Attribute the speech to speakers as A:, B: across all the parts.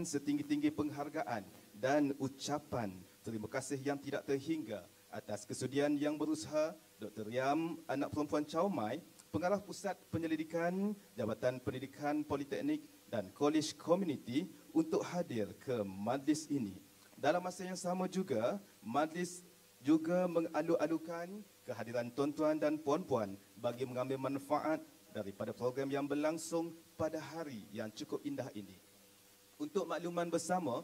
A: mengucapkan setinggi-tinggi penghargaan dan ucapan terima kasih yang tidak terhingga atas kesudian yang berusaha Dr. Riam, anak perempuan Caumai, Pengarah Pusat Penyelidikan Jabatan Pendidikan Politeknik dan College Community untuk hadir ke majlis ini. Dalam masa yang sama juga, majlis juga mengalu-alukan kehadiran tuan-tuan dan puan-puan bagi mengambil manfaat daripada program yang berlangsung pada hari yang cukup indah ini. Untuk makluman bersama,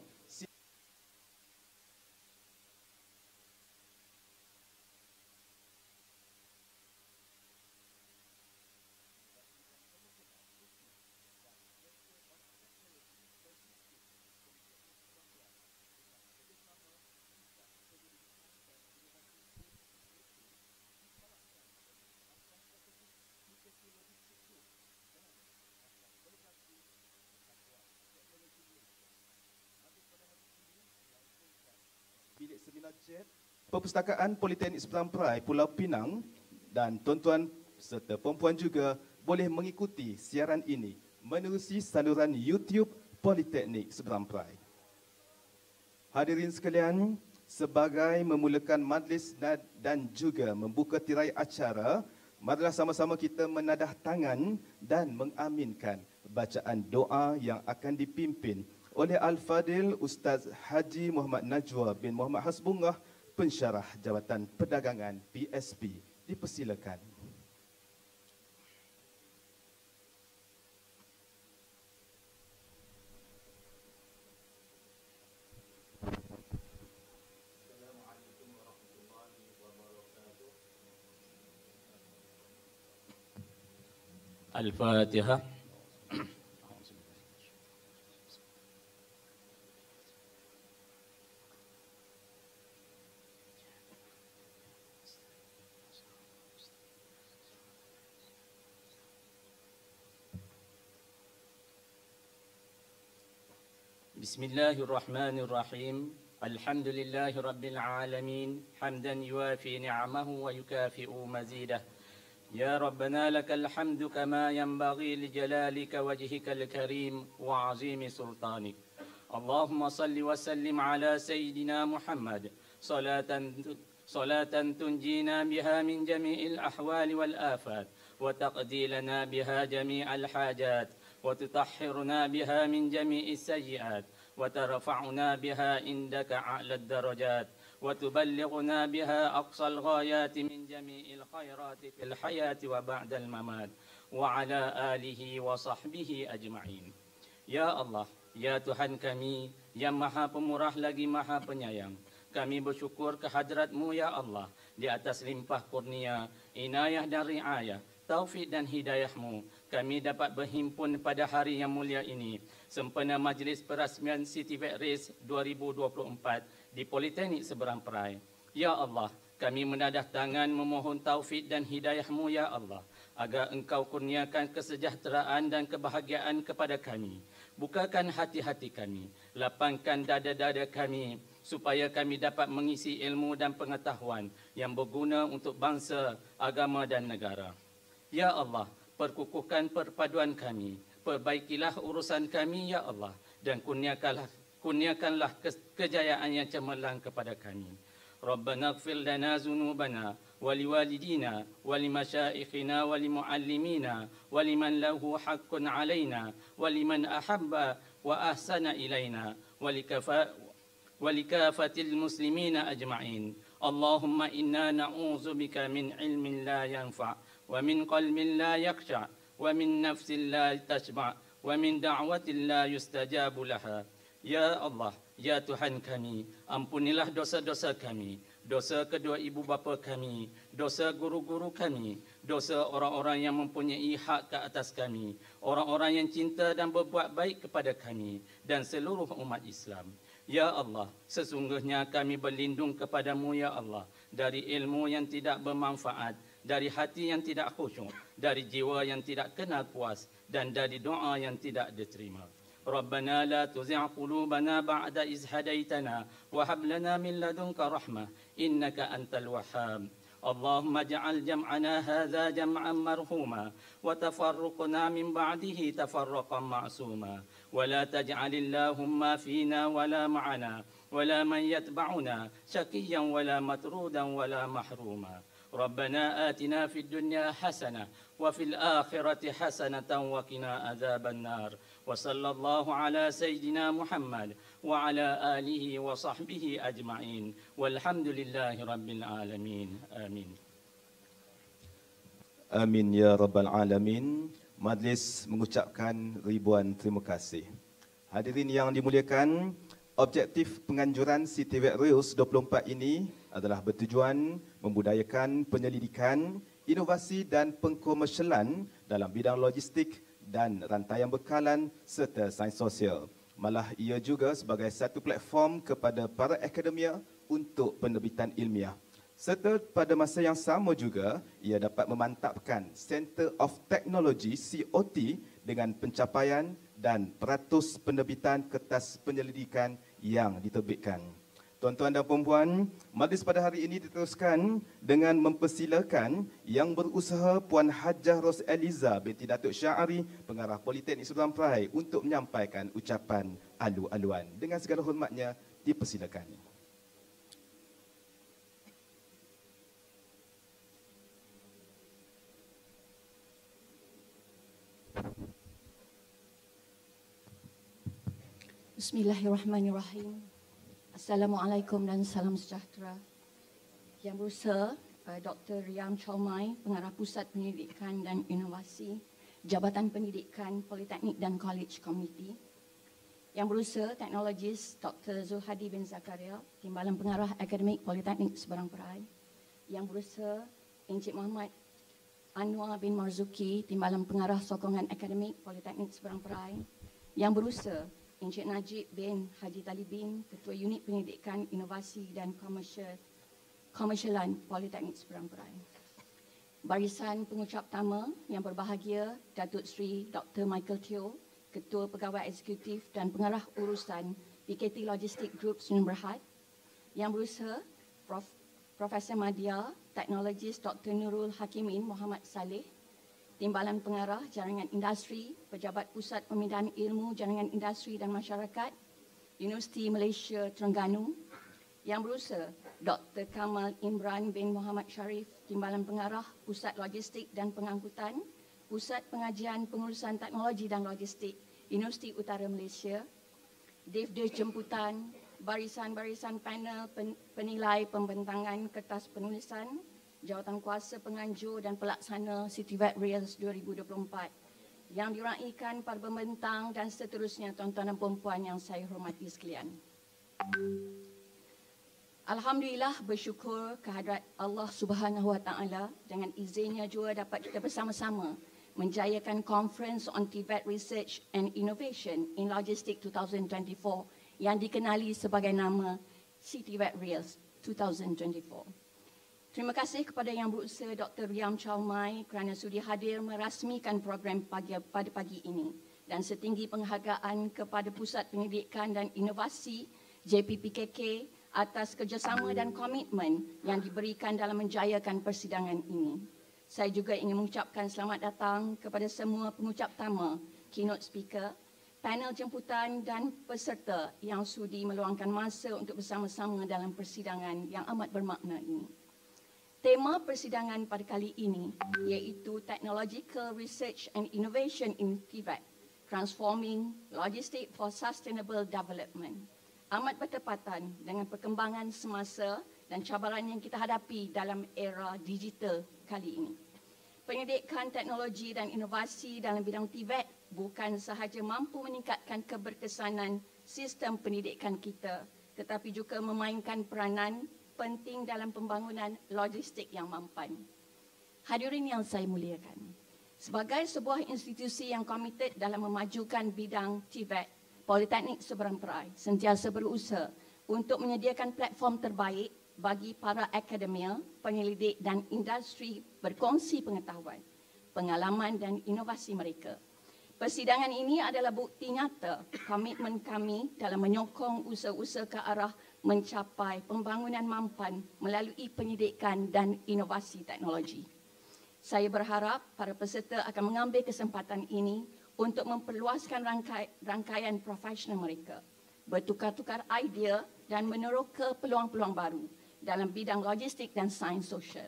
A: Bilik Seminar Jet, Perpustakaan Politeknik Seberang Perai, Pulau Pinang dan tuan-tuan serta perempuan juga boleh mengikuti siaran ini menerusi saluran YouTube Politeknik Seberang Perai. Hadirin sekalian, sebagai memulakan majlis dan juga membuka tirai acara, marilah sama-sama kita menadah tangan dan mengaminkan bacaan doa yang akan dipimpin oleh Al-Fadil Ustaz Haji Muhammad Najwa bin Muhammad Hasbullah, Pensyarah Jabatan Perdagangan PSP. Dipersilakan.
B: Assalamualaikum warahmatullahi wabarakatuh. Al-Fatihah. Bismillahirrahmanirrahim. Alhamdulillahi Rabbil Alamin. Hamdan yuafi ni'amahu wa yukafi'u mazidah. Ya Rabbana lakal hamdu kama yanbaghi li jalalika wajhikal karim wa azimi sultanik. Allahumma salli wa sallim ala Sayyidina Muhammad. Salatan tunjina biha min jami'il ahwali wal afat. Wa taqdi lana biha jami'al hajat. وتطهرنا بها من جميع السيئات وترفعنا بها عندك أعلى الدرجات وتبلغنا بها أقصى الغايات من جميع الخيرات في الحياة وبعد الممات وعلى آله وصحبه أجمعين. Ya Allah, ya Tuhan kami yang maha pemurah lagi maha penyayang, kami bersyukur kehadrat-Mu ya Allah di atas limpah kurnia, inayah dan riayah, taufik dan hidayah-Mu, kami dapat berhimpun pada hari yang mulia ini sempena Majlis Perasmian KeyNote 2024 di Politeknik Seberang Perai. Ya Allah, kami menadah tangan memohon taufik dan hidayah-Mu ya Allah, agar Engkau kurniakan kesejahteraan dan kebahagiaan kepada kami. Bukakan hati-hati kami, lapangkan dada-dada kami, supaya kami dapat mengisi ilmu dan pengetahuan yang berguna untuk bangsa, agama dan negara. Ya Allah, perkukuhkan perpaduan kami, perbaikilah urusan kami ya Allah, dan kurniakanlah kejayaan yang cemerlang kepada kami. Rabbana ighfir lana dzunubana wa liwalidina wa limasyaikhina wa limuallimina wa liman lahu haqqun alaina wa liman ahabba wa ahsana ilaina wa likafatil muslimina ajma'in. Allahumma inna na'udzubika min ilmin la yanfa' ومن قلب لا يخشع ومن نفس لا تشبع ومن دعوة لا يستجاب لها. Ya Allah, ya Tuhan kami, ampunilah dosa-dosa kami, dosa kedua ibu bapa kami, dosa guru-guru kami, dosa orang-orang yang mempunyai hak ke atas kami, orang-orang yang cinta dan berbuat baik kepada kami, dan seluruh umat Islam. Ya Allah, sesungguhnya kami berlindung kepadamu ya Allah, dari ilmu yang tidak bermanfaat, dari hati yang tidak khusyuk, dari jiwa yang tidak kenal puas, dan dari doa yang tidak diterima. Rabbana la tuzigh qulubana ba'da iz hadaitana wa hab lana min ladunka rahmah innaka antal wahhab. اللهم اجعل جمعنا هذا جمعا مرحوما وتفرقنا من بعده تفرقا معصوما ولا تجعل اللهم فينا ولا معنا ولا من يتبعنا شقيا ولا مطرودا ولا محروما ربنا آتنا في الدنيا حسنة وفي الآخرة حسنة وقنا عذاب النار وصلى الله على سيدنا محمد وعلى آله وصحبه أجمعين والحمد لله رب العالمين آمين.
A: Amin ya rabbal alamin. Majlis mengucapkan ribuan terima kasih. Hadirin yang dimuliakan, objektif penganjuran KTVETriLS 24 ini adalah bertujuan membudayakan penyelidikan, inovasi dan pengkomersialan dalam bidang logistik dan rantaian bekalan serta sains sosial. Malah ia juga sebagai satu platform kepada para akademia untuk penerbitan ilmiah. Serta pada masa yang sama juga, ia dapat memantapkan Center of Technology COT dengan pencapaian dan peratus penerbitan kertas penyelidikan yang diterbitkan. Tuan-tuan dan puan-puan, majlis pada hari ini diteruskan dengan mempersilakan yang berusaha Puan Hajah Ros Eliza binti Datuk Syarif, Pengarah Politeknik Seberang Perai untuk menyampaikan ucapan alu-aluan. Dengan segala hormatnya, dipersilakan.
C: Bismillahirrahmanirrahim. Assalamualaikum dan salam sejahtera. Yang berusaha Dr. Riam Chalmai, Pengarah Pusat Pendidikan dan Inovasi, Jabatan Pendidikan Politeknik dan College Committee. Yang berusaha Teknologis Dr. Zulhadi bin Zakaria, Timbalan Pengarah Akademik Politeknik Seberang Perai. Yang berusaha Encik Muhammad Anwar bin Marzuki, Timbalan Pengarah Sokongan Akademik Politeknik Seberang Perai. Yang berusaha Encik Najib bin Haji Talibin, Ketua Unit Pendidikan, Inovasi dan Komersialan Politeknik Seberang Perai. Barisan pengucap tamu yang berbahagia, Datuk Seri Dr. Michael Teo, Ketua Pegawai Eksekutif dan Pengarah Urusan PKT Logistic Group Sdn Bhd. Yang berusaha Profesor Madya, Teknologis Dr. NURUL HAQIMIN Muhammad SALLEH, Timbalan Pengarah Jaringan Industri, Pejabat Pusat Pemindahan Ilmu Jaringan Industri dan Masyarakat, Universiti Malaysia Terengganu. Yang berusaha Dr. KAMAL IMRAN bin Muhammad SHARIF, Timbalan Pengarah Pusat Logistik dan Pengangkutan, Pusat Pengajian Pengurusan Teknologi dan Logistik, Universiti UTARA Malaysia. Divda Jemputan, barisan-barisan panel penilai pembentangan kertas penulisan, Jawatan Kuasa Penganjur dan Pelaksana KTVETriLS 2024 yang diraikan para pembentang dan seterusnya, tuan-tuan dan puan-puan yang saya hormati sekalian. Alhamdulillah, bersyukur kehadrat Allah Subhanahu Wa Taala, dengan izinnya juga dapat kita bersama-sama menjayakan Conference on TVET Research and Innovation in Logistics 2024 yang dikenali sebagai nama KTVETriLS 2024. Terima kasih kepada Yang Berusaha Dr. Riam Chalmai kerana sudi hadir merasmikan program pada pagi ini, dan setinggi penghargaan kepada Pusat Pendidikan dan Inovasi JPPKK atas kerjasama dan komitmen yang diberikan dalam menjayakan persidangan ini. Saya juga ingin mengucapkan selamat datang kepada semua pengucap tamu, keynote speaker, panel jemputan dan peserta yang sudi meluangkan masa untuk bersama-sama dalam persidangan yang amat bermakna ini. Tema persidangan pada kali ini iaitu Technological Research and Innovation in TVET, Transforming Logistics for Sustainable Development. Amat bertepatan dengan perkembangan semasa dan cabaran yang kita hadapi dalam era digital kali ini. Pendidikan teknologi dan inovasi dalam bidang TVET bukan sahaja mampu meningkatkan keberkesanan sistem pendidikan kita, tetapi juga memainkan peranan penting dalam pembangunan logistik yang mampan. Hadirin yang saya muliakan, sebagai sebuah institusi yang komited dalam memajukan bidang TVET, Politeknik Seberang Perai sentiasa berusaha untuk menyediakan platform terbaik bagi para akademia, penyelidik dan industri berkongsi pengetahuan, pengalaman dan inovasi mereka. Persidangan ini adalah bukti nyata komitmen kami dalam menyokong usaha-usaha ke arah mencapai pembangunan mampan melalui penyidikan dan inovasi teknologi. Saya berharap para peserta akan mengambil kesempatan ini untuk memperluaskan rangkaian profesional mereka, bertukar-tukar idea dan meneroka peluang-peluang baru dalam bidang logistik dan sains sosial.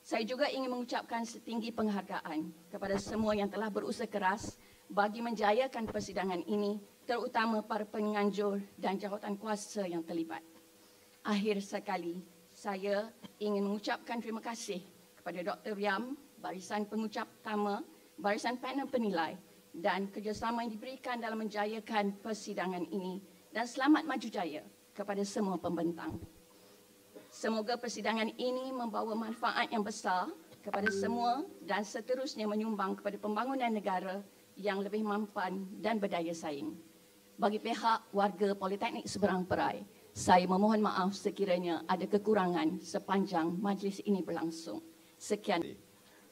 C: Saya juga ingin mengucapkan setinggi penghargaan kepada semua yang telah berusaha keras bagi menjayakan persidangan ini, terutama para penganjur dan jawatan kuasa yang terlibat. Akhir sekali, saya ingin mengucapkan terima kasih kepada Dr. Riam, barisan pengucap utama, barisan panel penilai dan kerjasama yang diberikan dalam menjayakan persidangan ini, dan selamat maju jaya kepada semua pembentang. Semoga persidangan ini membawa manfaat yang besar kepada semua dan seterusnya menyumbang kepada pembangunan negara yang lebih mampan dan berdaya saing. Bagi pihak warga Politeknik Seberang Perai, saya memohon maaf sekiranya ada kekurangan sepanjang majlis ini berlangsung. Sekian.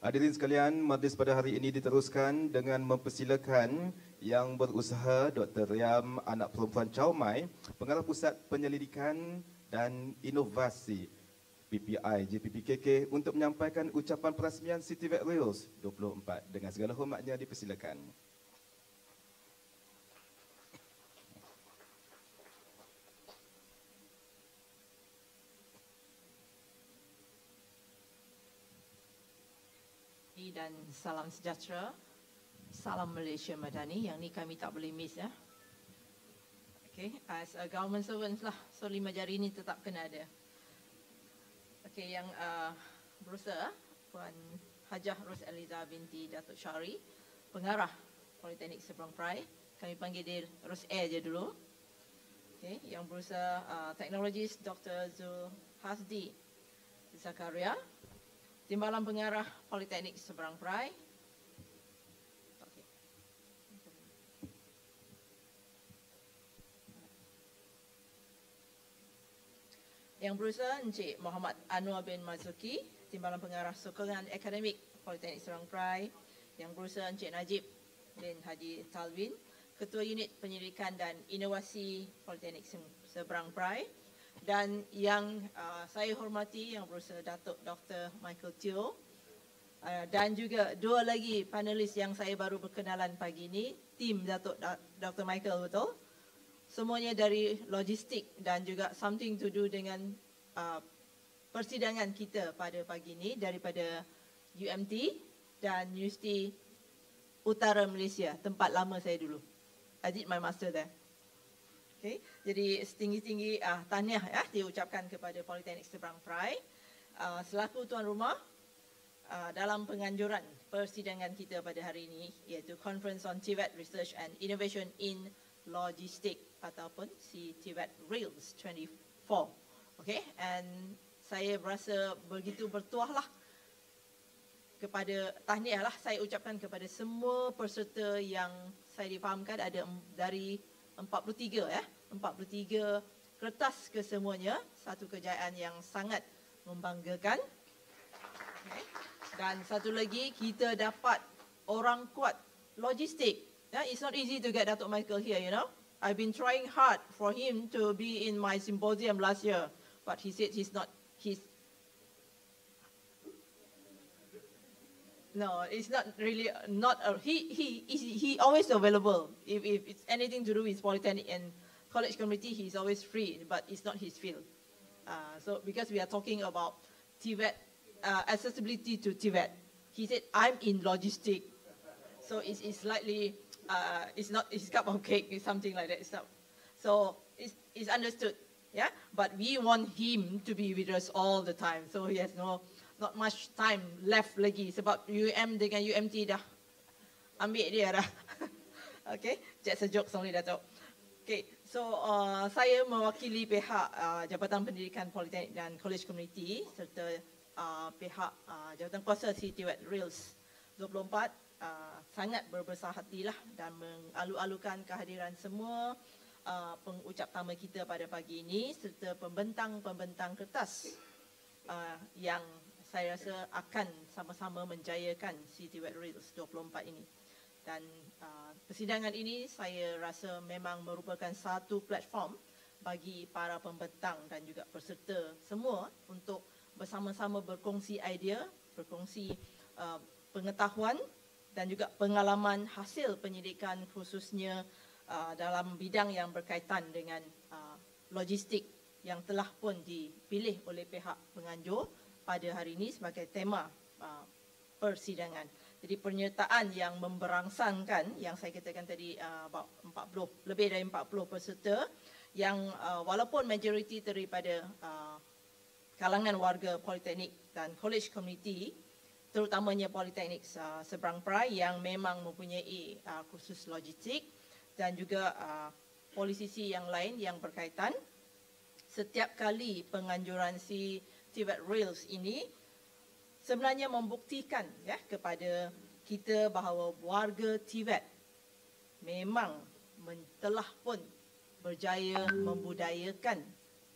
A: Hadirin sekalian, majlis pada hari ini diteruskan dengan mempersilakan yang berusaha Dr. Riam, anak perempuan Caumai, Pengarah Pusat Penyelidikan dan Inovasi PPI JPPKK untuk menyampaikan ucapan perasmian KTVETriLS 24. Dengan segala hormatnya dipersilakan.
D: Dan salam sejahtera, salam Malaysia Madani, yang ni kami tak boleh miss ya. Okay, as a government servant lah, so 5 jari ni tetap kena ada. Okay, yang berusaha Puan Hajah Ros Eliza binti Datuk Syari, Pengarah Politeknik Seberang Perai, kami panggil dia Ros A je dulu. Okay, yang berusaha teknologis Dr. Zul Hasdi Zakaria, Timbalan Pengarah Politeknik Seberang Perai. Okay. Yang berusaha Encik Muhammad Anwar bin Mazuki, Timbalan Pengarah Sokongan Akademik Politeknik Seberang Perai. Yang berusaha Encik Najib bin Haji Talwin, Ketua Unit Penyelidikan dan Inovasi Politeknik Seberang Perai. Dan yang saya hormati yang berusaha Datuk Dr. Michael Teo, dan juga 2 lagi panelis yang saya baru berkenalan pagi ini, tim Datuk Dr. Michael, betul? Semuanya dari logistik dan juga something to do dengan persidangan kita pada pagi ini daripada UMT dan Universiti Utara Malaysia, tempat lama saya dulu. I did my master there. Okay. Jadi setinggi-tinggi tahniah ya diucapkan kepada Politeknik Seberang Perai selaku tuan rumah dalam penganjuran persidangan kita pada hari ini, iaitu Conference on TVET Research and Innovation in Logistic ataupun KTVETriLS 24. Okay, and saya berasa begitu bertuahlah kepada tahniah lah saya ucapkan kepada semua peserta yang saya difahamkan ada dari 43 ya, 43 kertas kesemuanya, satu kejayaan yang sangat membanggakan. Okay. Dan satu lagi, kita dapat orang kuat logistik. Yeah, it's not easy to get Datuk Michael here, you know. I've been trying hard for him to be in my symposium last year, but he said he's not. No, it's not really not. He always available. If it's anything to do with Polytechnic and college community, he's always free. But it's not his field. So because we are talking about TVET, accessibility to TVET, he said I'm in logistic. So it's slightly it's not his cup of cake. It's something like that. So it's understood. Yeah. But we want him to be with us all the time. So he has not much time left lagi sebab UM dengan UMT dah ambil dia dah. Okay, just a joke only Datuk. Okay, so saya mewakili pihak Jabatan Pendidikan Politeknik dan College Community serta pihak Jabatan Kuasa KTVETriLS 24 sangat berbesar hatilah dan mengalu-alukan kehadiran semua pengucap tamu kita pada pagi ini serta pembentang-pembentang kertas yang saya rasa akan sama-sama menjayakan KTVETriLS 24 ini. Dan persidangan ini saya rasa memang merupakan satu platform bagi para pembentang dan juga peserta semua untuk bersama-sama berkongsi idea, berkongsi pengetahuan dan juga pengalaman hasil penyidikan khususnya dalam bidang yang berkaitan dengan logistik yang telah pun dipilih oleh pihak penganjur pada hari ini sebagai tema persidangan. Jadi penyertaan yang memberangsangkan yang saya katakan tadi lebih dari 40 peserta yang walaupun majoriti daripada kalangan warga Politeknik dan College Community, terutamanya Politeknik Seberang Perai yang memang mempunyai kursus logistik dan juga politisi yang lain yang berkaitan. Setiap kali penganjuran si KTVETriLS ini sebenarnya membuktikan kepada kita bahawa warga TVET memang telah pun berjaya membudayakan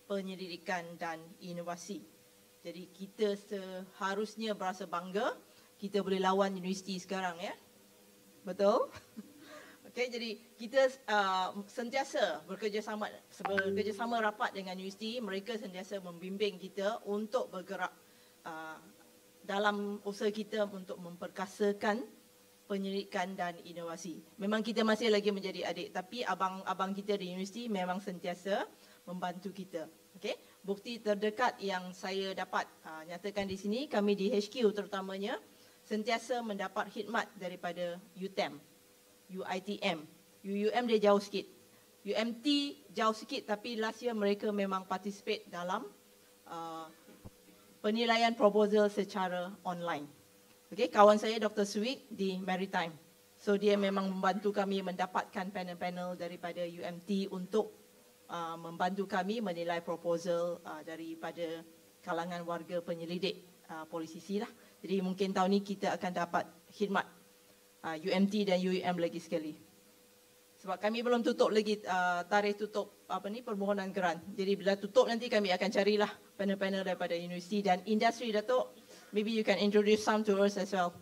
D: penyelidikan dan inovasi. Jadi kita seharusnya berasa bangga kita boleh lawan universiti sekarang, ya. Betul? Okey, jadi kita sentiasa bekerjasama rapat dengan universiti. Mereka sentiasa membimbing kita untuk bergerak dalam usaha kita untuk memperkasakan penyelidikan dan inovasi. Memang kita masih lagi menjadi adik, tapi abang-abang kita di universiti memang sentiasa membantu kita. Okey, bukti terdekat yang saya dapat nyatakan di sini, kami di HQ terutamanya sentiasa mendapat khidmat daripada UTM, UITM. UUM dia jauh sikit. UMT jauh sikit, tapi last year mereka memang participate dalam penilaian proposal secara online. Okey, kawan saya Dr. Sweet di Maritime. So dia memang membantu kami mendapatkan panel-panel daripada UMT untuk membantu kami menilai proposal daripada kalangan warga penyelidik politisi lah. Jadi mungkin tahun ni kita akan dapat khidmat UMT dan UUM lagi sekali. Sebab kami belum tutup lagi tarikh tutup permohonan grant. Jadi bila tutup nanti kami akan carilah panel-panel daripada universiti dan industri, Datuk. Maybe you can introduce some to us as well.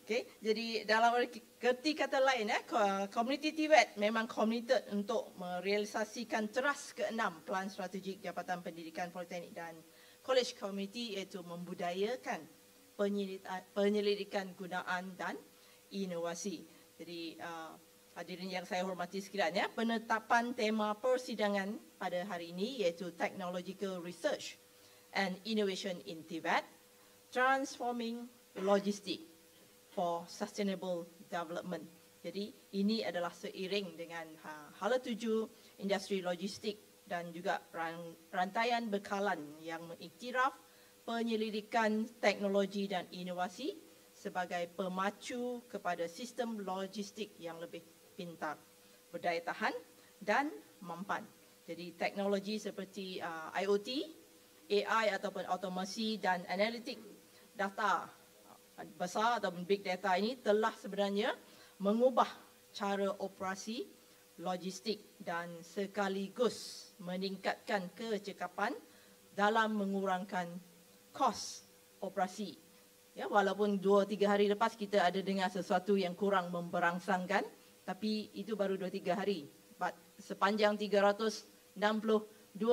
D: Okay, jadi dalam erti kata lain, komuniti TVET memang committed untuk merealisasikan teras ke-6 Pelan Strategik Jabatan Pendidikan Politeknik dan College Community, iaitu membudayakan penyelidikan gunaan dan inovasi. Jadi hadirin yang saya hormati sekalian, penetapan tema persidangan pada hari ini iaitu Technological Research and Innovation in TVET, Transforming Logistics for Sustainable Development. Jadi ini adalah seiring dengan hala tuju industri logistik dan juga rantaian bekalan yang mengiktiraf penyelidikan teknologi dan inovasi sebagai pemacu kepada sistem logistik yang lebih pintar, berdaya tahan dan mampan. Jadi teknologi seperti IoT, AI ataupun automasi dan analitik data besar ataupun big data ini telah sebenarnya mengubah cara operasi logistik dan sekaligus meningkatkan kecekapan dalam mengurangkan kos operasi. Ya, walaupun 2-3 hari lepas kita ada dengar sesuatu yang kurang memberangsangkan, tapi itu baru 2-3 hari. But sepanjang 362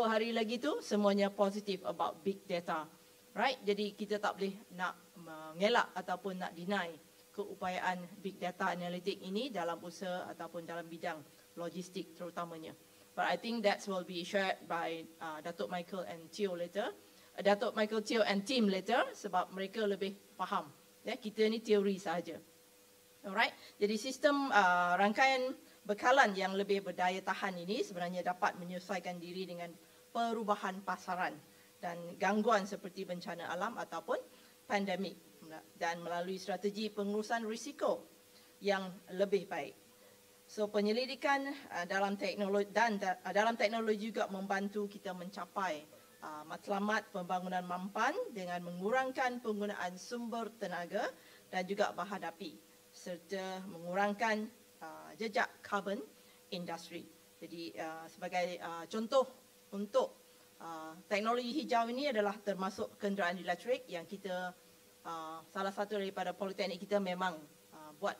D: hari lagi tu semuanya positif about big data. Right? Jadi kita tak boleh nak mengelak ataupun nak deny keupayaan big data analitik ini dalam usaha ataupun dalam bidang logistik terutamanya. But I think that will be shared by Datuk Michael and Teo later. Datuk Michael, Teo and team later, sebab mereka lebih faham. Ya, kita ni teori sahaja. Alright. Jadi sistem rangkaian bekalan yang lebih berdaya tahan ini sebenarnya dapat menyesuaikan diri dengan perubahan pasaran dan gangguan seperti bencana alam ataupun pandemik, dan melalui strategi pengurusan risiko yang lebih baik. So penyelidikan dalam teknologi juga membantu kita mencapai matlamat pembangunan mampan dengan mengurangkan penggunaan sumber tenaga dan juga bahan api serta mengurangkan jejak karbon industri. Jadi sebagai contoh untuk teknologi hijau ini adalah termasuk kenderaan elektrik yang kita salah satu daripada politeknik kita memang buat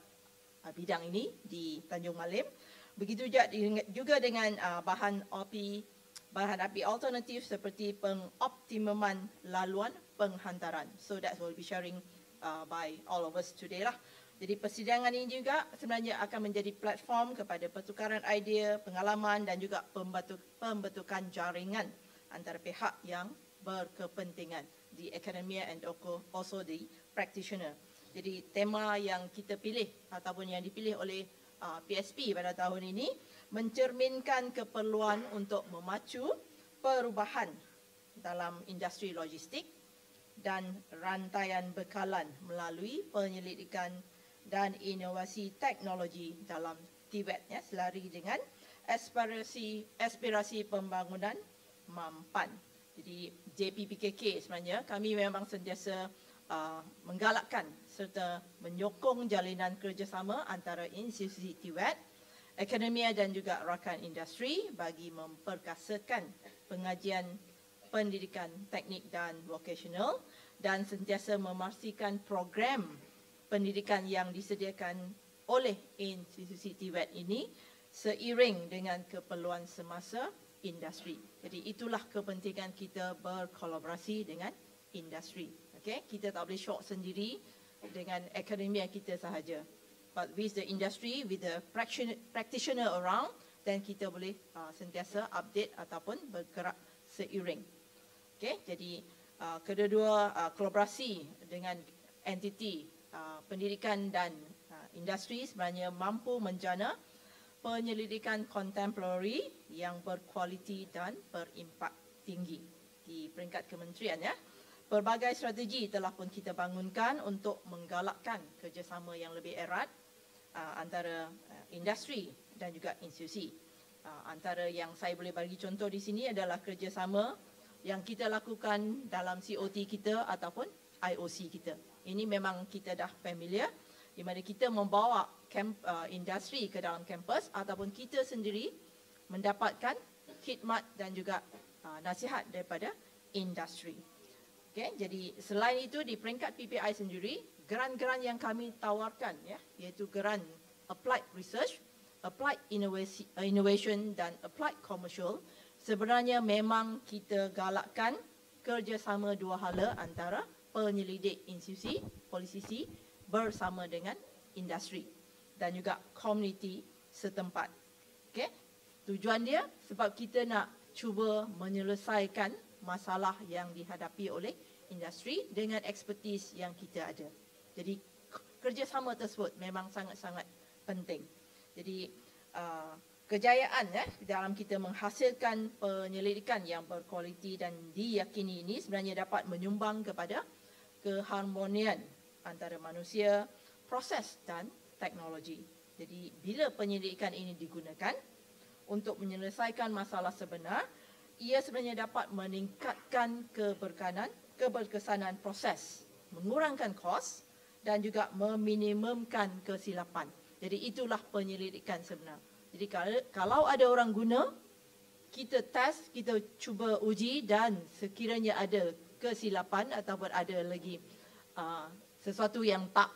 D: bidang ini di Tanjung Malim. Begitu juga dengan bahan api alternatif seperti pengoptimuman laluan penghantaran. So that will be sharing by all of us today lah. Jadi persidangan ini juga sebenarnya akan menjadi platform kepada pertukaran idea, pengalaman dan juga pembentukan jaringan antara pihak yang berkepentingan di akademia and also the practitioner. Jadi tema yang kita pilih ataupun yang dipilih oleh PSP pada tahun ini mencerminkan keperluan untuk memacu perubahan dalam industri logistik dan rantaian bekalan melalui penyelidikan dan inovasi teknologi dalam TVET, ya, selari dengan aspirasi pembangunan mampan. Jadi JPPKK sebenarnya kami memang sentiasa menggalakkan serta menyokong jalinan kerjasama antara institusi TVET, akademia dan juga rakan industri bagi memperkasakan pengajian pendidikan teknik dan vokasional dan sentiasa memastikan program pendidikan yang disediakan oleh institusi TVET ini seiring dengan keperluan semasa industri. Jadi itulah kepentingan kita berkolaborasi dengan industri. Okay? Kita tak boleh syok sendiri dengan akademia kita sahaja. But with the industry, with the practitioner around, then kita boleh sentiasa update ataupun bergerak seiring. Okay? Jadi kedua-dua kolaborasi dengan entiti pendidikan dan industri sebenarnya mampu menjana penyelidikan contemporary yang berkualiti dan berimpak tinggi di peringkat kementerian, ya. Pelbagai strategi telah pun kita bangunkan untuk menggalakkan kerjasama yang lebih erat antara industri dan juga institusi. Antara yang saya boleh bagi contoh di sini adalah kerjasama yang kita lakukan dalam COT kita ataupun IOC kita. Ini memang kita dah familiar, di mana kita membawa industri ke dalam kampus ataupun kita sendiri mendapatkan khidmat dan juga nasihat daripada industri. Okay, jadi selain itu di peringkat PPI sendiri, geran-geran yang kami tawarkan, ya, iaitu geran Applied Research, Applied Innovation dan Applied Commercial, sebenarnya memang kita galakkan kerjasama dua hala antara penyelidik institusi, polisi bersama dengan industri dan juga komuniti setempat. Okay? Tujuan dia sebab kita nak cuba menyelesaikan masalah yang dihadapi oleh industri dengan ekspertis yang kita ada. Jadi kerjasama tersebut memang sangat-sangat penting. Jadi kejayaan, ya, dalam kita menghasilkan penyelidikan yang berkualiti dan diyakini ini sebenarnya dapat menyumbang kepada keharmonian antara manusia, proses dan teknologi. Jadi bila penyelidikan ini digunakan untuk menyelesaikan masalah sebenar, ia sebenarnya dapat meningkatkan keberkesanan proses, mengurangkan kos dan juga meminimumkan kesilapan. Jadi itulah penyelidikan sebenar. Jadi kalau ada orang guna, kita test, kita cuba uji dan sekiranya ada kesilapan ataupun ada lagi sesuatu yang tak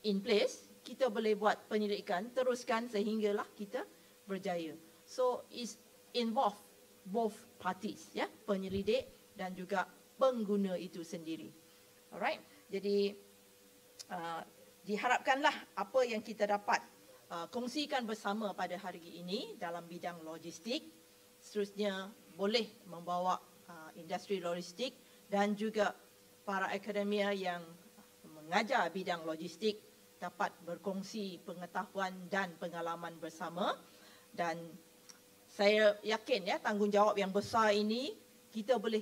D: in place, kita boleh buat penyelidikan, teruskan sehinggalah kita berjaya. So it's involve both parties, ya, penyelidik dan juga pengguna itu sendiri. Alright, jadi diharapkanlah apa yang kita dapat kongsikan bersama pada hari ini dalam bidang logistik seterusnya boleh membawa industri logistik dan juga para akademia yang mengajar bidang logistik dapat berkongsi pengetahuan dan pengalaman bersama. Dan saya yakin, ya, tanggungjawab yang besar ini kita boleh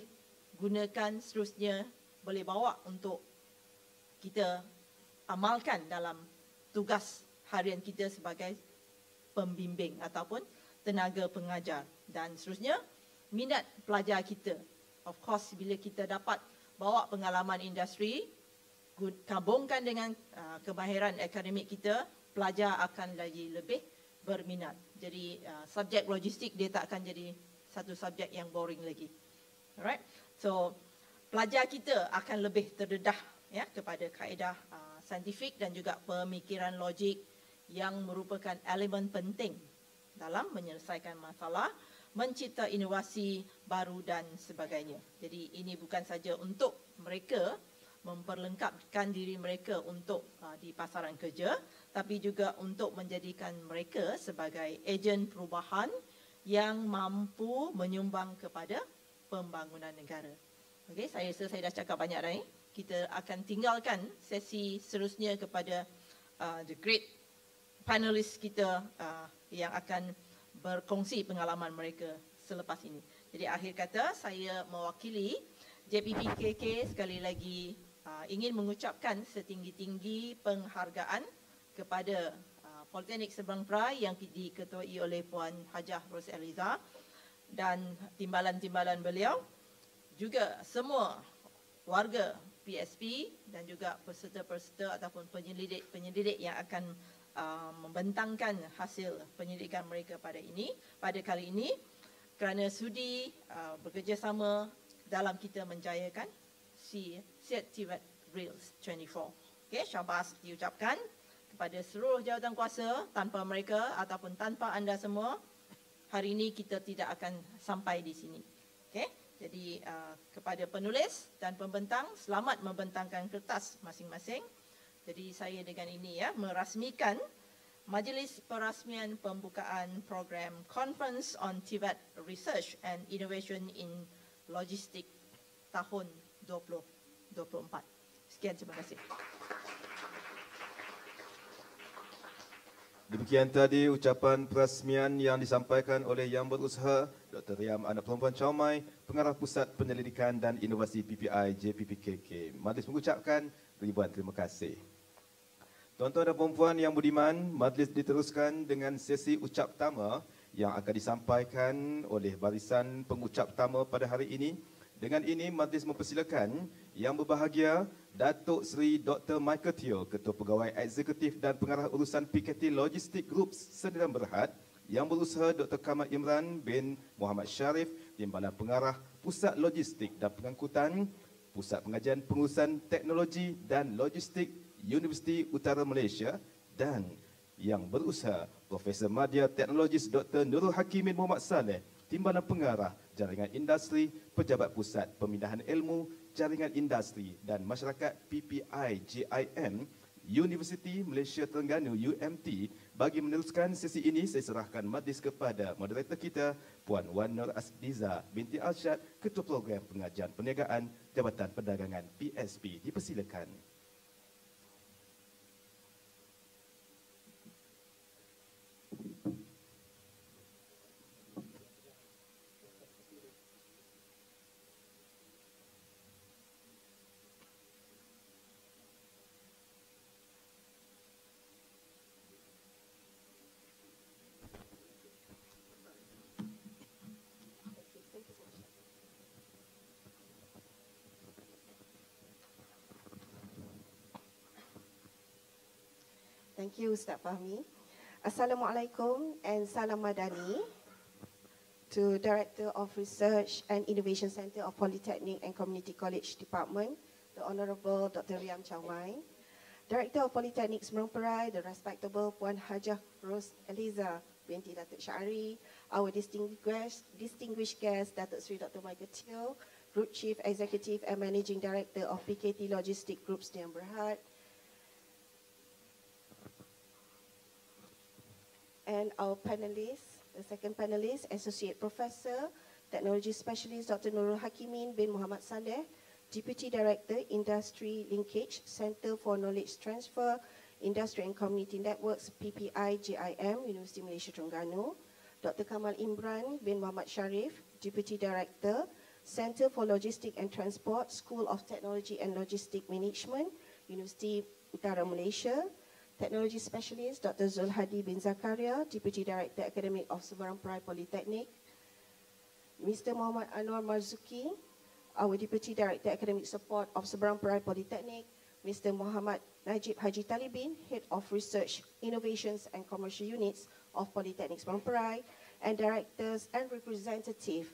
D: gunakan seterusnya, boleh bawa untuk kita amalkan dalam tugas harian kita sebagai pembimbing ataupun tenaga pengajar. Dan seterusnya minat pelajar kita. Of course, bila kita dapat bawa pengalaman industri, gabungkan dengan kemahiran akademik kita, pelajar akan lagi lebih berminat. Jadi subjek logistik dia tak akan jadi satu subjek yang boring lagi. Alright. So pelajar kita akan lebih terdedah, ya, kepada kaedah saintifik dan juga pemikiran logik yang merupakan elemen penting dalam menyelesaikan masalah, mencipta inovasi baru dan sebagainya. Jadi ini bukan saja untuk mereka memperlengkapkan diri mereka untuk di pasaran kerja, tapi juga untuk menjadikan mereka sebagai ejen perubahan yang mampu menyumbang kepada pembangunan negara. Okey, saya rasa saya dah cakap banyak dah. Kita akan tinggalkan sesi seterusnya kepada the great panelists kita yang akan berkongsi pengalaman mereka selepas ini. Jadi akhir kata, saya mewakili JPPKK sekali lagi ingin mengucapkan setinggi-tinggi penghargaan kepada Politeknik Seberang Perai yang diketuai oleh Puan Hajah Ros Eliza dan timbalan-timbalan beliau, juga semua warga PSP dan juga peserta-peserta ataupun penyelidik yang akan membentangkan hasil penyelidikan mereka pada kali ini, kerana sudi bekerjasama dalam kita menjayakan SESI KEYNOTE 24. Okey, syabas diucapkan kepada seluruh jawatan kuasa. Tanpa mereka ataupun tanpa anda semua, hari ini kita tidak akan sampai di sini. Okey, jadi kepada penulis dan pembentang, selamat membentangkan kertas masing-masing. Jadi saya dengan ini merasmikan Majlis Perasmian Pembukaan Program Conference on Tibet Research and Innovation in Logistic tahun 2024. Sekian, terima kasih.
A: Demikian tadi ucapan perasmian yang disampaikan oleh Yang Berusaha Dr. Riam Anak Perempuan Caumai, Pengarah Pusat Penyelidikan dan Inovasi PPI JPPKK. Majlis mengucapkan ribuan terima kasih. Tuan-tuan dan puan-puan yang budiman, majlis diteruskan dengan sesi ucap tama yang akan disampaikan oleh barisan pengucap tama pada hari ini. Dengan ini, majlis mempersilakan Yang Berbahagia Datuk Seri Dr. Michael Teo, Ketua Pegawai Eksekutif dan Pengarah Urusan PKT Logistik Group Sdn Berhad, Yang Berusaha Dr. Kamal IMRAN bin Muhammad Sharif, Timbalan Pengarah Pusat Logistik dan Pengangkutan, Pusat Pengajian Pengurusan Teknologi dan Logistik Universiti UTARA Malaysia, dan Yang Berusaha Profesor Madya Teknologis Dr. NURUL HAQIMIN Muhammad SALLEH, Timbalan Pengarah Jaringan Industri Pejabat Pusat Pemindahan Ilmu, Jaringan Industri dan Masyarakat PPI JIM, Universiti Malaysia Terengganu UMT. Bagi meneruskan sesi ini, saya serahkan majlis kepada moderator kita, Puan Wan Nur Asdiza binti Arsyad, Ketua Program Pengajian Perniagaan Jabatan Perdagangan PSP. Dipersilakan.
E: Thank you, Ustaz Fahmi. Assalamualaikum and salam madani to Director of Research and Innovation Center of Polytechnic and Community College Department, the Honorable Dr. Riam Caumai, Director of Polytechnik Seberang Perai, the respectable Puan Hajah Ros Eliza binti Datuk Syari, our distinguished guest, Datuk Seri Dr. Michael Teo, Group Chief Executive and Managing Director of PKT Logistic Group Sdn Berhad, and our panelists, the second panelist, Associate Professor, Technology Specialist Dr. Nurul HAQIMIN bin Muhammad SALLEH, Deputy Director, Industry Linkage, Center for Knowledge Transfer, Industry and Community Networks, PPI JIM, Universiti Malaysia Terengganu, Dr. Kamal IMRAN bin Muhammad Sharif, Deputy Director, Center for Logistic and Transport, School of Technology and Logistic Management, Universiti UTARA Malaysia, Technology Specialist Dr. Zulhadi bin Zakaria, Deputy Director Academic of Seberang Perai Politeknik, Mr. Muhammad Anwar Marzuki, our Deputy Director Academic Support of Seberang Perai Politeknik, Mr. Muhammad Najib Haji Talibin, Head of Research, Innovations and Commercial Units of Politeknik Seberang Perai, and Directors and Representative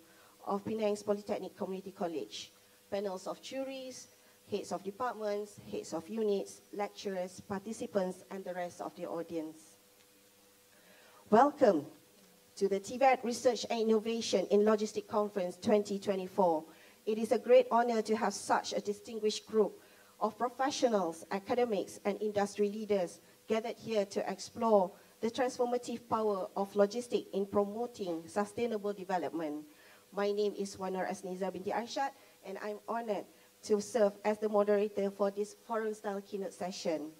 E: of Penang's Politeknik Community College, panels of juries, heads of departments, heads of units, lecturers, participants, and the rest of the audience. Welcome to the TVET Research and Innovation in Logistics Conference 2024. It is a great honor to have such a distinguished group of professionals, academics, and industry leaders gathered here to explore the transformative power of logistics in promoting sustainable development. My name is Wanur Asniza binti Arshad, and I'm honored to serve as the moderator for this forum-style keynote session.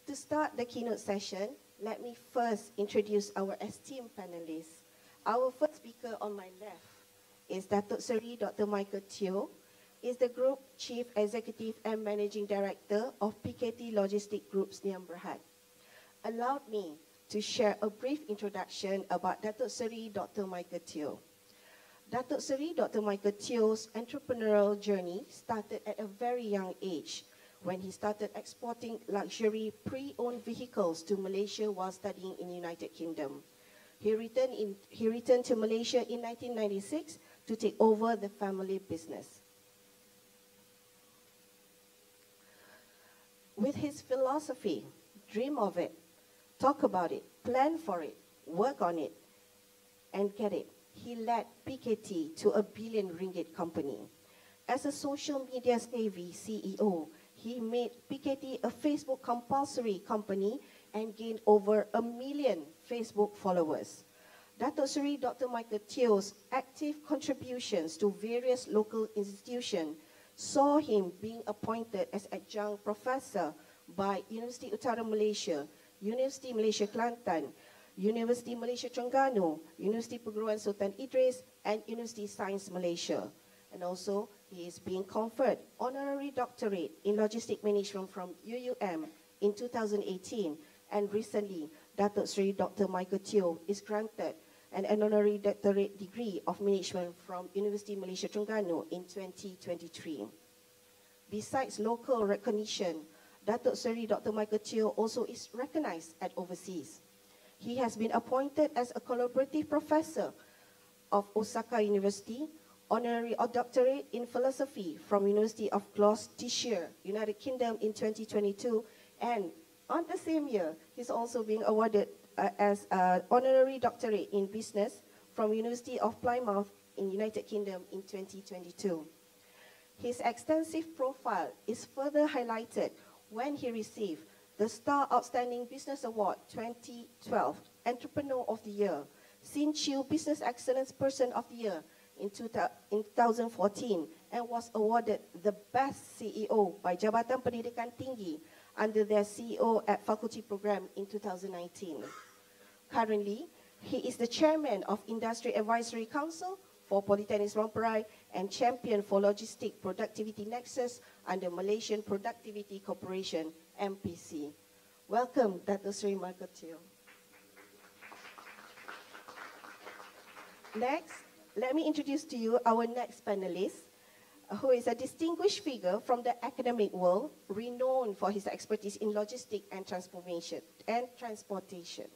E: To start the keynote session, let me first introduce our esteemed panelists. Our first speaker on my left is Datuk Seri Dr. Michael Teo, is the Group Chief Executive and Managing Director of PKT Logistics Group Sdn Bhd. Allow me to share a brief introduction about Datuk Seri Dr. Michael Teo. Datuk Seri Dr. Michael Teo's entrepreneurial journey started at a very young age when he started exporting luxury pre-owned vehicles to Malaysia while studying in the United Kingdom. He returned to Malaysia in 1996 to take over the family business. With his philosophy, dream of it, talk about it, plan for it, work on it, and get it, he led PKT to a billion ringgit company. As a social media savvy CEO, he made PKT a Facebook compulsory company and gained over 1 million Facebook followers. Datuk Seri Dr. Michael Teo's active contributions to various local institutions saw him being appointed as adjunct professor by Universiti Utara Malaysia, Universiti Malaysia Kelantan, Universiti Malaysia Terengganu, Universiti Perguruan Sultan Idris, and Universiti Sains Malaysia. And also, he is being conferred honorary doctorate in logistic management from UUM in 2018. And recently, Datuk Seri Dr. Michael Teo is granted an honorary doctorate degree of management from Universiti Malaysia Terengganu in 2023. Besides local recognition, Datuk Seri Dr. Michael Teo also is recognized at overseas. He has been appointed as a collaborative professor of Osaka University, honorary doctorate in philosophy from University of Gloucestershire, United Kingdom in 2022, and on the same year, he's also being awarded as an honorary doctorate in business from University of Plymouth in United Kingdom in 2022. His extensive profile is further highlighted when he received the Star Outstanding Business Award 2012 Entrepreneur of the Year, Sin Chiu Business Excellence Person of the Year in 2014, and was awarded the Best CEO by Jabatan Pendidikan Tinggi under their CEO at Faculty Program in 2019. Currently, he is the chairman of Industry Advisory Council for Politeknik Perai and champion for Logistic Productivity Nexus under Malaysian Productivity Corporation, MPC. Welcome, Datuk Seri Michael Teo. Next, let me introduce to you our next panelist, who is a distinguished figure from the academic world, renowned for his expertise in logistics and transportation.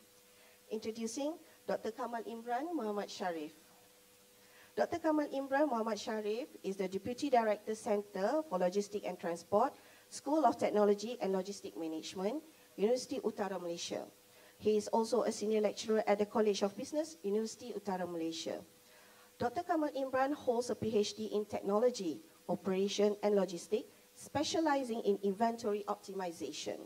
E: Introducing Dr. Kamal Imran Muhammad Sharif. Dr. Kamal Imran Muhammad Sharif is the Deputy Director Center for Logistics and Transport, School of Technology and Logistic Management, Universiti Utara Malaysia. He is also a senior lecturer at the College of Business, Universiti Utara Malaysia. Dr. Kamal Imran holds a PhD in Technology, Operation and Logistics, specializing in inventory optimization.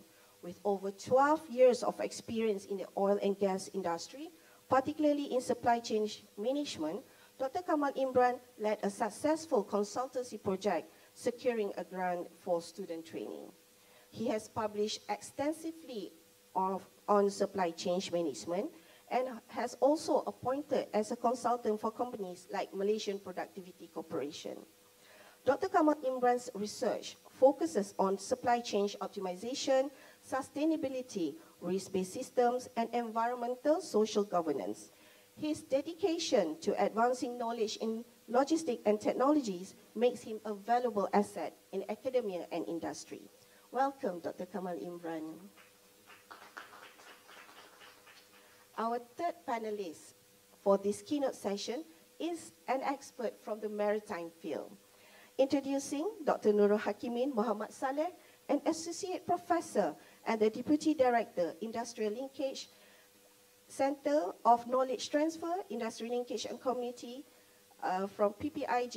E: With over 12 years of experience in the oil and gas industry, particularly in supply chain management, Dr. Kamal Imran led a successful consultancy project securing a grant for student training. He has published extensively on supply chain management and has also appointed as a consultant for companies like Malaysian Productivity Corporation. Dr. Kamal Imran's research focuses on supply chain optimization, sustainability, risk-based systems, and environmental social governance. His dedication to advancing knowledge in logistics and technologies makes him a valuable asset in academia and industry. Welcome, Dr. Kamal Imran. Our third panelist for this keynote session is an expert from the maritime field. Introducing Dr. NURUL HAQIMIN Muhammad Salleh, an associate professor and the Deputy Director, Industrial Linkage Center of Knowledge Transfer, Industry Linkage and Community from PPI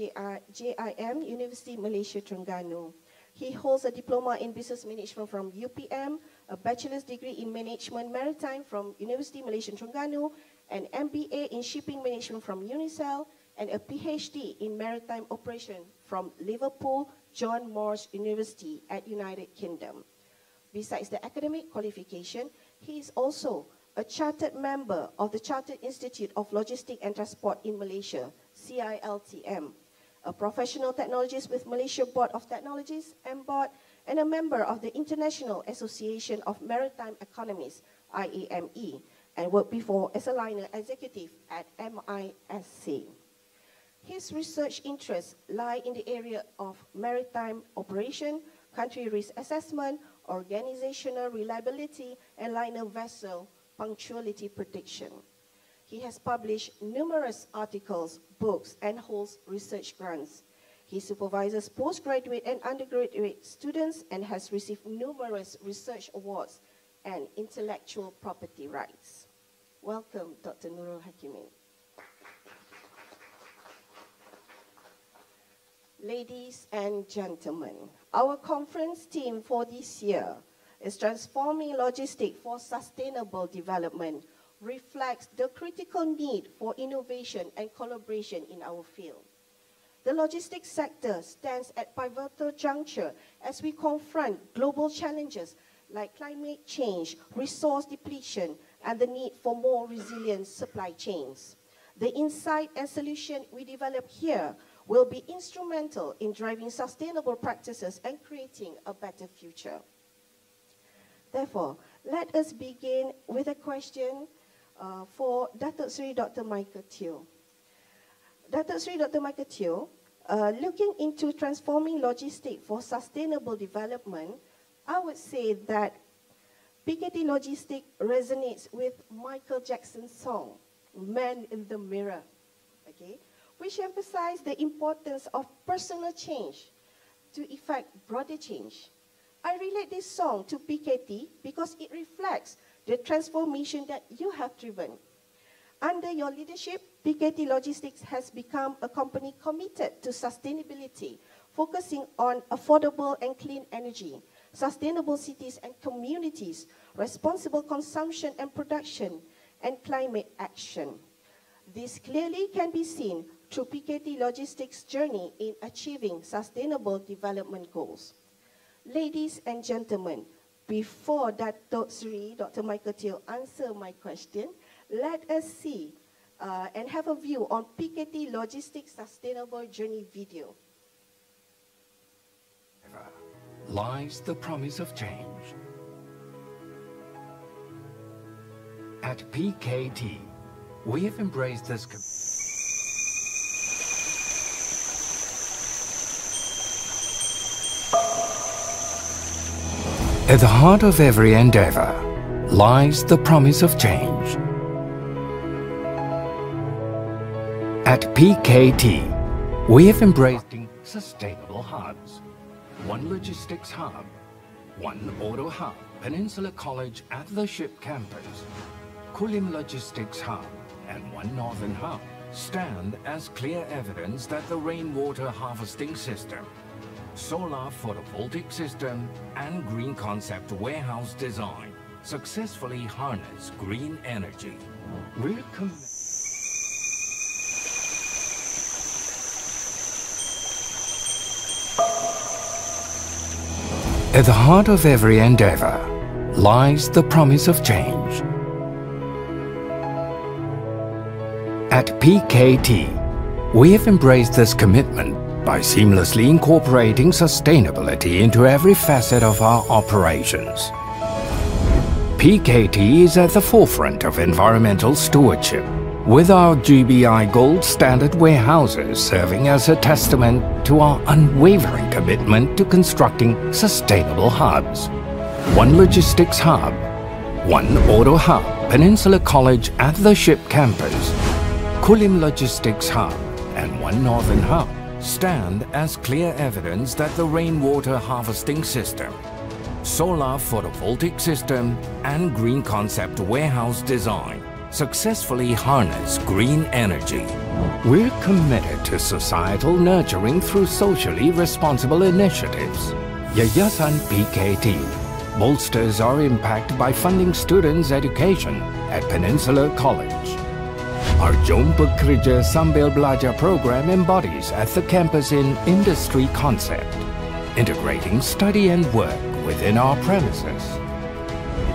E: JIM, University Malaysia Terengganu. He holds a diploma in business management from UPM, a bachelor's degree in management maritime from University Malaysia Terengganu, an MBA in shipping management from UNICEL, and a PhD in maritime operation from Liverpool John Moores University at United Kingdom. Besides the academic qualification, he is also a chartered member of the Chartered Institute of Logistics and Transport in Malaysia, CILTM, a professional technologist with Malaysia Board of Technologies, MBOT, and a member of the International Association of Maritime Economists, IAME, and worked before as a liner executive at MISC. His research interests lie in the area of maritime operation, country risk assessment, organizational reliability, and liner vessel punctuality prediction. He has published numerous articles, books, and holds research grants. He supervises postgraduate and undergraduate students and has received numerous research awards and intellectual property rights. Welcome, Dr. Nurul HAQIMIN. Ladies and gentlemen, our conference theme for this year is Transforming Logistics for Sustainable Development, reflects the critical need for innovation and collaboration in our field. The logistics sector stands at a pivotal juncture as we confront global challenges like climate change, resource depletion, and the need for more resilient supply chains. The insight and solution we develop here will be instrumental in driving sustainable practices and creating a better future. Therefore, let us begin with a question for Dato' Sri Dr. Michael Teo. Dato' Sri Dr. Michael Teo, looking into transforming logistics for sustainable development, I would say that PKT Logistics resonates with Michael Jackson's song, Man in the Mirror, okay, which emphasizes the importance of personal change to effect broader change. I relate this song to PKT because it reflects the transformation that you have driven. Under your leadership, PKT Logistics has become a company committed to sustainability, focusing on affordable and clean energy, sustainable cities and communities, responsible consumption and production, and climate action. This clearly can be seen through PKT Logistics' journey in achieving sustainable development goals. Ladies and gentlemen, before Dato' Sri Dr. Michael Teo answer my question, let us see and have a view on PKT Logistics Sustainable Journey video.
F: Lies the promise of change. At PKT, we have embraced this. At the heart of every endeavor lies the promise of change. At PKT, we have embraced sustainable hubs. One logistics hub, one auto hub, Peninsula College at the Ship Campus, Kulim Logistics Hub, and one Northern Hub stand as clear evidence that the rainwater harvesting system, solar photovoltaic system, and green concept warehouse design successfully harness green energy. We're At the heart of every endeavor lies the promise of change. At PKT, we have embraced this commitment by seamlessly incorporating sustainability into every facet of our operations. PKT is at the forefront of environmental stewardship, with our GBI Gold Standard warehouses serving as a testament to our unwavering commitment to constructing sustainable hubs. One logistics hub, one auto hub, Peninsula College at the Ship Campus, Kulim Logistics Hub, and one Northern Hub stand as clear evidence that the rainwater harvesting system, solar photovoltaic system, and green concept warehouse design successfully harness green energy. We're committed to societal nurturing through socially responsible initiatives. Yayasan PKT bolsters our impact by funding students' education at Peninsula College. Our Jom Bekerja Sambil Belajar program embodies at the campus in industry concept, integrating study and work within our premises.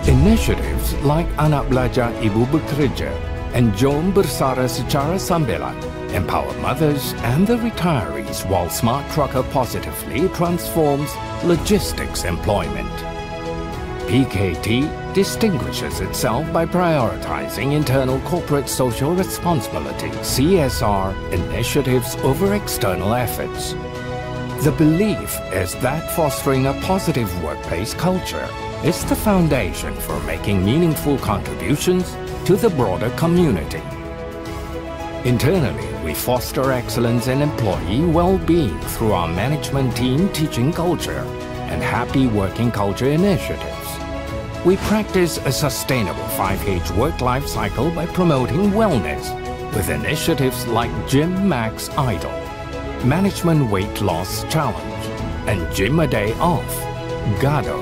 F: Initiatives like Anak Belajar Ibu Bekerja and Jom Bersara Secara Sambilan empower mothers and the retirees, while Smart Trucker positively transforms logistics employment. PKT distinguishes itself by prioritizing internal corporate social responsibility (CSR) initiatives over external efforts. The belief is that fostering a positive workplace culture is the foundation for making meaningful contributions to the broader community. Internally, we foster excellence in employee well-being through our management team teaching culture and happy working culture initiatives. We practice a sustainable 5H work-life cycle by promoting wellness with initiatives like Gym Max Idol, Management Weight Loss Challenge, and Gym a Day Off, GADO,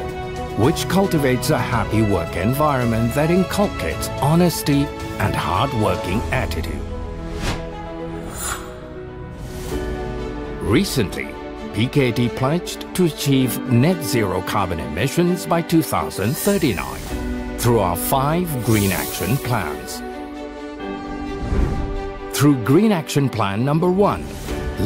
F: which cultivates a happy work environment that inculcates honesty and hard-working attitude. Recently, PKT pledged to achieve net zero carbon emissions by 2039 through our 5 Green Action Plans. Through Green Action Plan number 1,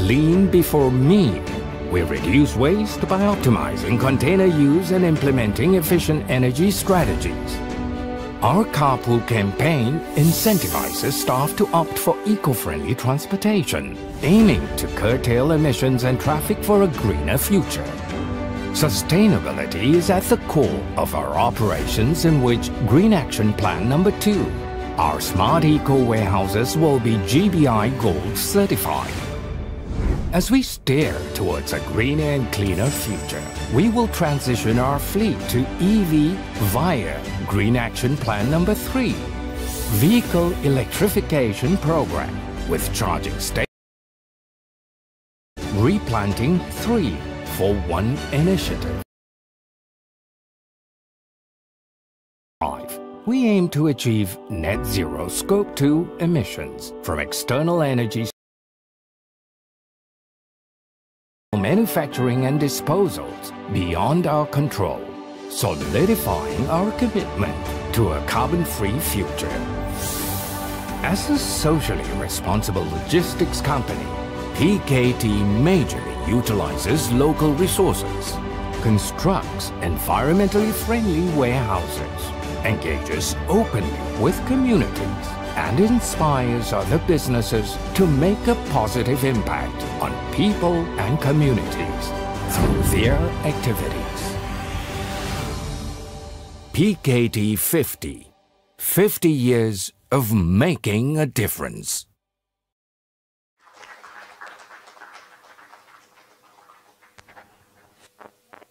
F: Lean Before Mean, we reduce waste by optimizing container use and implementing efficient energy strategies. Our carpool campaign incentivizes staff to opt for eco-friendly transportation, aiming to curtail emissions and traffic for a greener future. Sustainability is at the core of our operations, in which Green Action Plan number 2, our smart eco warehouses will be GBI Gold certified. As we steer towards a greener and cleaner future, we will transition our fleet to EV via Green Action Plan number 3, Vehicle Electrification Program, with charging stations. Replanting 3 for 1 initiative. 5. We aim to achieve net zero Scope 2 emissions from external energy manufacturing and disposals beyond our control, solidifying our commitment to a carbon-free future. As a socially responsible logistics company, PKT majorly utilizes local resources, constructs environmentally friendly warehouses, engages openly with communities, and inspires other businesses to make a positive impact on people and communities through their activities. PKT 50, 50 years of making a difference.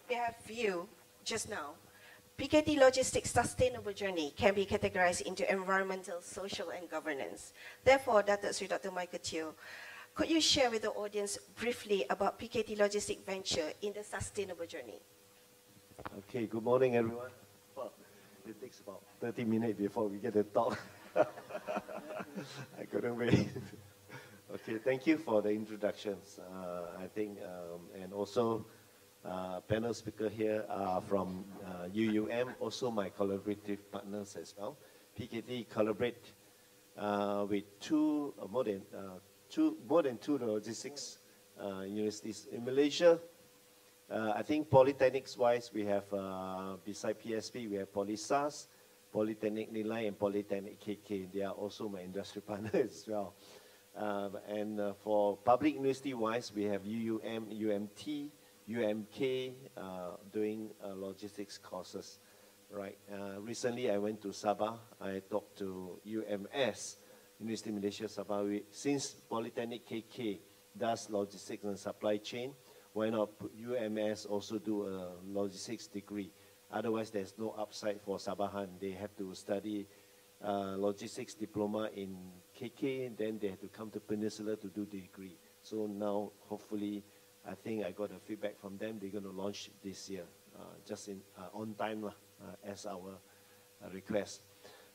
E: We have viewed just now. PKT Logistics' sustainable journey can be categorized into environmental, social, and governance. Therefore, Dr. Michael Teo, could you share with the audience briefly about PKT Logistics venture in the sustainable journey?
G: Okay, good morning, everyone. Well, it takes about 30 minutes before we get to talk. I couldn't wait. Okay, thank you for the introductions. I think, and also, panel speaker here are from UUM, also my collaborative partners as well. PKT collaborate with more than two logistics universities in Malaysia. I think Polytechnics-wise, we have beside PSP, we have Polysas, Politeknik Nilai, and Politeknik KK. They are also my industry partners as well. And for public university-wise, we have UUM, UMT, UMK doing logistics courses, right? Recently, I went to Sabah. I talked to UMS, University of Malaysia Sabah. Since Polytechnic KK does logistics and supply chain, why not UMS also do a logistics degree? Otherwise, there's no upside for Sabahan. They have to study logistics diploma in KK, then they had to come to Peninsula to do the degree. So now, hopefully, I think I got a feedback from them. They're going to launch this year, just on time as our request.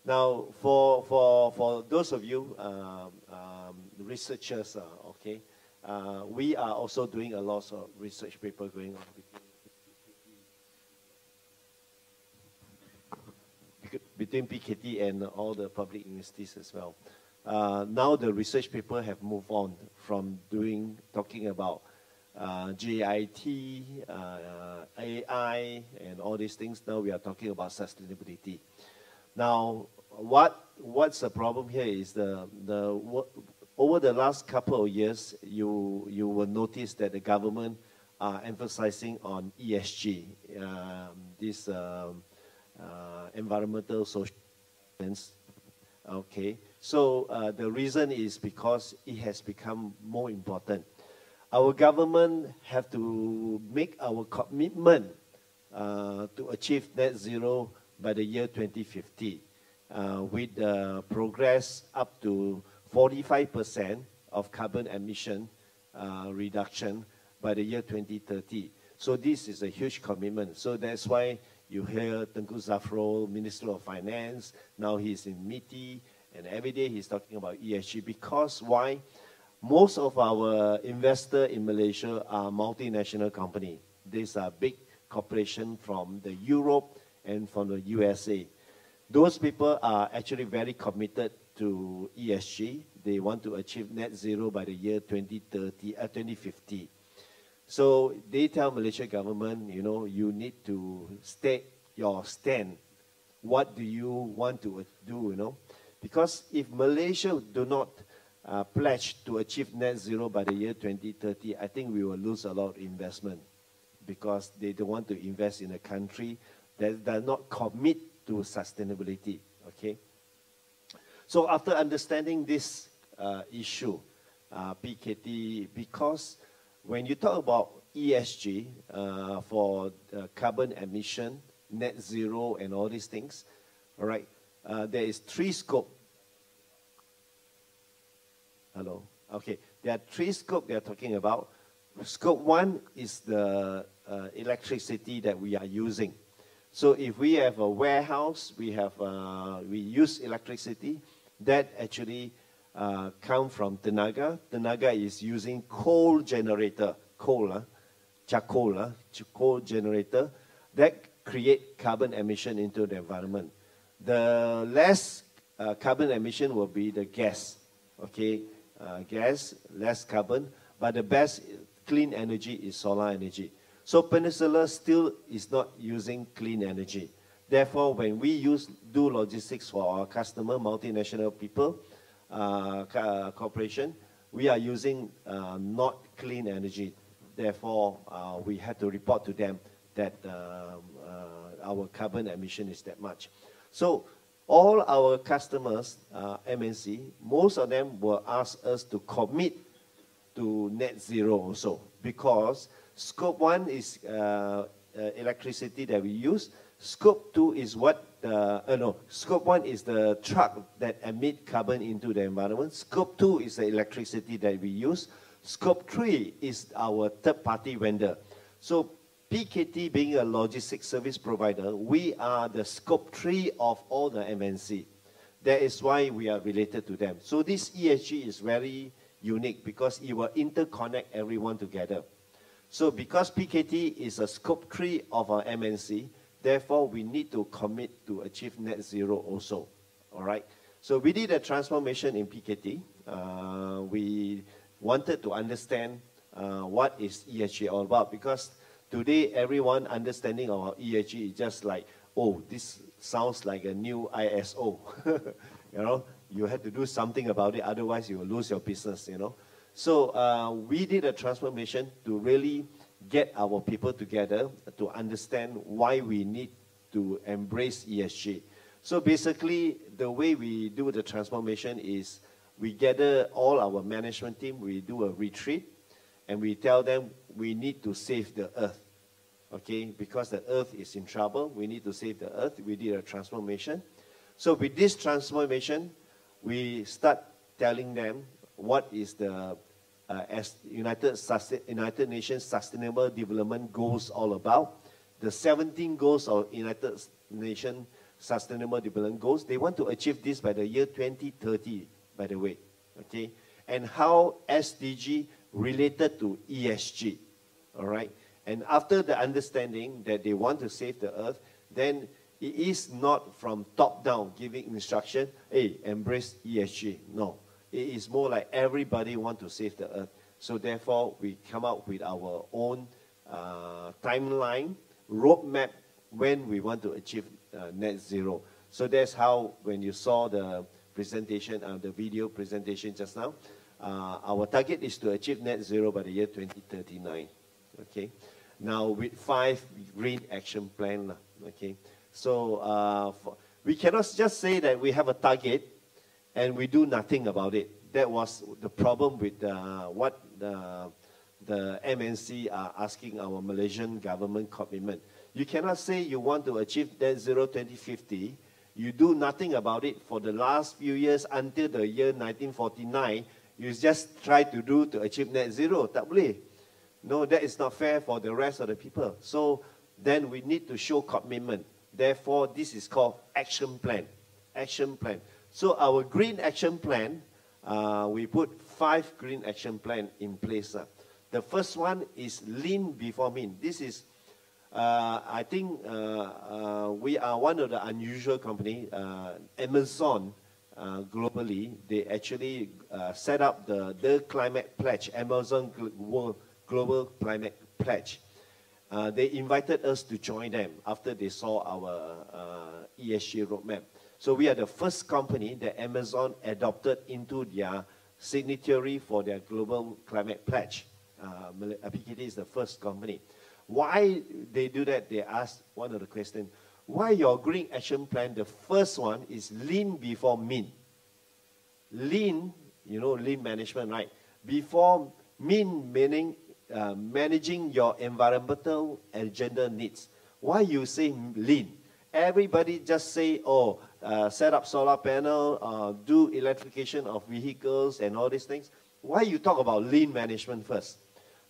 G: Now, for those of you researchers, okay, we are also doing a lot of research paper going on between PKT and all the public universities as well. Now the research paper have moved on from talking about JIT, AI, and all these things. Now we are talking about sustainability. Now, what's the problem here is over the last couple of years, you will notice that the government are emphasizing on ESG, this environmental social. Okay, so the reason is because it has become more important. Our government have to make our commitment to achieve net zero by the year 2050, with progress up to 45% of carbon emission reduction by the year 2030. So this is a huge commitment. So that's why you hear Tengku Zafrul, Minister of Finance, now he's in MITI, and every day he's talking about ESG. Because why? Most of our investors in Malaysia are multinational companies. These are big corporations from the Europe and from the USA. Those people are actually very committed to ESG. They want to achieve net zero by the year 2050. So they tell Malaysia government, you know, you need to state your stand. What do you want to do, you know? Because if Malaysia do not pledge to achieve net zero by the year 2030, I think we will lose a lot of investment because they don't want to invest in a country that does not commit to sustainability, okay? So after understanding this issue, PKT, because when you talk about ESG for carbon emission, net zero, and all these things, all right, there is 3 scopes. Hello? Okay, there are 3 scopes they are talking about. Scope 1 is the electricity that we are using. So if we have a warehouse, we use electricity, that actually come from tenaga. Tenaga is using coal generator, coal generator that create carbon emission into the environment. The less carbon emission will be the gas, okay? Gas, less carbon, but the best clean energy is solar energy. So Peninsula still is not using clean energy. Therefore, when we do logistics for our customer, multinational people, corporation, we are using not clean energy. Therefore, we had to report to them that our carbon emission is that much. So all our customers, MNC, most of them will ask us to commit to net zero also, because scope 1 is electricity that we use. Scope 2 is scope 1 is the truck that emit carbon into the environment. Scope 2 is the electricity that we use. Scope 3 is our third-party vendor. So PKT being a logistics service provider, we are the scope 3 of all the MNC. That is why we are related to them. So this ESG is very unique because it will interconnect everyone together. So because PKT is a scope 3 of our MNC, therefore we need to commit to achieve net zero also, all right? So we did a transformation in PKT. We wanted to understand what is ESG all about, because today everyone understanding our ESG is just like, oh, this sounds like a new ISO, you know? You have to do something about it, otherwise you will lose your business, you know? So we did a transformation to really get our people together to understand why we need to embrace ESG. So basically, the way we do the transformation is we gather all our management team, we do a retreat, and we tell them we need to save the earth, okay? Because the earth is in trouble, we need to save the earth. We did a transformation. So with this transformation, we start telling them what is the as United Nations Sustainable Development Goals all about. The 17 goals of United Nations Sustainable Development Goals, they want to achieve this by the year 2030, by the way, okay? And how SDG related to ESG, all right? And after the understanding that they want to save the earth, then it is not from top down giving instruction, hey, embrace ESG. No, it is more like everybody want to save the earth. So therefore, we come up with our own timeline, roadmap when we want to achieve net zero. So that's how, when you saw the presentation, the video presentation just now, our target is to achieve net zero by the year 2039. Okay. Now with 5 green action plan. Okay. So we cannot just say that we have a target and we do nothing about it. That was the problem with what the MNC are asking our Malaysian government commitment. You cannot say you want to achieve net zero 2050. You do nothing about it for the last few years until the year 1949. You just try to do to achieve net zero. Tak boleh. No, that is not fair for the rest of the people. So then we need to show commitment. Therefore, this is called action plan. Action plan. So our green action plan, we put 5 green action plan in place. The first one is lean before mean. This is, I think, we are one of the unusual company. Amazon, globally, they actually set up the climate pledge, Amazon Global Climate Pledge. They invited us to join them after they saw our ESG roadmap. So we are the first company that Amazon adopted into their signatory for their Global Climate Pledge. PKT is the first company. Why they do that? They asked one of the questions. Why your green action plan, the first one is lean before mean? Lean, you know, lean management, right? Before mean meaning managing your environmental agenda needs. Why you say lean? Everybody just say, oh, set up solar panel, do electrification of vehicles and all these things. Why you talk about lean management first?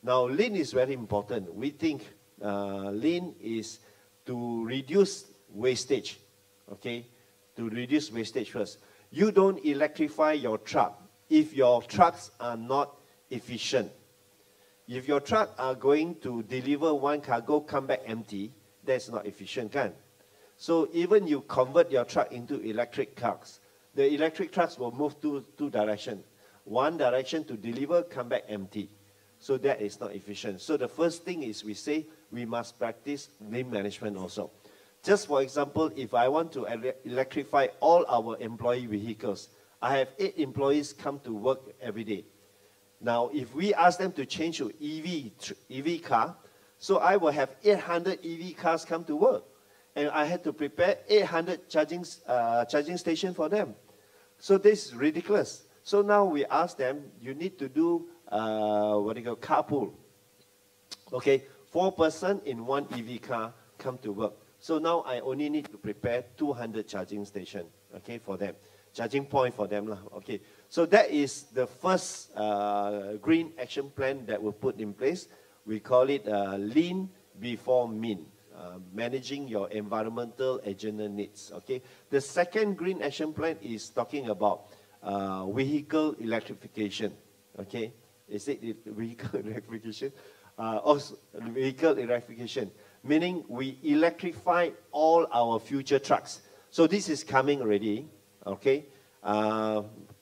G: Now, lean is very important. We think lean is to reduce wastage, okay? To reduce wastage first. You don't electrify your truck if your trucks are not efficient. If your truck are going to deliver one cargo, come back empty, that's not efficient, kan? So even you convert your truck into electric trucks, the electric trucks will move two directions. One direction to deliver, come back empty. So that is not efficient. So the first thing is we say we must practice lean management also. Just for example, if I want to electrify all our employee vehicles, I have 8 employees come to work every day. Now, if we ask them to change to EV car, so I will have 800 EV cars come to work. And I had to prepare 800 charging stations for them. So this is ridiculous. So now we ask them, you need to do what you call carpool. Okay, 4 persons in 1 EV car come to work. So now I only need to prepare 200 charging stations, okay, for them. Charging point for them, okay. So that is the first green action plan that we put in place. We call it lean before mean. Managing your environmental agenda needs, okay. The second green action plan is talking about vehicle electrification, okay. Is it vehicle electrification? Also, vehicle electrification, meaning we electrify all our future trucks. So this is coming already, okay.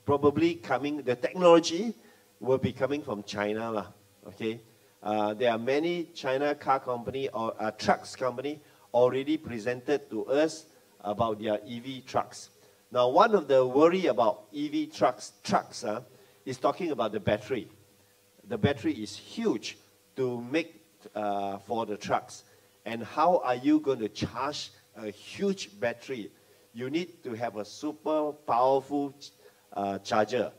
G: Probably coming, the technology will be coming from China, okay. There are many China car company or trucks company already presented to us about their EV trucks. Now, one of the worry about EV trucks is talking about the battery. The battery is huge to make for the trucks. And how are you going to charge a huge battery? You need to have a super powerful charger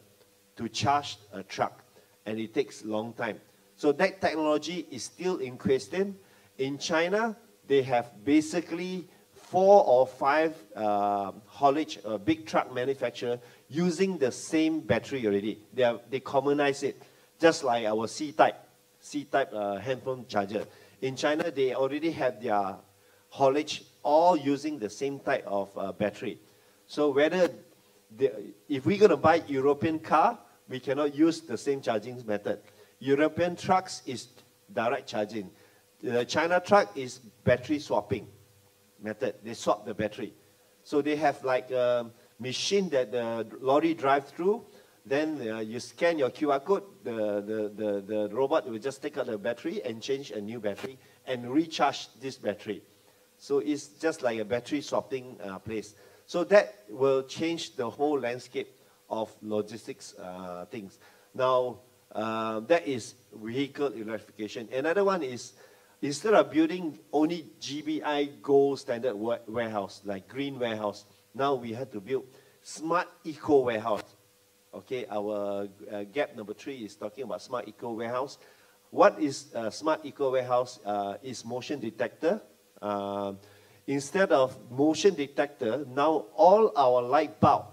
G: to charge a truck. And it takes a long time. So that technology is still in question. In China, they have basically 4 or 5 haulage big truck manufacturer using the same battery already. They commonize it, just like our C-type handphone charger. In China, they already have their haulage all using the same type of battery. So if we're going to buy European car, we cannot use the same charging method. European trucks is direct charging. The China truck is battery swapping method. They swap the battery. So they have like a machine that the lorry drive through. Then you scan your QR code, the robot will just take out the battery and change a new battery and recharge this battery. So it's just like a battery swapping place. So that will change the whole landscape of logistics things. Now, that is vehicle electrification. Another one is, instead of building only GBI gold standard warehouse, like green warehouse, now we have to build smart eco warehouse. Okay, our gap number 3 is talking about smart eco warehouse. What is smart eco warehouse? Is motion detector. Instead of motion detector, now all our light bulb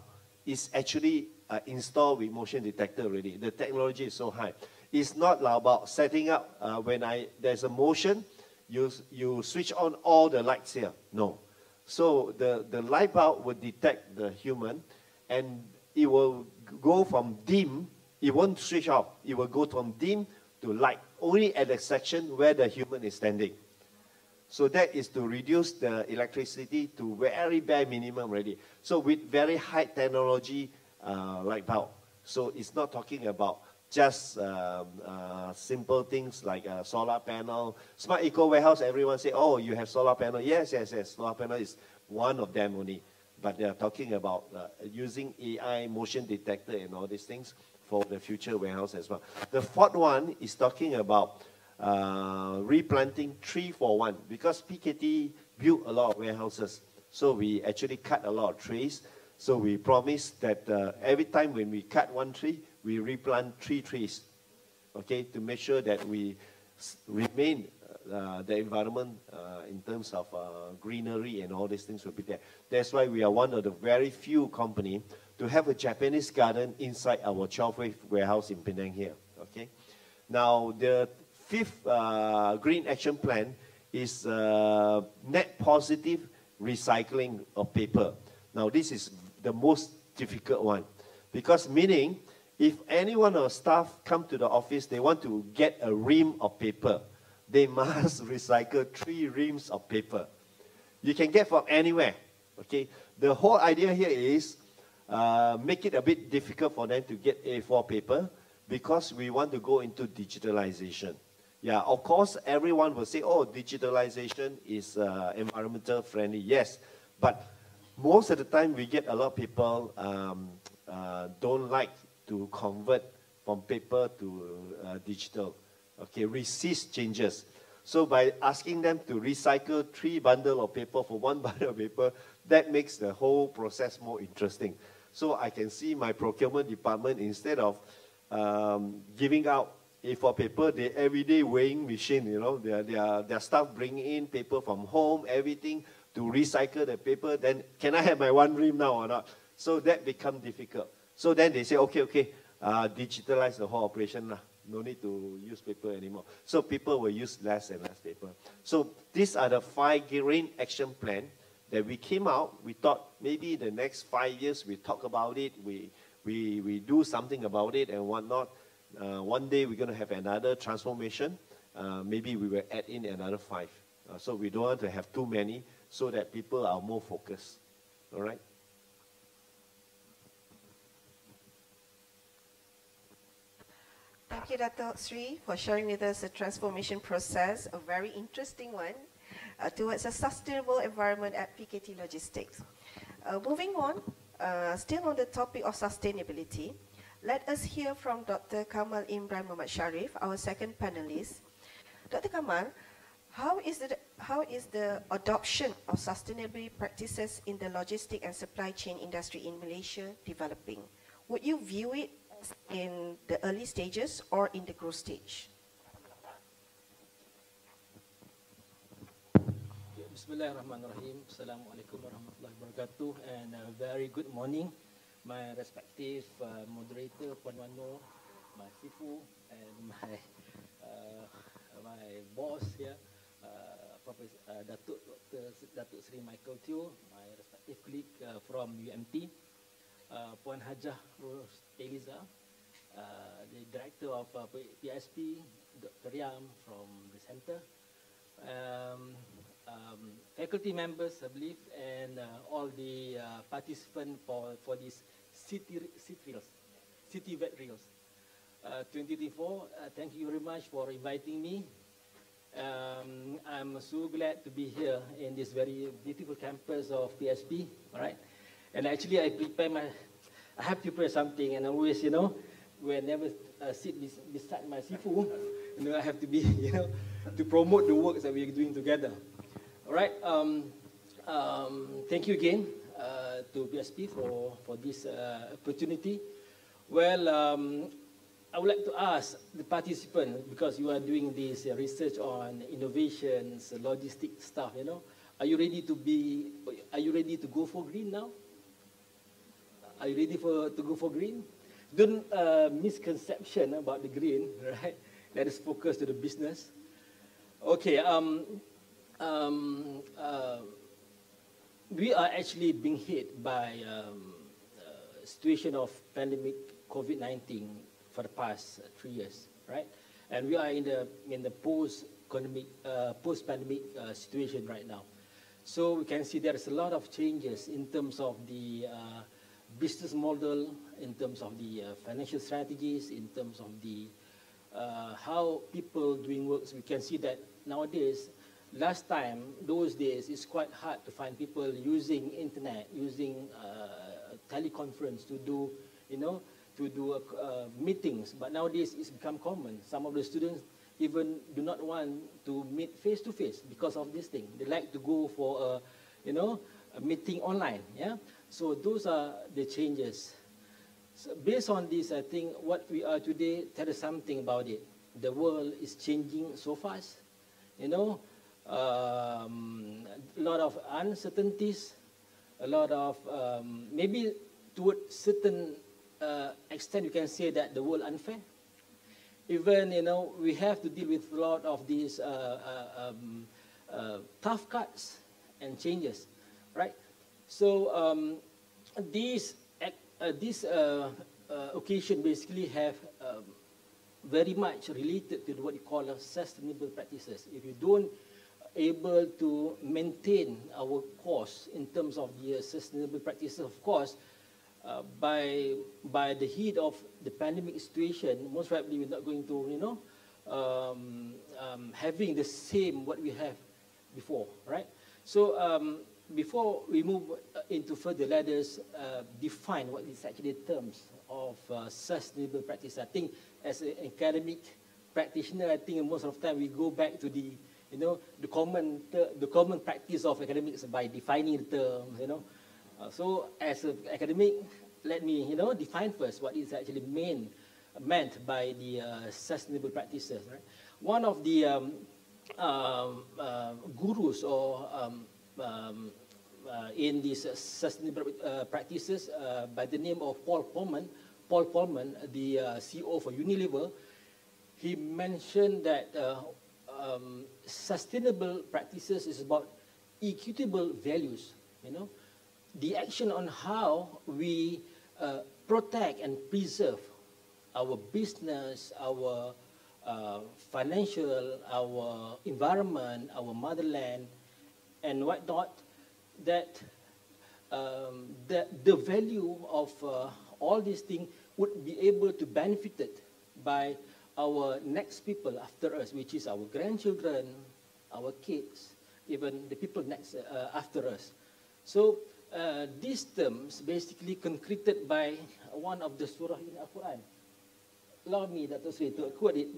G: is actually installed with motion detector already. The technology is so high. It's not about setting up when there's a motion, you switch on all the lights here. No. So the light bulb will detect the human, and it will go from dim, it won't switch off. It will go from dim to light, only at the section where the human is standing. So that is to reduce the electricity to very bare minimum already. So with very high technology light bulb. So it's not talking about just simple things like a solar panel. Smart eco warehouse, everyone say, oh, you have solar panel. Yes, yes, yes. Solar panel is one of them only. But they are talking about using AI, motion detector and all these things for the future warehouse as well. The fourth one is talking about replanting 3 for 1, because PKT built a lot of warehouses. So we actually cut a lot of trees. So we promise that every time when we cut 1 tree, we replant 3 trees, okay, to make sure that we remain the environment in terms of greenery and all these things will be there. That's why we are one of the very few company to have a Japanese garden inside our 12-way warehouse in Penang here, okay. Now, the 5th Green Action Plan is net positive recycling of paper. Now, this is the most difficult one, because meaning, if any one of our staff come to the office, they want to get a ream of paper, they must recycle 3 reams of paper. You can get from anywhere, okay? The whole idea here is make it a bit difficult for them to get A4 paper, because we want to go into digitalization. Yeah, of course, everyone will say, oh, digitalization is environmental friendly. Yes, but most of the time we get a lot of people don't like to convert from paper to digital. Okay, resist changes. So by asking them to recycle 3 bundles of paper for 1 bundle of paper, that makes the whole process more interesting. So I can see my procurement department, instead of giving out A4 paper, they everyday weighing machine, you know, their staff bring in paper from home, everything to recycle the paper. Then can I have my 1 ream now or not? So that becomes difficult. So then they say, okay, digitalize the whole operation lah. No need to use paper anymore. So people will use less and less paper. So these are the 5 green action plan that we came out. We thought maybe the next 5 years we talk about it, we do something about it and whatnot. One day we're going to have another transformation. Maybe we will add in another 5. So we don't want to have too many, so that people are more focused. All right?
E: Thank you, Dato' Sri, for sharing with us the transformation process, a very interesting one, towards a sustainable environment at PKT Logistics. Moving on, still on the topic of sustainability, let us hear from Dr. Kamal Imran Muhammad Sharif, our second panelist. Dr. Kamal, how is the adoption of sustainability practices in the logistic and supply chain industry in Malaysia developing? Would you view it in the early stages or in the growth stage?
H: Bismillahirrahmanirrahim. Assalamualaikum warahmatullahi wabarakatuh, and a very good morning, my respective moderator Puan Wano, my Sifu, and my boss here, Professor Datuk Seri Michael Teo, my respective colleague from UMT, Puan Hajah Ros Eliza, the director of PSP, Dr. Riam from the center. Faculty members, I believe, and all the participants for this KEYNOTE 2024. Thank you very much for inviting me. I'm so glad to be here in this very beautiful campus of PSP. All right, and actually I have prepared something, and always, whenever sit beside my Sifu, I have to be, to promote the works that we are doing together. All right. Thank you again to PSP for this opportunity. Well, I would like to ask the participants, because you are doing this research on innovations, logistic stuff. Are you ready to go for green now? Are you ready to go for green? Don't misconception about the green, right? Let us focus to the business. Okay. We are actually being hit by situation of pandemic COVID-19 for the past 3 years, right? And we are in the post-pandemic situation right now. So we can see there is a lot of changes in terms of the business model, in terms of the financial strategies, in terms of the how people doing works. We can see that nowadays, those days, it's quite hard to find people using internet, using teleconference to do, meetings. But nowadays, it's become common. Some of the students even do not want to meet face to face because of this thing. They like to go for a meeting online. Yeah. So those are the changes. So based on this, I think what we are today tells something about it. The world is changing so fast. A lot of uncertainties, a lot of maybe to a certain extent you can say that the world unfair. Even we have to deal with a lot of these tough cuts and changes, right? So this occasion basically have very much related to what you call sustainable practices. If you don't able to maintain our course in terms of the sustainable practices, of course, by the heat of the pandemic situation, most probably we're not going to, having the same what we have before, right? So before we move into further, let us define what is actually terms of sustainable practice. I think as an academic practitioner, I think most of the time we go back to the the common practice of academics by defining the terms, So as an academic, let me, define first what is actually meant by the sustainable practices, right? One of the gurus or in these sustainable practices by the name of Paul Polman, the CEO for Unilever, he mentioned that sustainable practices is about equitable values, the action on how we protect and preserve our business, our financial, our environment, our motherland, and whatnot, that the value of all these things would be able to benefit by our next people after us, which is our grandchildren, our kids, even the people next after us. So these terms basically concreted by one of the surah in Al-Quran. Allow me, Dato' Sri, to quote it,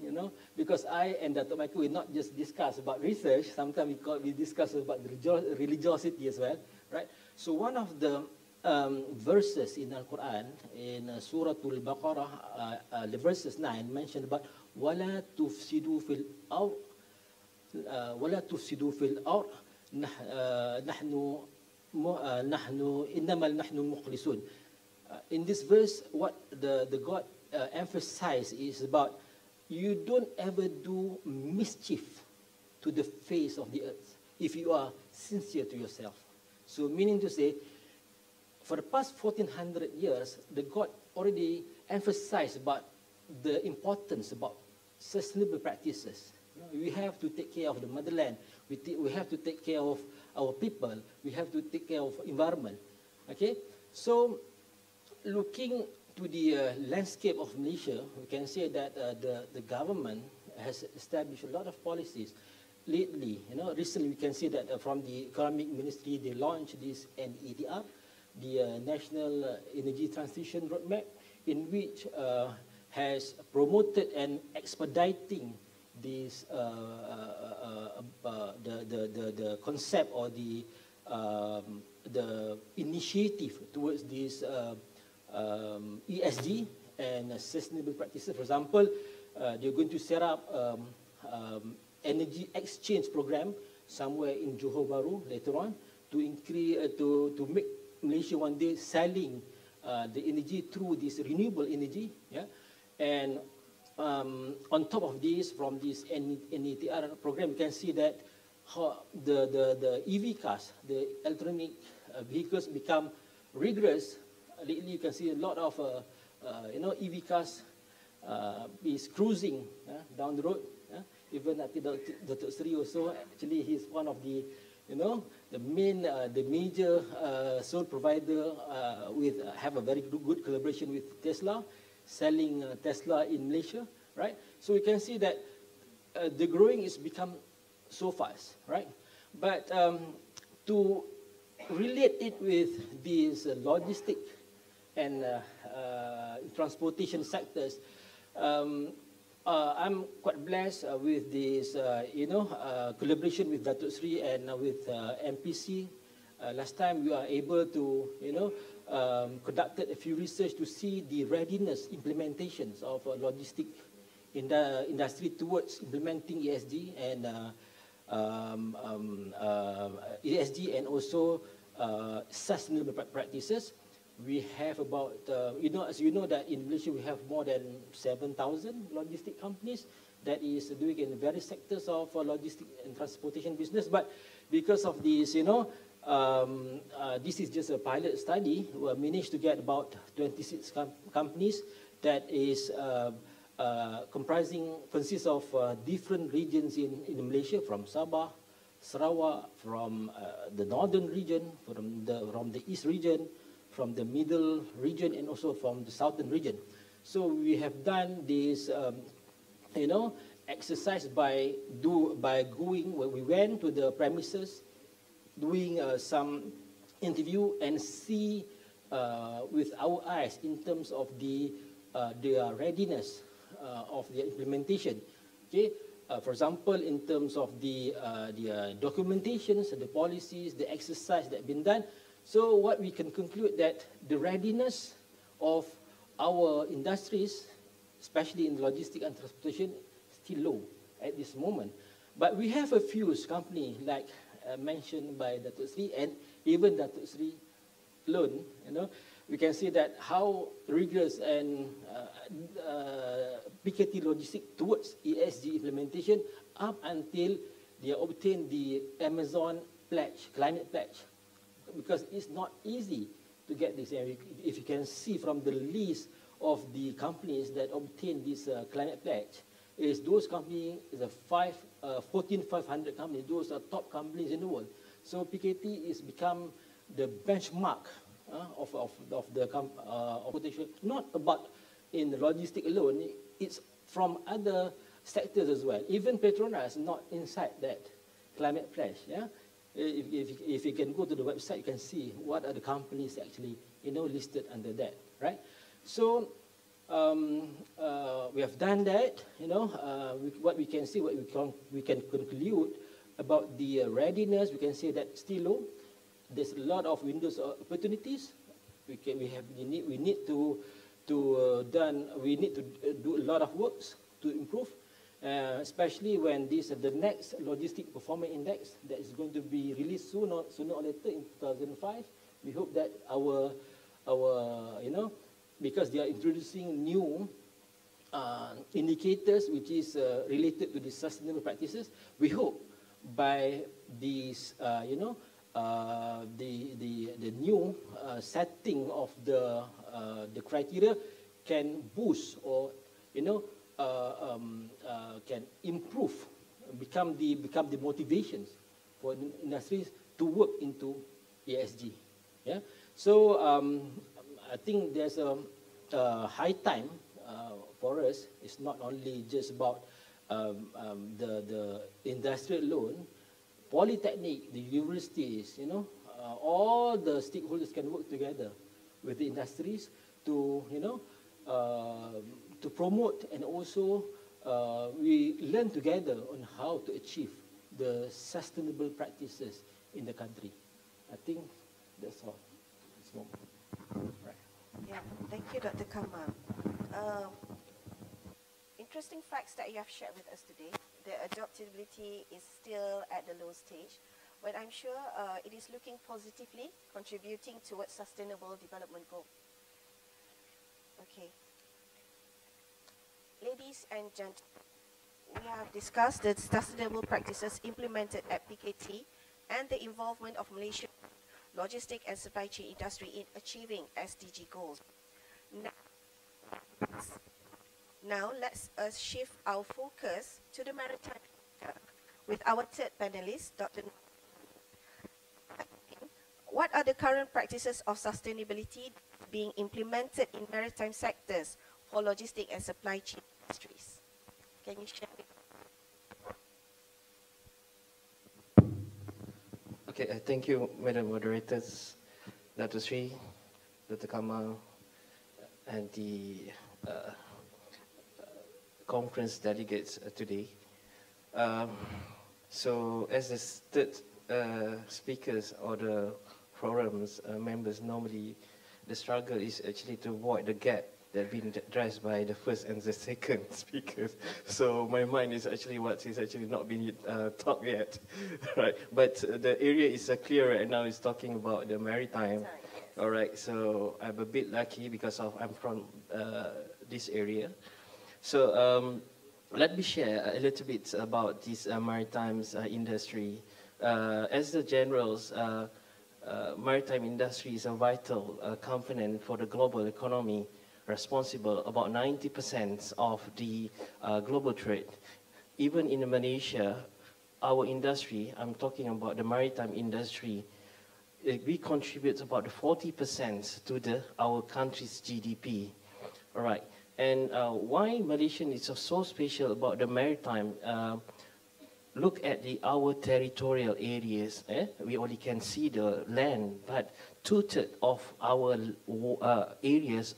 H: because I and Dato' Michael will not just discuss about research, sometimes we discuss about religiosity as well, right? So one of the verses in Al-Quran, in Surah Al-Baqarah, the verses 9, mentioned about وَلَا تُفْسِدُوا فِي الْأَرْضِ إنما نحن مخلصون. In this verse, what the God emphasized is about you don't ever do mischief to the face of the earth if you are sincere to yourself. So meaning to say, for the past 1400 years, the God already emphasized about the importance about sustainable practices. We have to take care of the motherland. We have to take care of our people. We have to take care of environment. Okay, so looking to the landscape of Malaysia, we can say that the government has established a lot of policies. Lately, recently we can see that from the Economic Ministry, they launched this NEDR, the National Energy Transition Roadmap, in which has promoted and expediting this the concept or the initiative towards this ESG and sustainable practices. For example, they're going to set up energy exchange program somewhere in Johor Bahru later on to increase to make Malaysia one day selling the energy through this renewable energy, yeah. And on top of this, from this NETR program, you can see that how the EV cars, the electronic vehicles, become rigorous. Lately, you can see a lot of EV cars is cruising down the road. Even Dato' Seri also, actually, he's one of the, the major sole provider have a very good collaboration with Tesla, selling Tesla in Malaysia, right? So we can see that the growing is become so fast, right? But to relate it with these logistic and transportation sectors, I'm quite blessed with this, collaboration with Dato' Seri and with MPC. Last time we are able to, conducted a few research to see the readiness implementations of logistic industry towards implementing ESG and ESG and also sustainable practices. We have about, as you know that in Malaysia we have more than 7,000 logistic companies that is doing in various sectors of logistic and transportation business. But because of this, this is just a pilot study. We managed to get about 26 companies that is consists of different regions in Malaysia, from Sabah, Sarawak, from the northern region, from the east region, from the middle region, and also from the southern region. So we have done this, exercise by going, where we went to the premises, doing some interview and see with our eyes in terms of their readiness of their implementation. Okay, for example, in terms of the documentations, the policies, the exercise that have been done. So what we can conclude that the readiness of our industries, especially in logistics and transportation, is still low at this moment. But we have a few companies like mentioned by Dato' Seri and even Dato' Seri alone, we can see that how rigorous and PKT logistics towards ESG implementation up until they obtain the Amazon pledge, climate pledge. Because it's not easy to get this. And if you can see from the list of the companies that obtain this climate pledge, is those companies, the 14,500 companies, those are top companies in the world. So PKT is become the benchmark of the potential, not about in logistics alone, it's from other sectors as well. Even Petronas is not inside that climate pledge. Yeah? If you can go to the website, you can see what are the companies actually, listed under that, right? So we have done that. What we can see, what we can conclude about the readiness. We can say that still low. There's a lot of windows of opportunities. We need to do a lot of works to improve. especially when the next logistic performance index that is going to be released sooner or later in 2005. We hope that our because they are introducing new indicators which is related to the sustainable practices. We hope by this, the new setting of the criteria can boost or can improve, become the motivations for industries to work into ESG. Yeah. So I think there's a high time for us. It's not only just about the industry alone. Polytechnic, the universities, all the stakeholders can work together with the industries to to promote, and also we learn together on how to achieve the sustainable practices in the country. I think that's all. Right.
E: Yeah, thank you, Dr. Kamal. Interesting facts that you have shared with us today. The adaptability is still at the low stage, but I'm sure it is looking positively, contributing towards sustainable development goal. Okay. Ladies and gentlemen, we have discussed the sustainable practices implemented at PKT and the involvement of Malaysia logistic and supply chain industry in achieving SDG goals. Now let's shift our focus to the maritime sector with our third panelist, Dr. What are the current practices of sustainability being implemented in maritime sectors for logistic and supply chain industries? Can you share with us?
I: Okay, thank you, Madam Moderators, Dr. Sri, Dr. Kamal, and the conference delegates today. So as the third speakers or the forum's members, normally the struggle is actually to avoid the gap that been addressed by the first and the second speakers. So my mind is actually what is actually not being talked yet, right? But the area is clear right now. Is talking about the maritime. All right. So I'm a bit lucky because I'm from this area. So let me share a little bit about this maritime industry. As the generals, maritime industry is a vital component for the global economy, responsible about 90% of the global trade. Even in Malaysia, our industry, I'm talking about the maritime industry, we contribute about 40% to our country's GDP. All right. And why Malaysian is so special about the maritime? Look at our territorial areas. We only can see the land, but 2/3 of our areas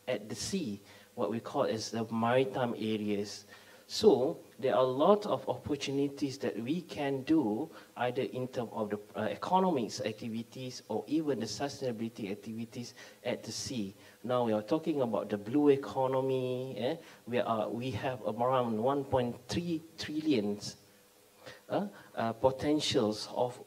I: at the sea, what we call as the maritime areas. So there are a lot of opportunities that we can do, either in terms of the economics activities or even the sustainability activities at the sea. Now we are talking about the blue economy. We have around 1.3 trillion potentials of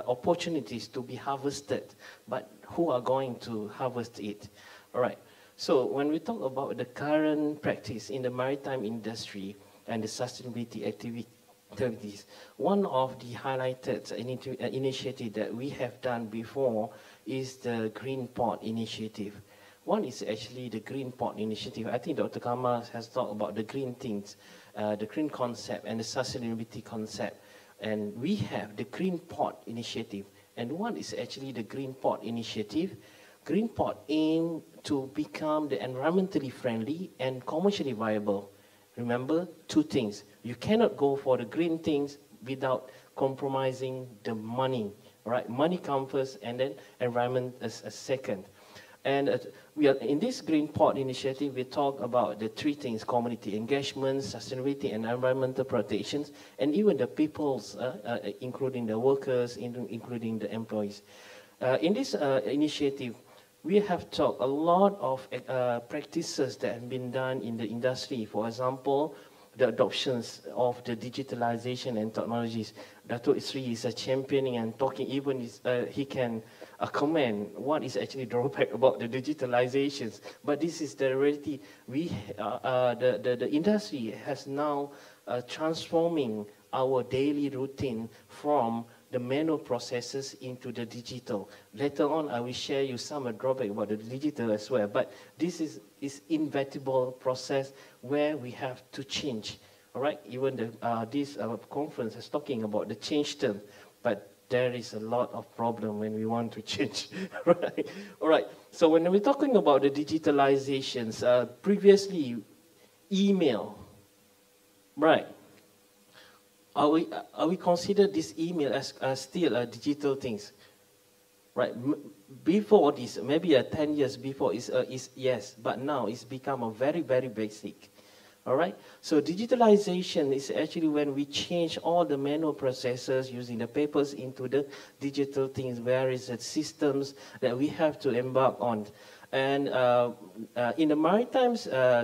I: opportunities to be harvested, but who are going to harvest it? All right. So when we talk about the current practice in the maritime industry and the sustainability activities, one of the highlighted initiative that we have done before is the Green Port Initiative. One is actually the Green Port Initiative. I think Dr. Kamal has talked about the green things, the green concept and the sustainability concept. And we have the Green Port Initiative. And one is actually the Green Port Initiative. Green Port aim to become the environmentally friendly and commercially viable. Remember, two things. You cannot go for the green things without compromising the money. Right? Money comes first, and then environment as a second. And we are in this Green Port Initiative, we talk about the three things: community engagement, sustainability, and environmental protections, and even the peoples, including the workers, including the employees. In this initiative, we have talked a lot of practices that have been done in the industry. For example, the adoptions of the digitalization and technologies. Dato Sri is championing and talking, even he can comment what is actually drawback about the digitalizations. But this is the reality. The industry has now transforming our daily routine from the manual processes into the digital. Later on, I will share you some drawback about the digital as well. But this is inevitable process where we have to change. All right. Even this conference is talking about the change term, but there is a lot of problem when we want to change. Right. All right. So when we're talking about the digitalizations, previously email, right? Are we consider this email as still digital things, right? Before this, maybe 10 years before is yes, but now it's become a very, very basic. All right. So digitalization is actually when we change all the manual processes using the papers into the digital things, various systems that we have to embark on, and in the maritime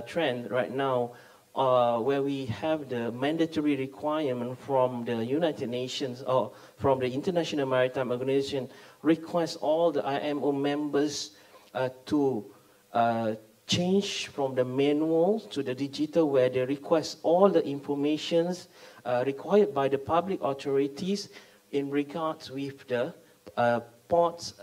I: trend right now. Where we have the mandatory requirement from the United Nations or from the International Maritime Organization requires all the IMO members to change from the manual to the digital, where they request all the informations required by the public authorities in regards with the ports,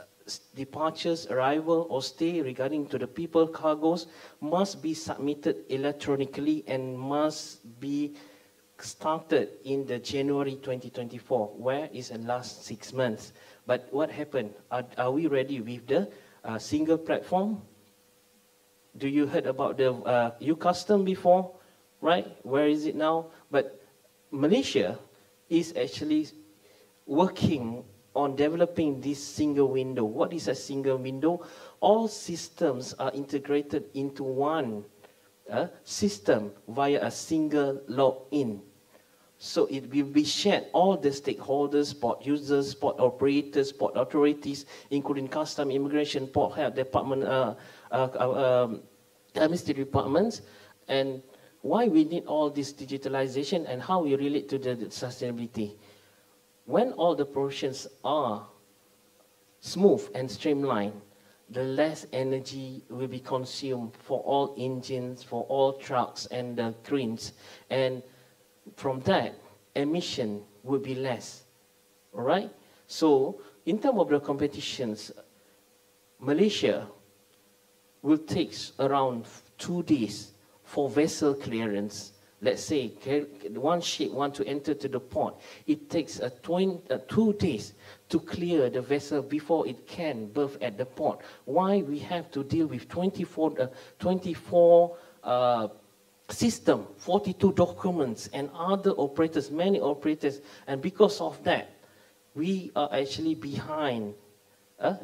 I: departures, arrival, or stay regarding to the people, cargoes, must be submitted electronically and must be started in the January 2024, where is the last 6 months. But what happened? Are we ready with the single platform? Do you heard about the U-Custom before, right? Where is it now? But Malaysia is actually working on developing this single window. What is a single window? All systems are integrated into one system via a single login. So it will be shared, all the stakeholders, port users, port operators, port authorities, including custom, immigration, port health department, chemistry departments. And why we need all this digitalization and how we relate to the sustainability. When all the provisions are smooth and streamlined, the less energy will be consumed for all engines, for all trucks and the cranes. And from that, emission will be less. All right? So, in terms of the competitions, Malaysia will take around 2 days for vessel clearance. Let's say one ship wants to enter to the port. It takes 2 days to clear the vessel before it can berth at the port. Why we have to deal with 24 system, 42 documents, and other operators, many operators, and because of that, we are actually behind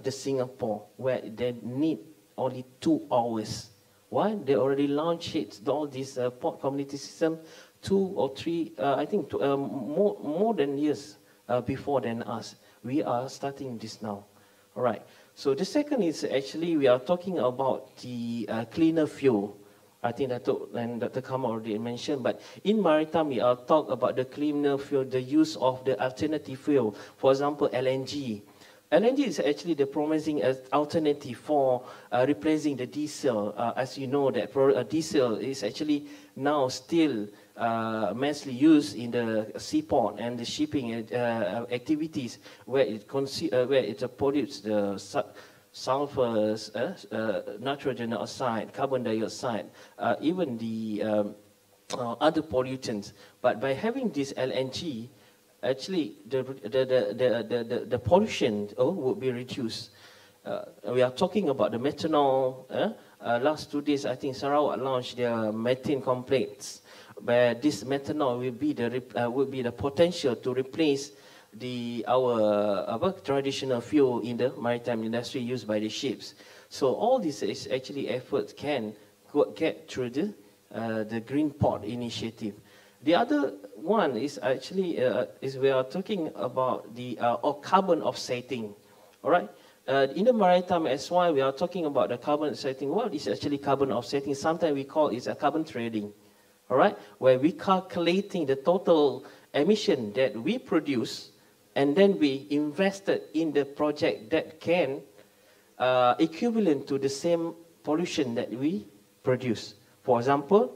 I: the Singapore, where they need only 2 hours. Why? They already launched it, all this port community system 2 or 3, I think more than years before than us. We are starting this now. All right. So the second is actually we are talking about the cleaner fuel. I think Dr. Kamal already mentioned, but in maritime we are talk about the cleaner fuel, the use of the alternative fuel. For example, LNG. LNG is actually the promising alternative for replacing the diesel. As you know, that diesel is actually now still massively used in the seaport and the shipping activities, where it pollutes the sulfurs, nitrogen oxide, carbon dioxide, even the other pollutants. But by having this LNG, actually the pollution would be reduced. We are talking about the methanol. Last 2 days, I think Sarawak launched their methane complex, where this methanol will be the potential to replace our traditional fuel in the maritime industry used by the ships. So all this is actually efforts can get through the Green Port initiative. The other one is actually we are talking about the carbon offsetting. All right. In the maritime as well, we are talking about the carbon offsetting. What is actually carbon offsetting? Sometimes we call it a carbon trading. All all right, where we calculating the total emission that we produce, and then we invested in the project that can equivalent to the same pollution that we produce. For example,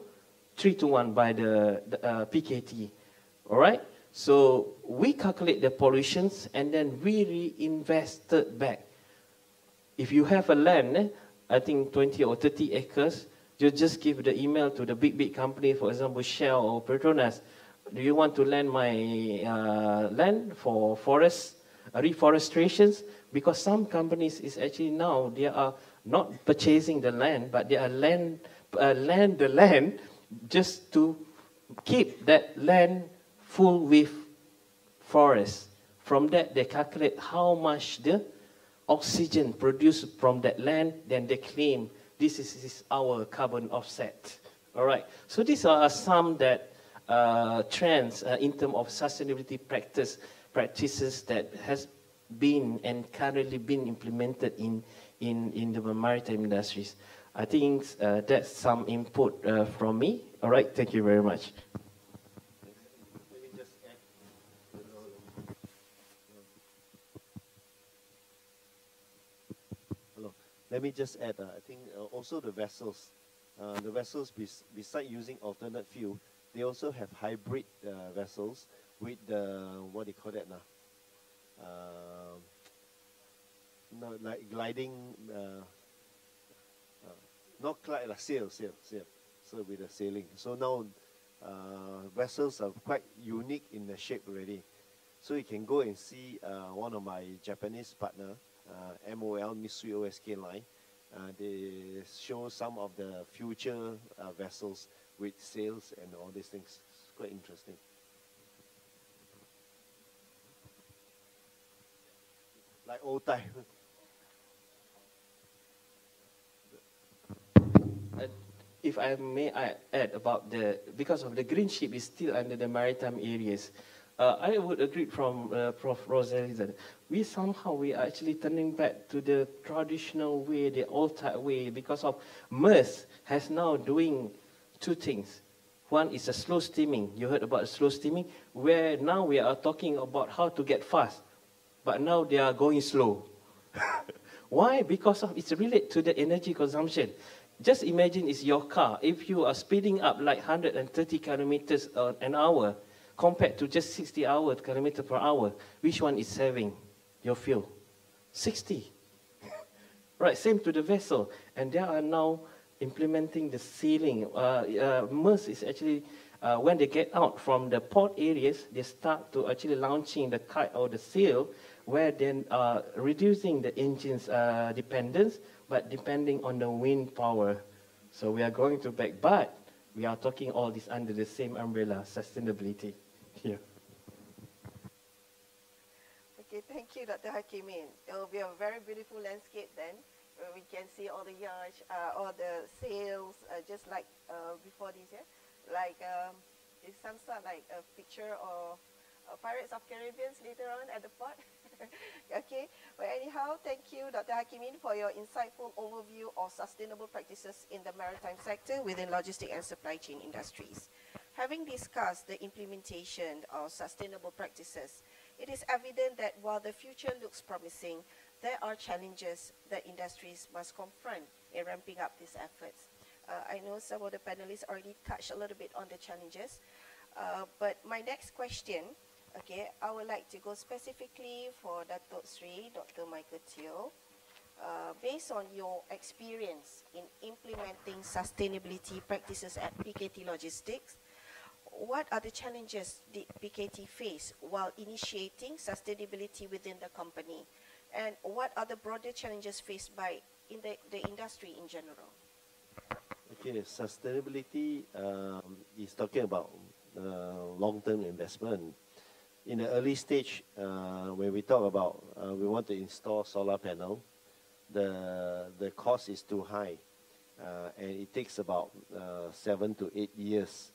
I: 3 to 1 by the PKT, all right? So we calculate the pollutions and then we reinvested back. If you have a land, I think 20 or 30 acres, you just give the email to the big company, for example, Shell or Petronas. Do you want to lend my land for forest, reforestations? Because some companies is actually now, they are not purchasing the land, but they are land the land just to keep that land full with forest. From that, they calculate how much the oxygen produced from that land, then they claim this is our carbon offset. All right. So these are some that trends in terms of sustainability practices that has been and currently been implemented in the maritime industries. I think that's some input from me. All right. Thank you very much.
G: Let me just add, I think also the vessels. The vessels, besides using alternate fuel, they also have hybrid vessels with the, what do you call that now? No, like gliding, not glide, sail. So with the sailing. So now vessels are quite unique in the shape already. So you can go and see one of my Japanese partner, MOL, Mitsui OSK line. They show some of the future vessels with sails and all these things. It's quite interesting. Like old time.
I: If I may add about because of the green ship is still under the maritime areas, I would agree from Prof. Rosalie that we are actually turning back to the traditional way, the old-type way, because of MERS has now doing two things. One is a slow steaming. You heard about slow steaming, where now we are talking about how to get fast, but now they are going slow. Why? Because of it's related to the energy consumption. Just imagine it's your car. If you are speeding up like 130 kilometers an hour, compared to just 60 kilometers per hour, which one is saving your fuel? 60. Right, same to the vessel. And they are now implementing the sealing. MERS is actually, when they get out from the port areas, they start to actually launching the kite or the sail, where then reducing the engine's dependence, but depending on the wind power. So we are going to back, but we are talking all this under the same umbrella, sustainability. Here.
E: Okay, thank you, Dr. HAQIMIN. It will be a very beautiful landscape then, where we can see all the yachts, all the sails, just like before this, yeah? Like, it's some sort like a picture of Pirates of Caribbean later on at the port. Okay, but anyhow, thank you, Dr. HAQIMIN, for your insightful overview of sustainable practices in the maritime sector within logistic and supply chain industries. Having discussed the implementation of sustainable practices, it is evident that while the future looks promising, there are challenges that industries must confront in ramping up these efforts. I know some of the panelists already touched a little bit on the challenges, but my next question, okay, I would like to go specifically for Dato' Sri, Dr. Michael Teo. Based on your experience in implementing sustainability practices at PKT Logistics, what are the challenges did PKT face while initiating sustainability within the company? And what are the broader challenges faced by the industry in general?
G: Okay, sustainability is talking about long-term investment. In the early stage, when we talk about we want to install solar panel, the cost is too high, and it takes about 7 to 8 years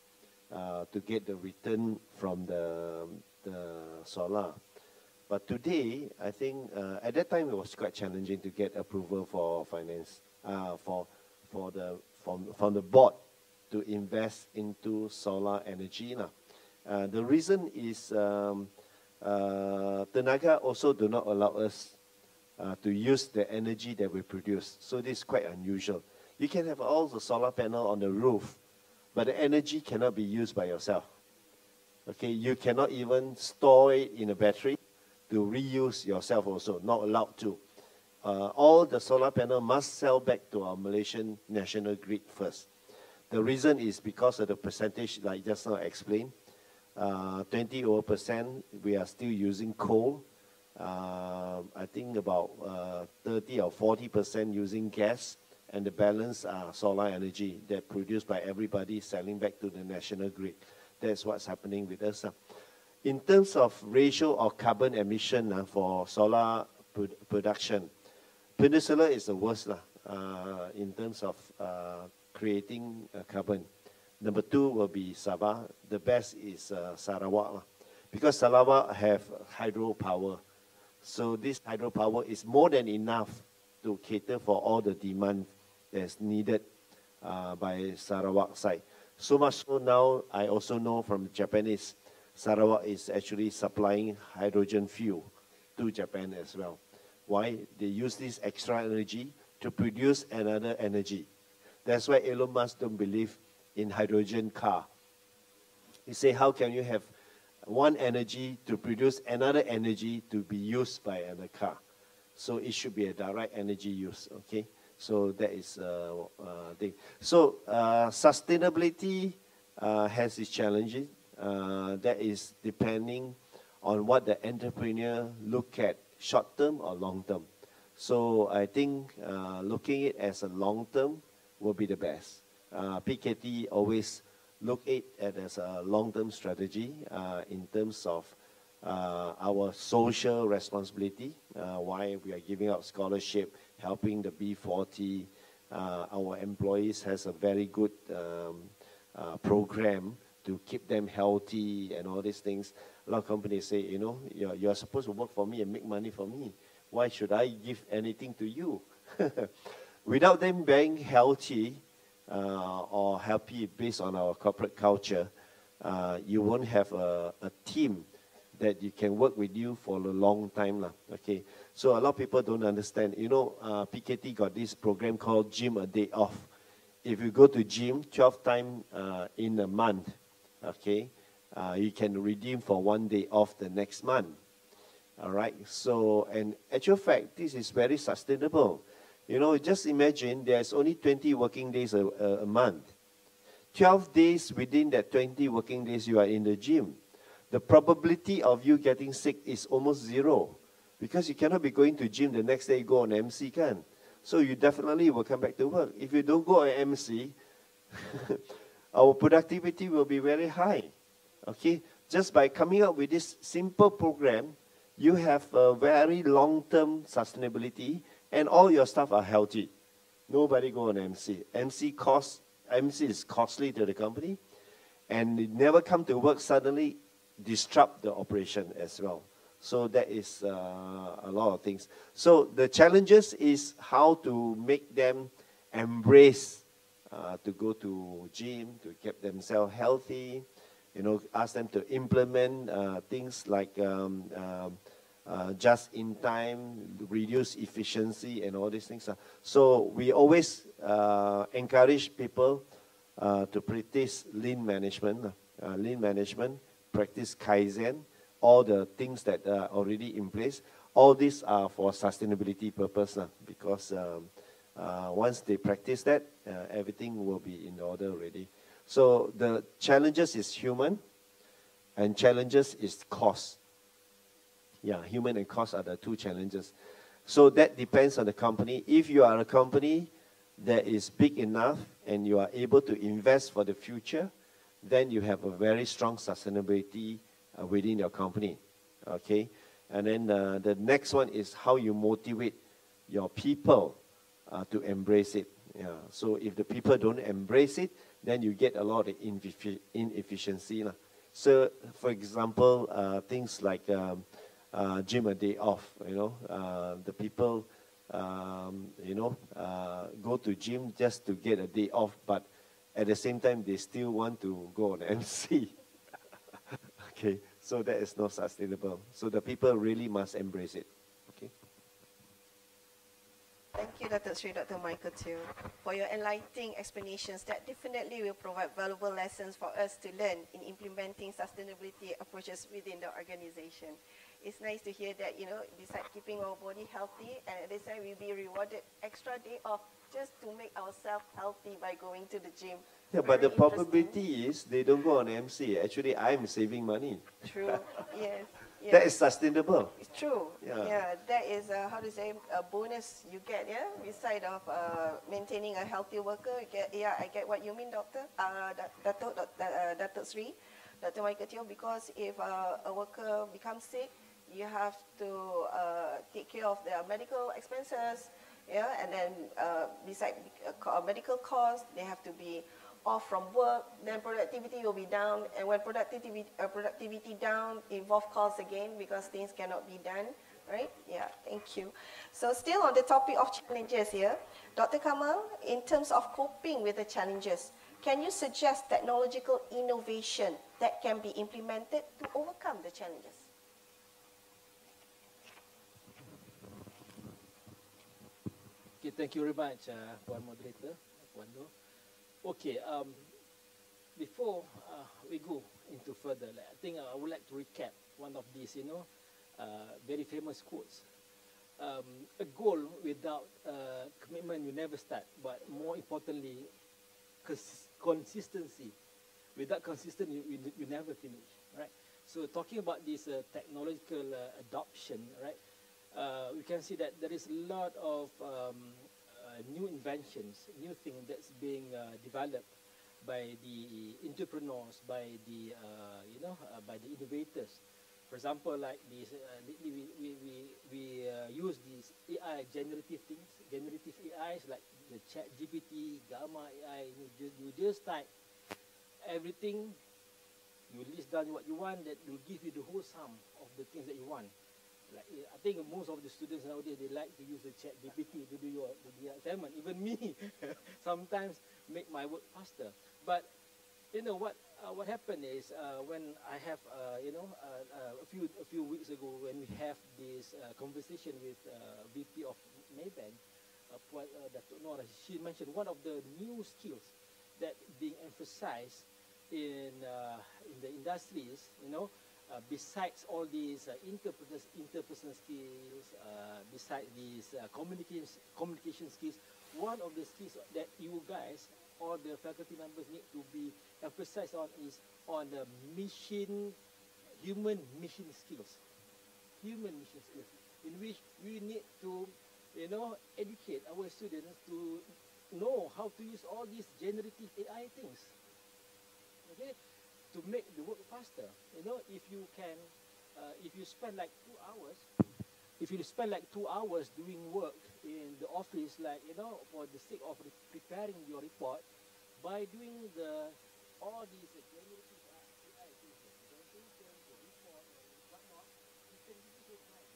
G: to get the return from the solar. But today, I think at that time it was quite challenging to get approval for finance from the board to invest into solar energy. The reason is Tenaga also do not allow us to use the energy that we produce. So this is quite unusual. You can have all the solar panel on the roof, but the energy cannot be used by yourself. Okay, you cannot even store it in a battery to reuse yourself also, not allowed to. All the solar panel must sell back to our Malaysian national grid first. The reason is because of the percentage, like just now explained. 20% we are still using coal. I think about 30 or 40% using gas, and the balance are solar energy that produced by everybody selling back to the national grid. That's what's happening with us. In terms of ratio of carbon emission for solar production, Peninsula is the worst in terms of creating carbon. Number 2 will be Sabah. The best is Sarawak, because Sarawak have hydropower. So this hydropower is more than enough to cater for all the demand that's needed by Sarawak side. So much so now, I also know from Japanese, Sarawak is actually supplying hydrogen fuel to Japan as well. Why? They use this extra energy to produce another energy. That's why Elon Musk don't believe in hydrogen car. He say, how can you have one energy to produce another energy to be used by another car? So it should be a direct energy use, okay? So that is thing. So sustainability has its challenges. That is depending on what the entrepreneur look at, short term or long term. So I think looking at it as a long term will be the best. PKT always look at it as a long-term strategy in terms of our social responsibility, why we are giving out scholarship, helping the B40. Our employees has a very good program to keep them healthy and all these things. A lot of companies say, you know, you're supposed to work for me and make money for me. Why should I give anything to you? Without them being healthy or happy based on our corporate culture, you won't have a team that you can work with you for a long time. Okay, so a lot of people don't understand. You know, PKT got this program called Gym a Day Off. If you go to gym 12 times in a month, okay, you can redeem for 1 day off the next month. All right, so, and actual fact, this is very sustainable. You know, just imagine there's only 20 working days a month. 12 days within that 20 working days you are in the gym. The probability of you getting sick is almost zero, because you cannot be going to gym the next day you go on MC, can? So you definitely will come back to work. If you don't go on MC, our productivity will be very high. Okay, just by coming up with this simple program, you have a very long-term sustainability, and all your staff are healthy. Nobody go on MC. MC is costly to the company, and it never come to work suddenly disrupt the operation as well. So that is a lot of things. So the challenges is how to make them embrace to go to gym, to keep themselves healthy, you know, ask them to implement things like just in time, reduce efficiency and all these things. So we always encourage people to practice lean management, practice Kaizen, all the things that are already in place. All these are for sustainability purpose, because once they practice that, everything will be in order already. So the challenges is human, and challenges is cost. Yeah, human and cost are the two challenges. So that depends on the company. If you are a company that is big enough and you are able to invest for the future, then you have a very strong sustainability within your company. Okay, and then the next one is how you motivate your people to embrace it. Yeah. So if the people don't embrace it, then you get a lot of inefficiency. So, for example, things like gym a day off, you know, the people, you know, go to gym just to get a day off, but at the same time, they still want to go on MC. Okay, so that is not sustainable. So the people really must embrace it. Okay.
E: Thank you, Dr. Sri, Dr. Michael Teo, for your enlightening explanations that definitely will provide valuable lessons for us to learn in implementing sustainability approaches within the organization. It's nice to hear that, you know, besides keeping our body healthy, and at the same time we'll be rewarded extra day off just to make ourselves healthy by going to the gym.
G: Yeah, but the probability is they don't go on MC. Actually, I'm saving money.
E: True, yes. Yes.
G: That is sustainable.
E: It's true.
G: Yeah.
E: That is how to say a bonus you get. Yeah, beside of maintaining a healthy worker, you get, yeah, I get what you mean, Doctor. Dr. Sri, Dr. Michael Teo, because if a worker becomes sick, you have to take care of their medical expenses. Yeah, and then beside medical costs, they have to be off from work, then productivity will be down, and when productivity down, involve costs again because things cannot be done, right? Yeah, thank you. So still on the topic of challenges here, Dr. Kamal, in terms of coping with the challenges, can you suggest technological innovation that can be implemented to overcome the challenges?
H: Okay, thank you very much, Puan Moderator, Puan Do. Okay, before we go into further, I think I would like to recap one of these, you know, very famous quotes. A goal without commitment, you never start, but more importantly, consistency. Without consistency, you never finish, right? So talking about this technological adoption, right, we can see that there is a lot of new inventions, new things that's being developed by the entrepreneurs, by the by the innovators. For example, like this, we use these AI generative things, generative AIs like the ChatGPT, Gamma AI. You just type everything, you list down what you want, that will give you the whole sum of the things that you want. Like, I think most of the students nowadays, they like to use the ChatGPT to do the assignment. Even me, sometimes make my work faster. But you know what happened is when I have a few weeks ago when we have this conversation with VP of Maybank, Dato' Nora, she mentioned one of the new skills that being emphasized in the industries, you know. Besides all these interpersonal skills, besides these communication skills, one of the skills that you guys, all the faculty members, need to be emphasized on is on the human mission skills. Human mission skills, in which we need to, you know, educate our students to know how to use all these generative AI things. Okay. To make the work faster, you know, if you can, if you spend like 2 hours, doing work in the office, like, you know, for the sake of preparing your report, by doing all these generative AI things, the presentation, the report, and whatnot, you can reduce your time,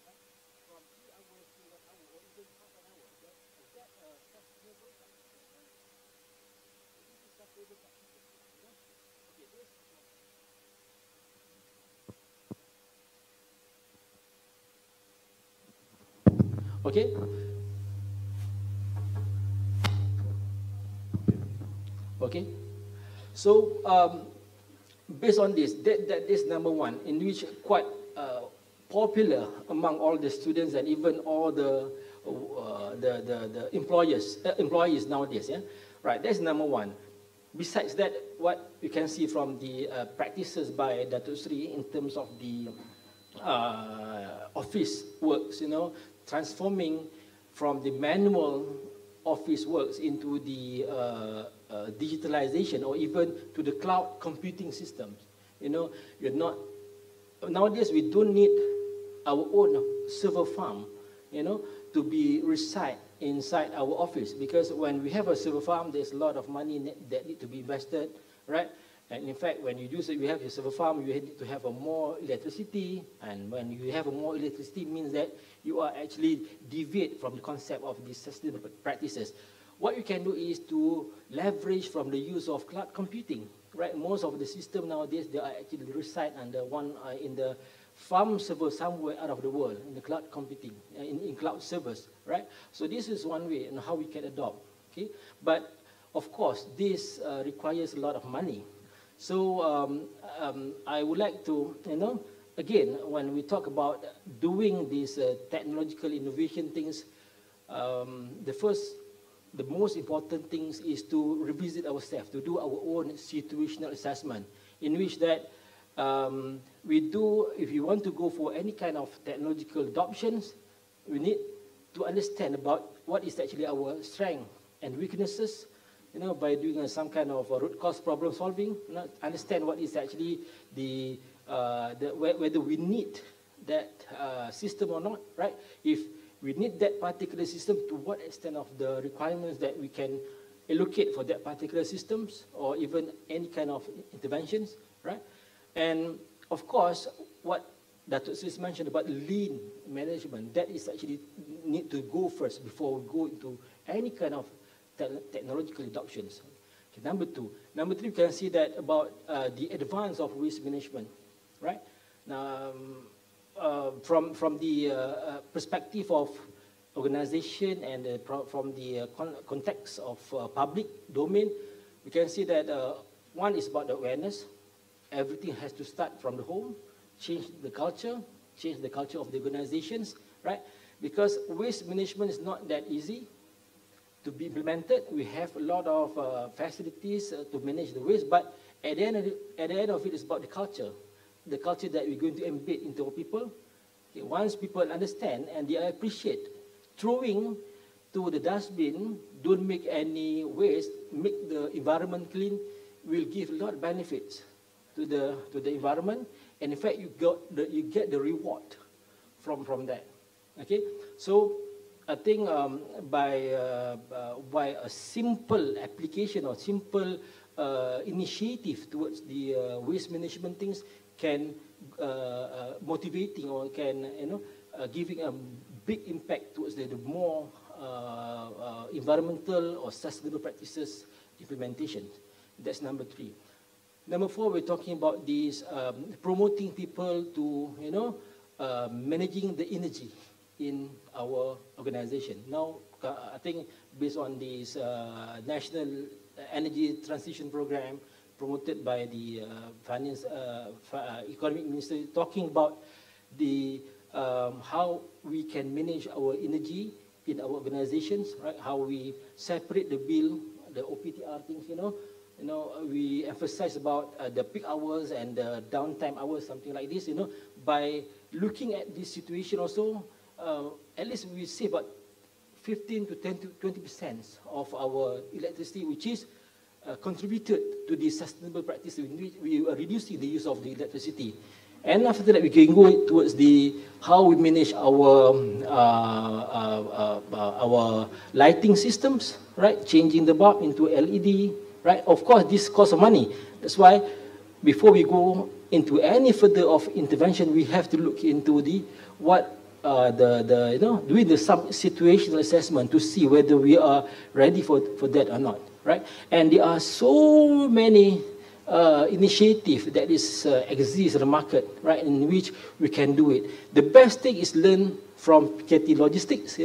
H: right? From 3 hours to 1 hour, or even half an hour. Is that sustainable practice? This is sustainable practice. Okay. Okay. So based on this, that is number one, in which quite popular among all the students and even all the employees nowadays. Yeah, right. That's number one. Besides that, what you can see from the practices by Dato' Sri in terms of the office works, you know, transforming from the manual office works into the digitalization or even to the cloud computing systems. You know, nowadays we don't need our own server farm, you know, to be reside inside our office, because when we have a server farm, there's a lot of money that need to be invested, right? And in fact, when you use it, you have your server farm, you need to have a more electricity, and when you have a more electricity, means that you are actually deviate from the concept of these sustainable practices. what you can do is to leverage from the use of cloud computing, right? Most of the system nowadays, they are actually reside under one in the farm server somewhere out of the world in the cloud computing, in cloud servers, right? So this is one way and how we can adopt, okay? But of course, this requires a lot of money. So I would like to, again, when we talk about doing these technological innovation things, the most important things is to revisit ourselves, to do our own situational assessment, in which that we do, if you want to go for any kind of technological adoptions, we need to understand about what is actually our strength and weaknesses, by doing some kind of root cause problem solving, understand what is actually whether we need that system or not, right? If we need that particular system, to what extent of the requirements that we can allocate for that particular systems, or even any kind of interventions, right? And of course, what Dato' Sri mentioned about lean management, that is actually need to go first before we go into any kind of technological adoptions. Okay, number two. Number three, we can see that about the advance of waste management, right? Now, from the perspective of organization and from the context of public domain, we can see that one is about the awareness. Everything has to start from the home, change the culture of the organizations, right? Because waste management is not that easy to be implemented. We have a lot of facilities to manage the waste, but at the end of it is about the culture that we're going to embed into our people. Okay, once people understand and they appreciate, throwing to the dustbin, don't make any waste, make the environment clean, will give a lot of benefits to the environment, and in fact you get the reward from that. Okay, so I think by a simple application or simple initiative towards the waste management things can motivating or can giving a big impact towards the more environmental or sustainable practices implementation. That's number three. Number four, we're talking about these promoting people to managing the energy in our organization. Now, I think based on this National Energy Transition Program promoted by the Economic Minister, talking about the how we can manage our energy in our organizations, right? How we separate the bill, the OPTR things, we emphasize about the peak hours and the downtime hours, something like this, by looking at this situation also, at least we save about 15 to 20% of our electricity, which is contributed to the sustainable practice in which we are reducing the use of the electricity. And after that, we can go towards how we manage our lighting systems, right? Changing the bulb into LED, right? Of course, this costs money. That's why before we go into any further of intervention, we have to look into doing the some situational assessment to see whether we are ready for that or not, right? And there are so many initiatives that exist in the market, right, in which we can do it. The best thing is learn from PKT Logistics,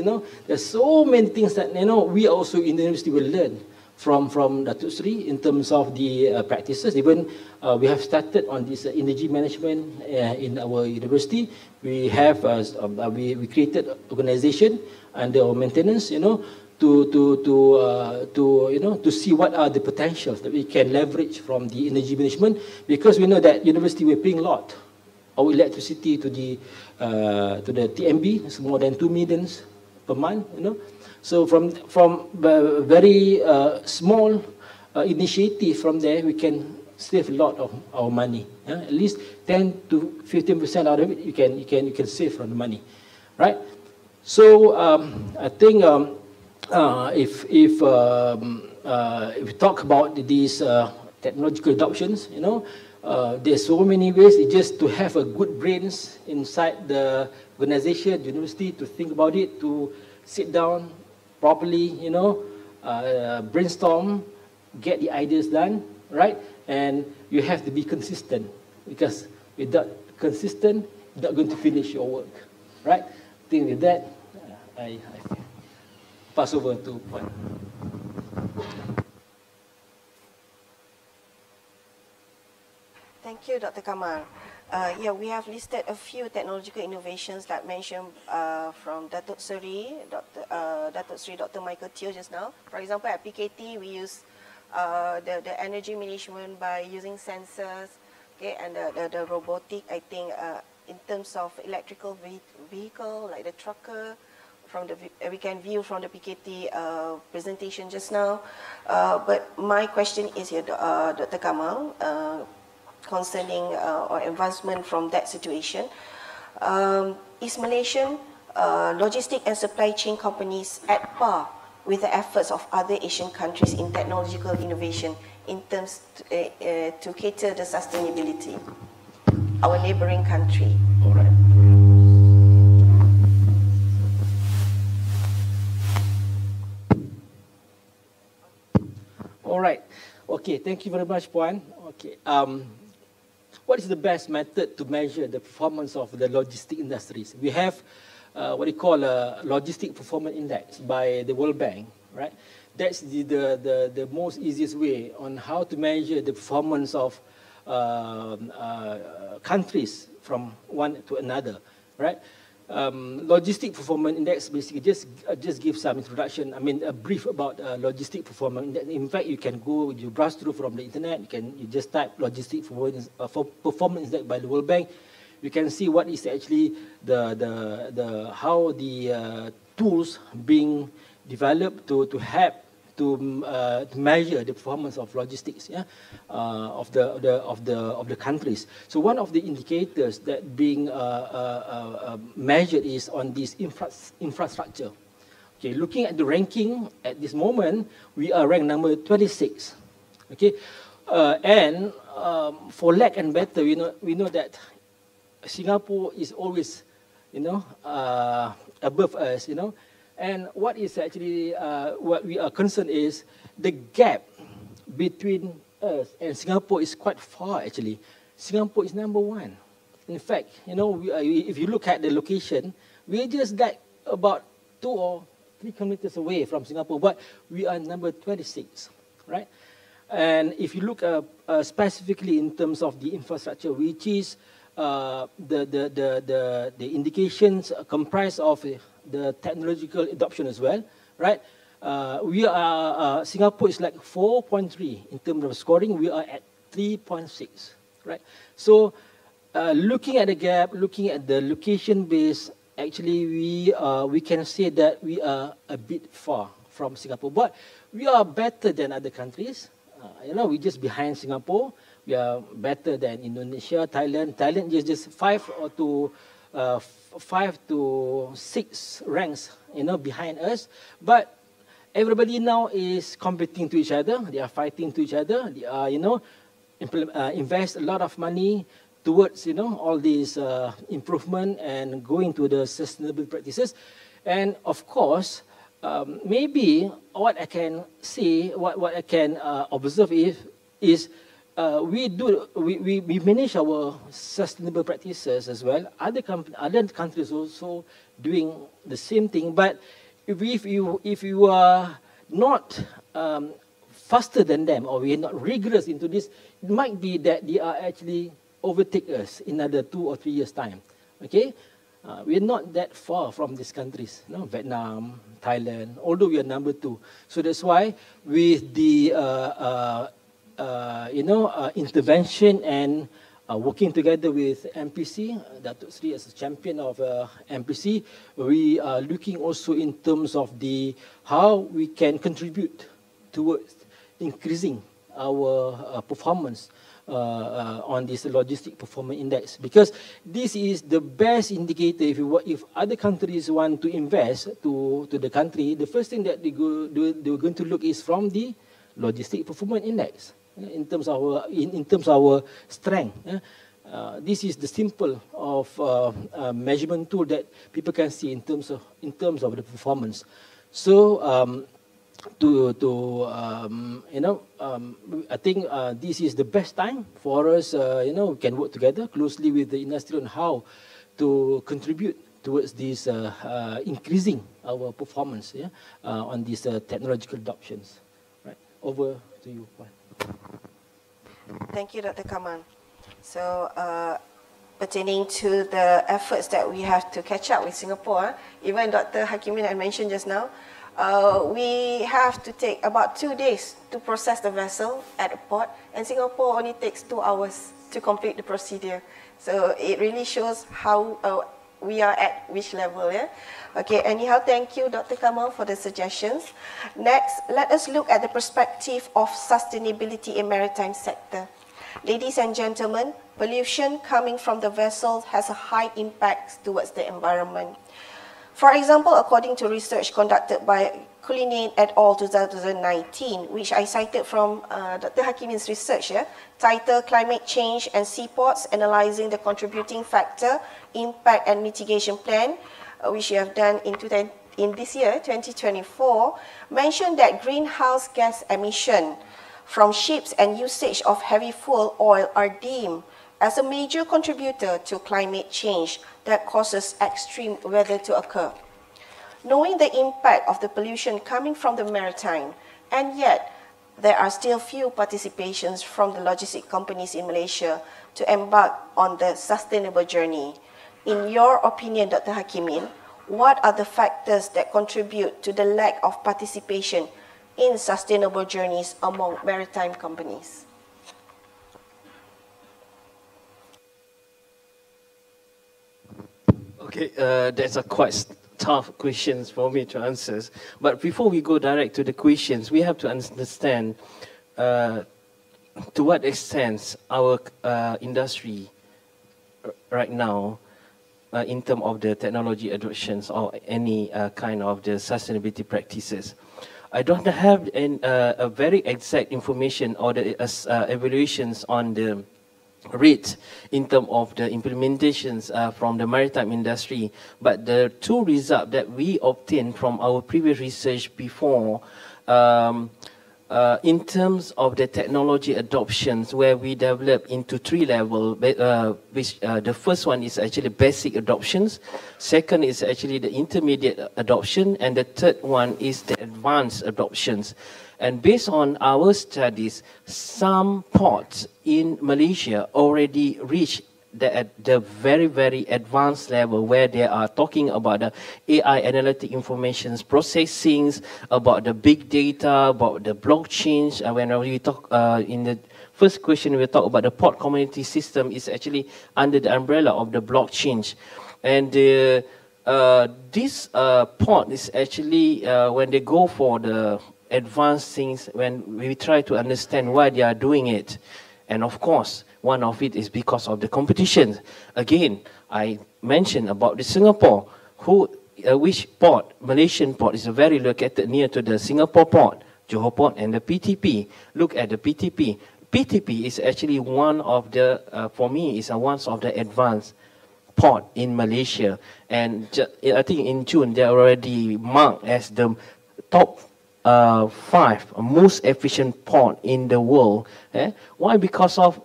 H: There's so many things that, we also in the university will learn from Dato' Sri in terms of the practices. Even we have started on this energy management in our university. We have we created organization under our maintenance, to see what are the potentials that we can leverage from the energy management, because we know that university we're paying a lot our electricity to the TMB. It's more than 2 million per month, So from very small initiative from there, we can save a lot of our money. At least 10 to 15% out of it, you can save from the money, right? So I think if we talk about these technological adoptions, there's so many ways. It's just to have a good brains inside the organization, the university, to think about it, to sit down properly, brainstorm, get the ideas done, right? And you have to be consistent, because without consistent, you're not going to finish your work, right? I think with that, I pass over to Puan.
E: Thank you, Dr. Kamal. Yeah, we have listed a few technological innovations that mentioned from Datuk Seri, Dr. Michael Teo just now. For example, at PKT, we use the energy management by using sensors, okay, and the robotic, I think, in terms of electrical vehicle, like the trucker, we can view from the PKT presentation just now. But my question is here, Dr. Kamal, concerning or advancement from that situation. Is Malaysian logistic and supply chain companies at par with the efforts of other Asian countries in technological innovation in terms to cater the sustainability? Our neighboring country.
H: All right. All right. Okay, thank you very much, Puan. Okay. What is the best method to measure the performance of the logistic industries? We have what we call a logistic performance index by the World Bank, right? That's the most easiest way on how to measure the performance of countries from one to another, right? Logistic performance index basically just give some introduction. I mean, a brief about logistic performance index. In fact, you can go, you browse through from the internet. You just type logistic performance index by the World Bank. You can see what is actually how the tools being developed to help to measure the performance of logistics, yeah, of the countries. So one of the indicators that being measured is on this infrastructure. Okay, looking at the ranking at this moment, we are ranked number 26. Okay, and for lack and better, we know that Singapore is always, above us, And what is actually, what we are concerned is the gap between us and Singapore is quite far actually. Singapore is number 1. In fact, if you look at the location, we're just like about 2 or 3 kilometers away from Singapore, but we are number 26, right? And if you look specifically in terms of the infrastructure, which is the indications comprise of the technological adoption as well, right? Singapore is like 4.3 in terms of scoring. We are at 3.6, right? So looking at the gap, looking at the location base, actually we can say that we are a bit far from Singapore, but we are better than other countries. We're just behind Singapore. We are better than Indonesia, Thailand. Thailand is just 5 to 6 ranks, behind us. But everybody now is competing to each other. They are fighting to each other. They are, invest a lot of money towards, all these improvement and going to the sustainable practices. And of course, maybe what I can say, what I can observe is we manage our sustainable practices as well. Other countries also doing the same thing. But if you are not faster than them, or we are not rigorous into this, it might be that they are actually overtake us in another 2 or 3 years' time. Okay, we are not that far from these countries. Vietnam, Thailand, although we are number 2. So that's why with the intervention and working together with MPC, Datuk Seri as a champion of MPC, we are looking also in terms of how we can contribute towards increasing our performance on this logistic performance index, because this is the best indicator. If other countries want to invest to the country, the first thing that they're going to look is from the logistic performance index. In terms of our strength, this is the simple of measurement tool that people can see in terms of the performance. So I think this is the best time for us. We can work together closely with the industry on how to contribute towards this increasing our performance, on these technological adoptions. Right, over to you, Puan.
E: Thank you, Dr. Kamal. So, pertaining to the efforts that we have to catch up with Singapore, even Dr. HAQIMIN had mentioned just now, we have to take about 2 days to process the vessel at a port, and Singapore only takes 2 hours to complete the procedure. So it really shows how we are at which level. Yeah? Okay, anyhow, thank you, Dr. Kamal, for the suggestions. Next, let us look at the perspective of sustainability in maritime sector. Ladies and gentlemen, pollution coming from the vessels has a high impact towards the environment. For example, according to research conducted by Cullinane et al. 2019, which I cited from Dr. HAQIMIN's research, titled Climate Change and Seaports, Analyzing the Contributing Factor, Impact and Mitigation Plan, which we have done in this year, 2024, mentioned that greenhouse gas emission from ships and usage of heavy fuel oil are deemed as a major contributor to climate change that causes extreme weather to occur. Knowing the impact of the pollution coming from the maritime, and yet there are still few participations from the logistic companies in Malaysia to embark on the sustainable journey. In your opinion, Dr. HAQIMIN, what are the factors that contribute to the lack of participation in sustainable journeys among maritime companies?
I: Okay, that's a quite tough questions for me to answer. But before we go direct to the questions, we have to understand to what extent our industry right now, in terms of the technology adoptions or any kind of the sustainability practices. I don't have a very exact information or the evaluations on the rate in terms of the implementations from the maritime industry, but the two results that we obtained from our previous research before, in terms of the technology adoptions, where we develop into 3 levels, which the first one is actually basic adoptions, second is actually the intermediate adoption, and the third one is the advanced adoptions. And based on our studies, some ports in Malaysia already reached the very, very advanced level where they are talking about the AI analytic information processing, about the big data, about the blockchain. When we talk in the first question, we talk about the port community system is actually under the umbrella of the blockchain. And this port is actually, when they go for the advanced things, when we try to understand why they are doing it. And of course, one of it is because of the competition. Again, I mentioned about the Singapore, which port, Malaysian port, is very located near to the Singapore port, Johor port, and the PTP. Look at the PTP. PTP is actually one of the, for me, is one of the advanced port in Malaysia. And I think in June, they are already marked as the top 5 most efficient port in the world. Why? Because of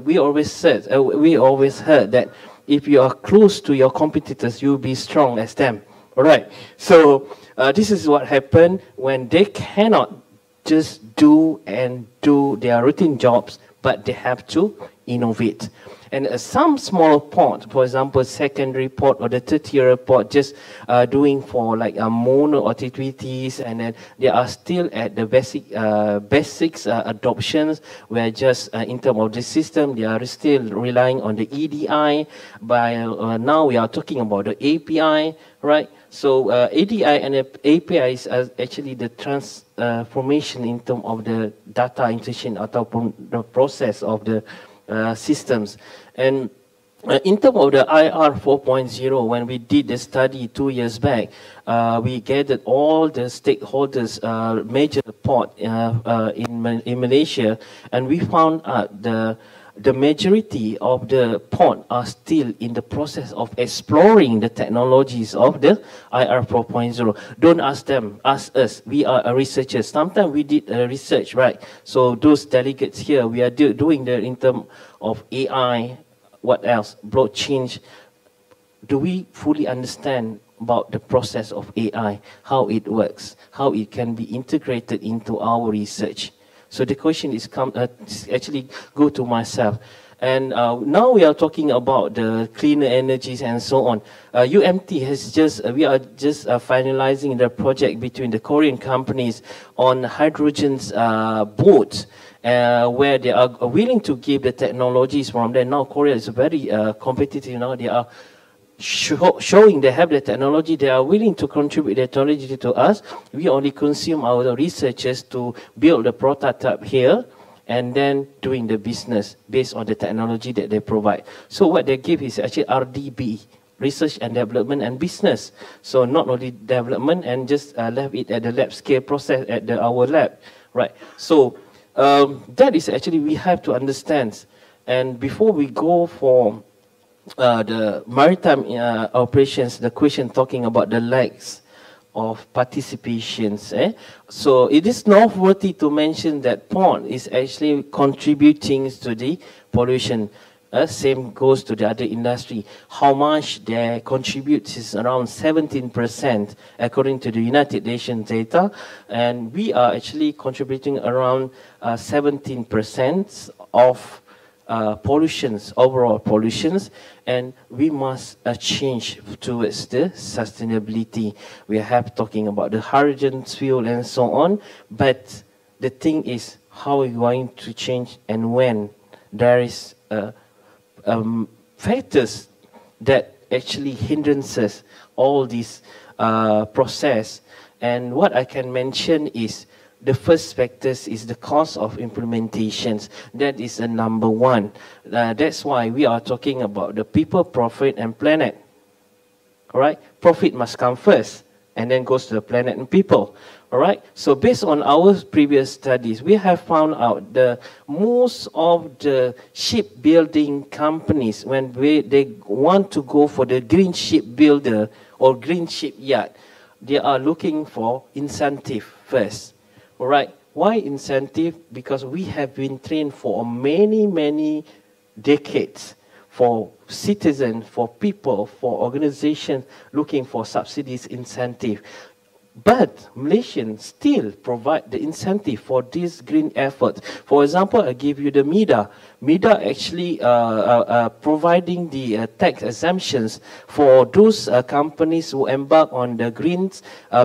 I: we always heard that if you are close to your competitors, you'll be strong as them. All right. So this is what happened when they cannot just do their routine jobs, but they have to innovate. And some small port, for example, secondary port or the tertiary port, just doing for like mono activities, and then they are still at the basics adoptions, where just in terms of the system, they are still relying on the EDI. By now we are talking about the API, right? So ADI and API is actually the transformation in terms of the data integration ataupun the process of the systems. And in terms of the IR 4.0, when we did the study 2 years back, we gathered all the stakeholders, major port in Malaysia, and we found out the the majority of the port are still in the process of exploring the technologies of the IR 4.0. Don't ask them, ask us. We are researchers. Sometimes we did research, right? So those delegates here, we are doing the in terms of AI, what else, blockchain. Do we fully understand about the process of AI, how it works, how it can be integrated into our research? So the question is actually go to myself. And now we are talking about the cleaner energies and so on. UMT has we are just finalizing the project between the Korean companies on hydrogen boats, where they are willing to give the technologies from there. Now Korea is very competitive now. They are showing they have the technology, they are willing to contribute the technology to us. We only consume our researchers to build the prototype here and then doing the business based on the technology that they provide. So what they give is actually RDB, research and development and business. So not only development and just left it at the lab scale process at our lab, right? So that is actually we have to understand. And before we go for the maritime operations, the question talking about the lags of participations. So it is noteworthy to mention that port is actually contributing to the pollution. Same goes to the other industry. How much they contribute is around 17% according to the United Nations data, and we are actually contributing around 17% of pollutions, overall pollutions, and we must change towards the sustainability. We have talking about the hydrogen fuel and so on, but the thing is how are we going to change and when there is factors that actually hindrances all this process. And what I can mention is the first factors is the cost of implementations. That is a number one. That's why we are talking about the people, profit, and planet. All right? Profit must come first, and then goes to the planet and people. All right? So based on our previous studies, we have found out the most of the shipbuilding companies, when they want to go for the green shipbuilder or green shipyard, they are looking for incentive first. All right, why incentive? Because we have been trained for many, many decades for citizens, for people, for organizations looking for subsidies, incentive. But Malaysians still provide the incentive for this green effort. For example, I give you the MIDA. MIDA actually providing the tax exemptions for those companies who embark on the green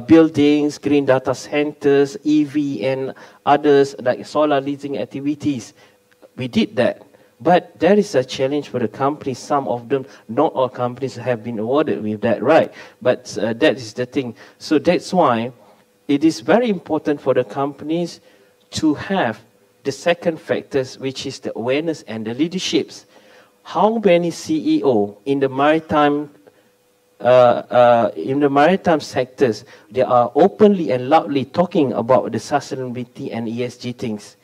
I: buildings, green data centers, EV and others like solar leasing activities. We did that. But there is a challenge for the companies. Some of them, not all companies have been awarded with that, right? But that is the thing. So that's why it is very important for the companies to have the second factors, which is the awareness and the leaderships. How many CEO in the maritime sectors, they are openly and loudly talking about the sustainability and ESG things,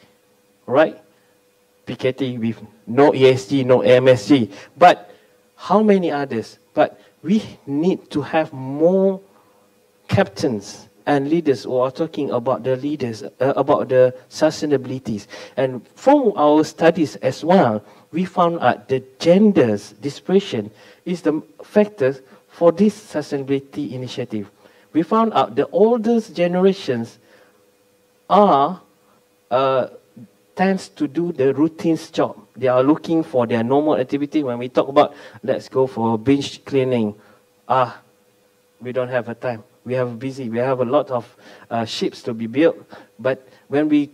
I: right? PKT with no ESG, no MSG. But how many others? But we need to have more captains and leaders who are talking about the leaders, about the sustainabilities. And from our studies as well, we found out the genders dispersion is the factor for this sustainability initiative. We found out the oldest generations are tends to do the routine job. They are looking for their normal activity. When we talk about, let's go for bench cleaning, we don't have a time. We have busy. We have a lot of ships to be built. But when we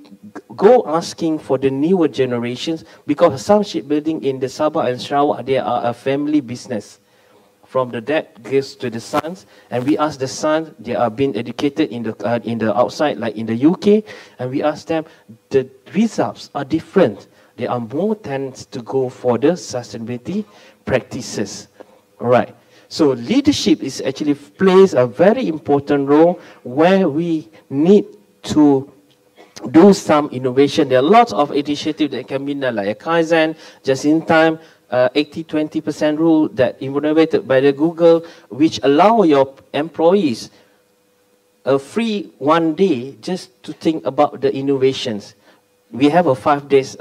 I: go asking for the newer generations, because some shipbuilding in the Sabah and Sarawak, they are a family business. From the dad gives to the sons, and we ask the sons, they are being educated in the outside, like in the UK, and we ask them, the results are different. They are more tends to go for the sustainability practices. All right. So leadership is actually plays a very important role where we need to do some innovation. There are lots of initiatives that can be done, like a Kaizen, just in time, 80-20% rule that innovated by the Google, which allow your employees a free 1 day just to think about the innovations. We have a 5 days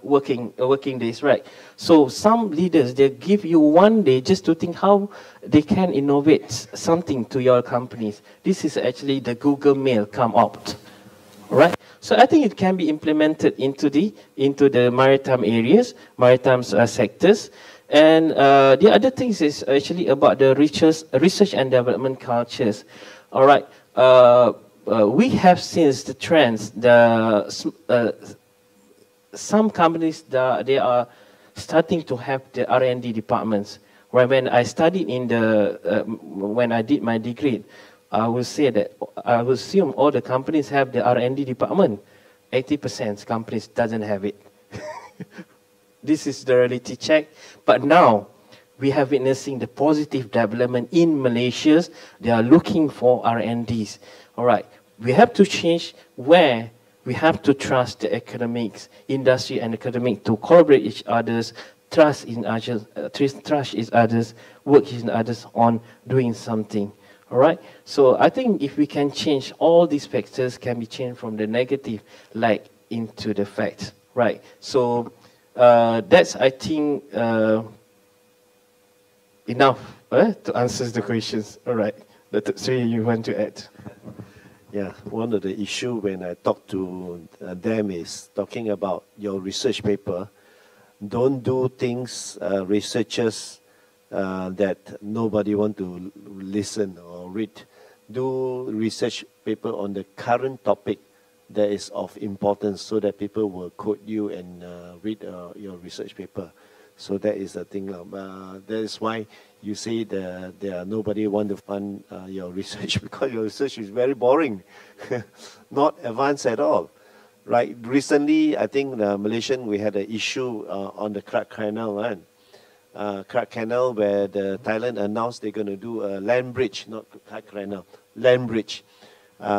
I: working days, right? So some leaders, they give you 1 day just to think how they can innovate something to your companies. This is actually the Google Mail come out, right? So I think it can be implemented into the maritime areas, maritime sectors. And the other things is actually about the research and development cultures. All right. We have seen the trends. Some companies, they are starting to have the R&D departments. Right, when I studied when I did my degree, I will say that I will assume all the companies have the R&D department. 80% companies doesn't have it. This is the reality check. But now we have witnessing the positive development in Malaysia. They are looking for R&Ds. All right, we have to change where we have to trust the academics, industry and academic to collaborate each other's, trust in others, trust each others, work in others on doing something. All right. So I think if we can change all these factors, can be changed from the negative like into the fact. Right. So that's, I think, enough to answer the questions. All right. Dr. Sri, you want to add?
G: Yeah, one of the issue when I talk to them is talking about your research paper. Don't do things, researchers, that nobody want to listen or read. Do research paper on the current topic that is of importance so that people will quote you and read your research paper. So that is the thing. That is why you say that nobody want to fund your research, because your research is very boring, not advanced at all. Right? Recently, I think Malaysian, we had an issue on the Krak Canal, right? Krak Canal, where the Thailand announced they're going to do a land bridge, not Krak Canal, land bridge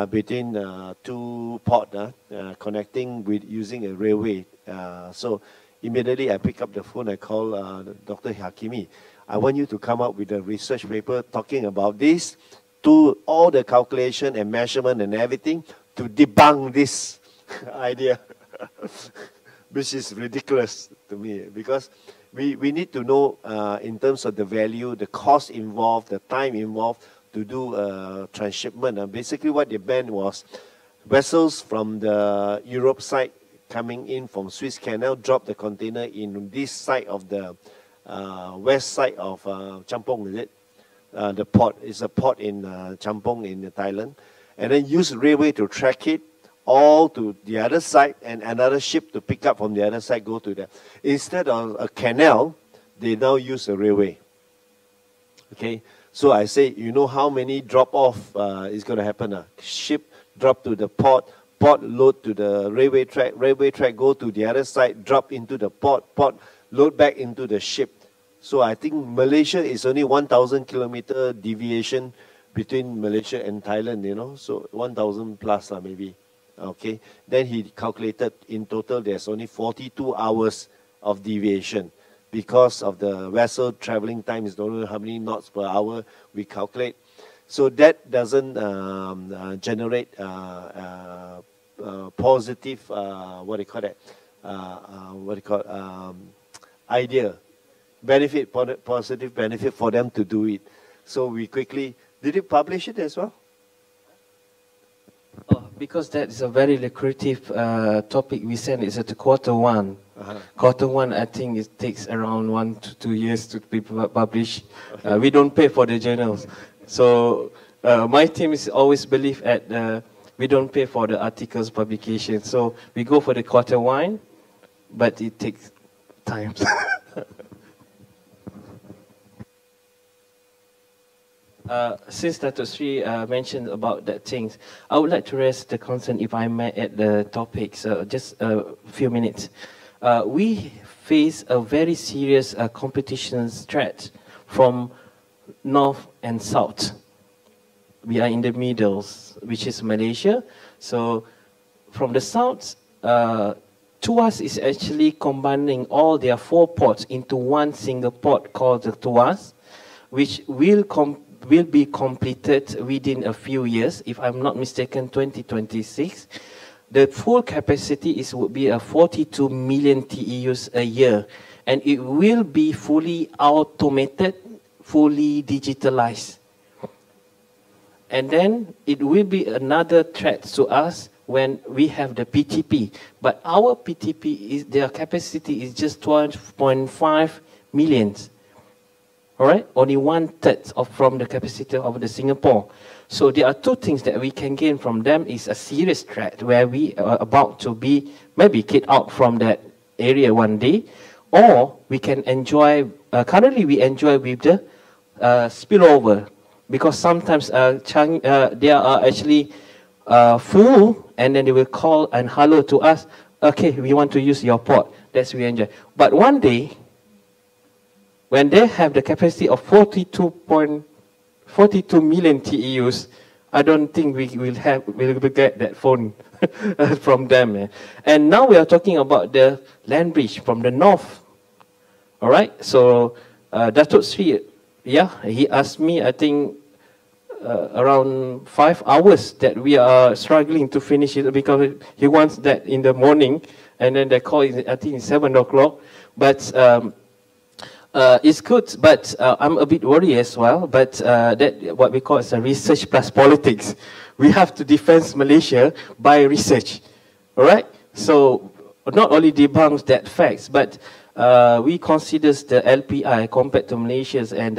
G: between two ports, connecting with using a railway. So immediately I pick up the phone, I call Dr. HAQIMIN. I want you to come up with a research paper talking about this, do all the calculation and measurement and everything to debunk this idea, which is ridiculous to me, because we need to know in terms of the value, the cost involved, the time involved to do transshipment. Basically what they meant was vessels from the Europe side coming in from Suez Canal, drop the container in this side of the west side of Champong, is it? The port is a port in Champong in Thailand, and then use railway to track it all to the other side, and another ship to pick up from the other side, go to there. Instead of a canal, they now use a railway. Okay, so I say, you know how many drop-off is going to happen? Ship drop to the port, port load to the railway track go to the other side, drop into the port, port load back into the ship. So I think Malaysia is only 1,000 kilometer deviation between Malaysia and Thailand, you know, so 1,000 plus maybe. Okay, then he calculated in total there's only 42 hours of deviation because of the vessel traveling time is don't know how many knots per hour we calculate. So that doesn't generate positive, what do you call that? Idea, benefit, positive benefit for them to do it. So we quickly, did you publish it as well?
I: Oh, because that is a very lucrative topic. We send it to Q1. Q1, I think it takes around 1 to 2 years to be published. Okay. We don't pay for the journals. So my team is always believe at we don't pay for the articles publication. So we go for the Q1, but it takes time. Since Dr. Sri mentioned about that things, I would like to raise the concern, if I may, at the topic. So just a few minutes. We face a very serious competition threat from north and south. We are in the middle, which is Malaysia. So from the south, TUAS is actually combining all their 4 ports into one single port called the TUAS, which will be completed within a few years, if I'm not mistaken, 2026. The full capacity would be 42 million TEUs a year, and it will be fully automated, fully digitalized. And then it will be another threat to us when we have the PTP. But our PTP, their capacity is just 12.5 million. All right, only 1/3 from the capacity of the Singapore. So there are 2 things that we can gain from them. Is a serious threat where we are about to be maybe kicked out from that area one day, or we can enjoy. Currently, we enjoy with the spillover, because sometimes they are actually full, and then they will call and holler to us. Okay, we want to use your port. That's we enjoy. But one day, when they have the capacity of 42 million TEUs, I don't think we will get that phone from them. And now we are talking about the land bridge from the north. All right, so Dato' Sri, he asked me, I think, around 5 hours that we are struggling to finish it, because he wants that in the morning, and then they call it, I think, 7 o'clock. But it's good, but I'm a bit worried as well. But that what we call is a research plus politics. We have to defend Malaysia by research, all right? So not only debunks that facts, but we consider the LPI compared to Malaysia and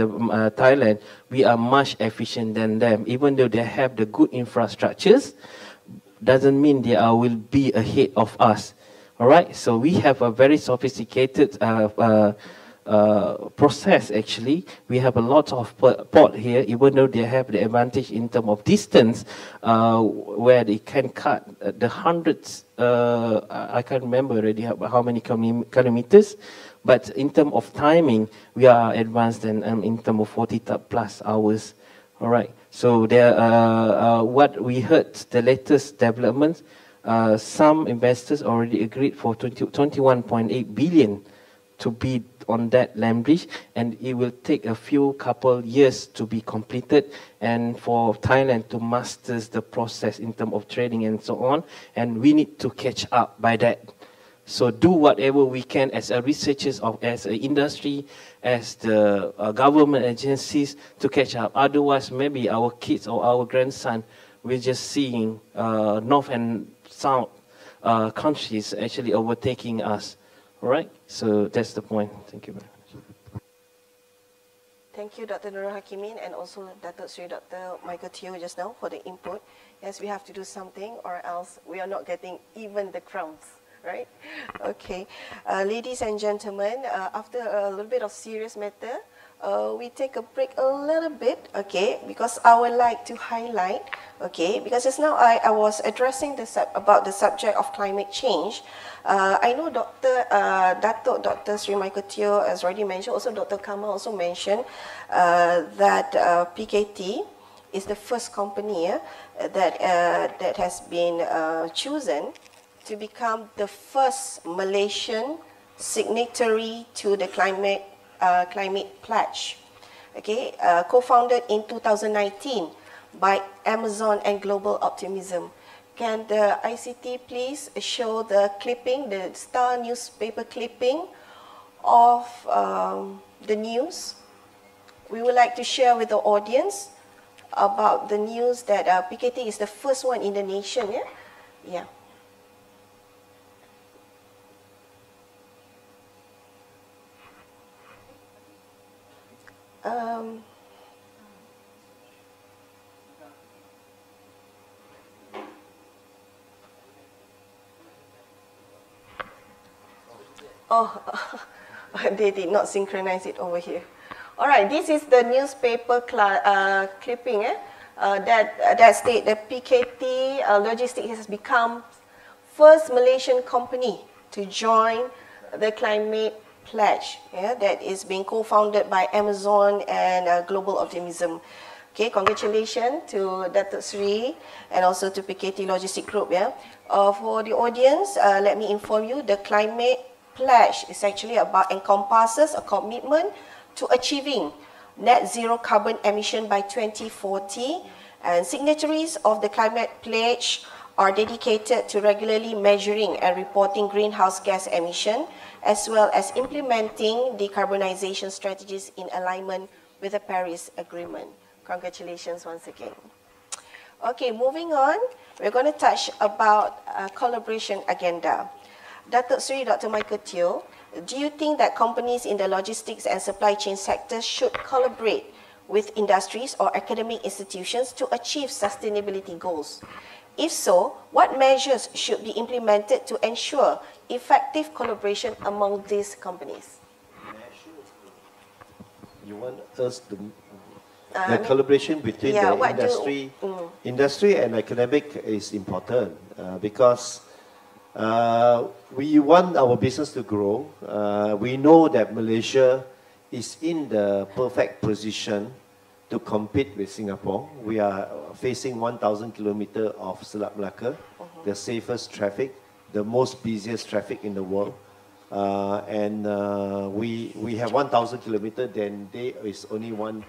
I: Thailand, we are much efficient than them. Even though they have the good infrastructures, doesn't mean they will be ahead of us. All right, so we have a very sophisticated process. Actually, we have a lot of port here, even though they have the advantage in terms of distance, where they can cut the hundreds, I can't remember already how many kilometers, but in terms of timing, we are advanced than in terms of 40 plus hours. All right, so there, what we heard, the latest developments, some investors already agreed for 21.8 billion to bid on that land bridge, and it will take a couple years to be completed, and for Thailand to master the process in terms of trading and so on, and we need to catch up by that. So do whatever we can as a researchers, as an industry, as the government agencies to catch up. Otherwise, maybe our kids or our grandson will just seeing north and south countries actually overtaking us. All right, so that's the point. Thank you very much.
E: Thank you, Dr. Nurul HAQIMIN, and also Dato' Sri Dr. Michael Teo just now for the input. Yes, we have to do something, or else we are not getting even the crowns, right? Okay, ladies and gentlemen, after a little bit of serious matter, we take a break a little bit, okay, because I would like to highlight, okay, because just now I was addressing about the subject of climate change. I know Dr. Sri Michael Teo has already mentioned, also Dr. Kamal also mentioned that PKT is the first company that has been chosen to become the first Malaysian signatory to the climate pledge. Okay, co-founded in 2019 by Amazon and Global Optimism. Can the ICT please show the clipping, the Star newspaper clipping of the news? We would like to share with the audience about the news that PKT is the first one in the nation. Yeah. They did not synchronize it over here. All right, this is the newspaper clipping that state that PKT Logistics has become first Malaysian company to join the climate pledge, that is being co-founded by Amazon and Global Optimism. Okay, congratulations to Datuk Sri and also to PKT Logistic Group. Yeah. For the audience, let me inform you, the climate pledge is actually about encompasses a commitment to achieving net zero carbon emission by 2040, and signatories of the climate pledge are dedicated to regularly measuring and reporting greenhouse gas emission, as well as implementing decarbonization strategies in alignment with the Paris Agreement. Congratulations once again. Okay, moving on, we're going to touch about collaboration agenda. Datuk Sri Dr. Michael Teo, do you think that companies in the logistics and supply chain sector should collaborate with industries or academic institutions to achieve sustainability goals? If so, what measures should be implemented to ensure effective collaboration among these companies?
G: You want us to... The collaboration between the industry and academic is important because we want our business to grow. We know that Malaysia is in the perfect position to compete with Singapore. We are facing 1,000 kilometers of Selat Melaka, the safest traffic, the most busiest traffic in the world. We have 1,000 kilometers, then there is only one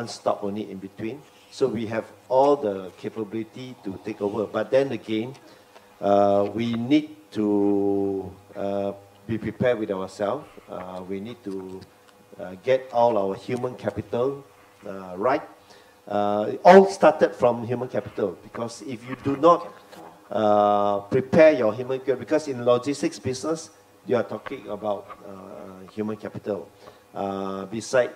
G: stop only in between. So we have all the capability to take over. But then again, we need to be prepared with ourselves. We need to get all our human capital right. It all started from human capital, because if you do not prepare your human capital, because in logistics business, you are talking about human capital. Beside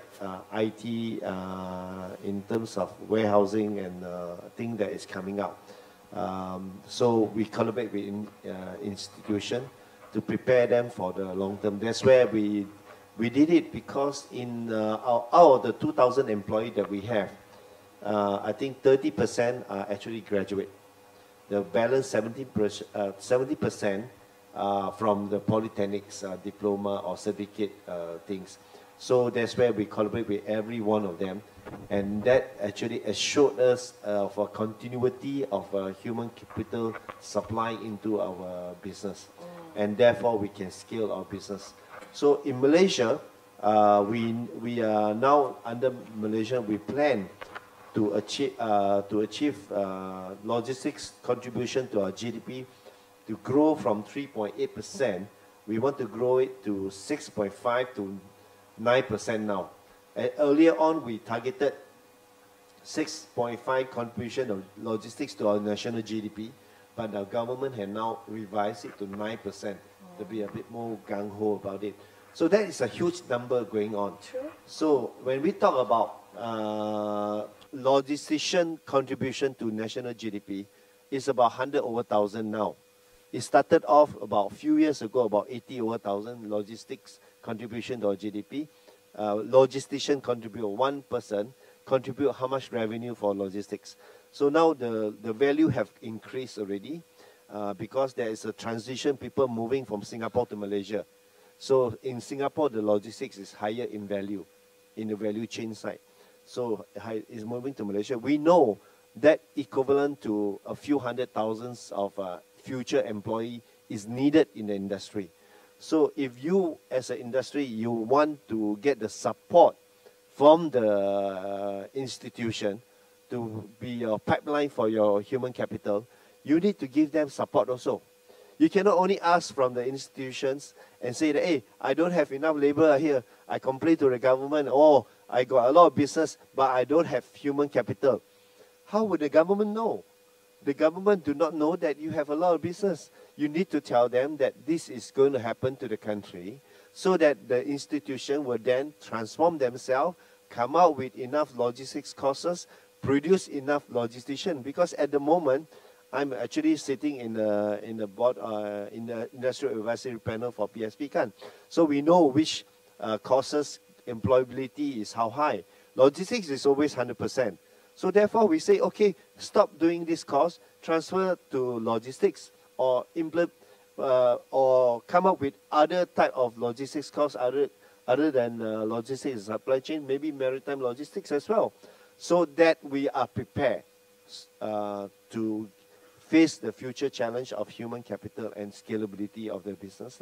G: IT, in terms of warehousing and thing that is coming up. So we collaborate with institutions to prepare them for the long term. That's where we did it, because in out of the 2,000 employees that we have, I think 30% are actually graduate. The balance 70% from the Politeknik's diploma or certificate things. So that's where we collaborate with every one of them, and that actually assured us for continuity of human capital supply into our business, and therefore we can scale our business. So in Malaysia, we are now under Malaysia. We plan to achieve logistics contribution to our GDP to grow from 3.8%. We want to grow it to 6.5 to 9% now. And earlier on, we targeted 6.5 contribution of logistics to our national GDP, but the government has now revised it to 9% to be a bit more gung-ho about it. So that is a huge number going on.
E: True.
G: So when we talk about logistician contribution to national GDP, it's about 100 over 1,000 now. It started off about a few years ago, about 80 over 1,000 logistics contribution to our GDP. Logistician contribute, one person contribute how much revenue for logistics. So now the value have increased already because there is a transition, people moving from Singapore to Malaysia. So in Singapore, the logistics is higher in value, in the value chain side. So it's moving to Malaysia. We know that equivalent to a few hundred thousands of future employee is needed in the industry. So if you, as an industry, you want to get the support from the institution to be your pipeline for your human capital, you need to give them support also. You cannot only ask from the institutions and say that, hey, I don't have enough labor here. I complain to the government, oh, I got a lot of business, but I don't have human capital. How would the government know? The government do not know that you have a lot of business. You need to tell them that this is going to happen to the country so that the institution will then transform themselves, come out with enough logistics courses, produce enough logistician. Because at the moment, I'm actually sitting in the board, in the Industrial Advisory Panel for PSP Kan. So we know which courses employability is how high. Logistics is always 100%. So therefore we say, okay, stop doing this course, transfer to logistics, or implement, or come up with other type of logistics course other than logistics and supply chain, maybe maritime logistics as well. so that we are prepared to face the future challenge of human capital and scalability of the business.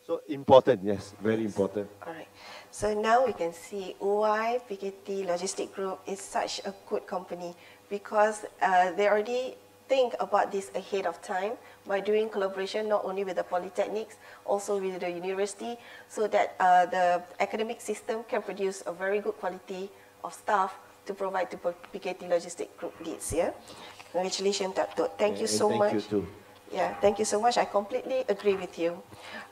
G: So important, yes, very important.
E: All right. So now we can see why PKT Logistic Group is such a good company, because they already think about this ahead of time by doing collaboration not only with the polytechnics, also with the university, so that the academic system can produce a very good quality of staff to provide to PKT Logistic Group needs. Yeah, congratulations, Dato. Thank you so much.
G: Thank you too.
E: Yeah, thank you so much. I completely agree with you.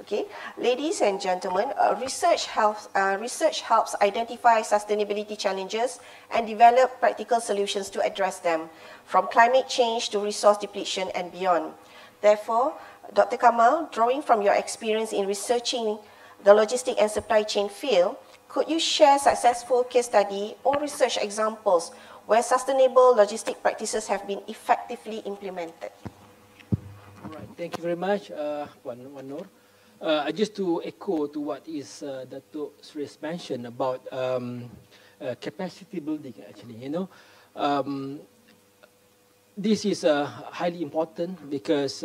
E: Okay, ladies and gentlemen, research helps identify sustainability challenges and develop practical solutions to address them, from climate change to resource depletion and beyond. Therefore, Dr. Kamal, drawing from your experience in researching the logistic and supply chain field, could you share successful case study or research examples where sustainable logistic practices have been effectively implemented?
H: All right, thank you very much, Wan Nur. Just to echo to what is Dato' Sri mentioned about capacity building, actually, this is highly important because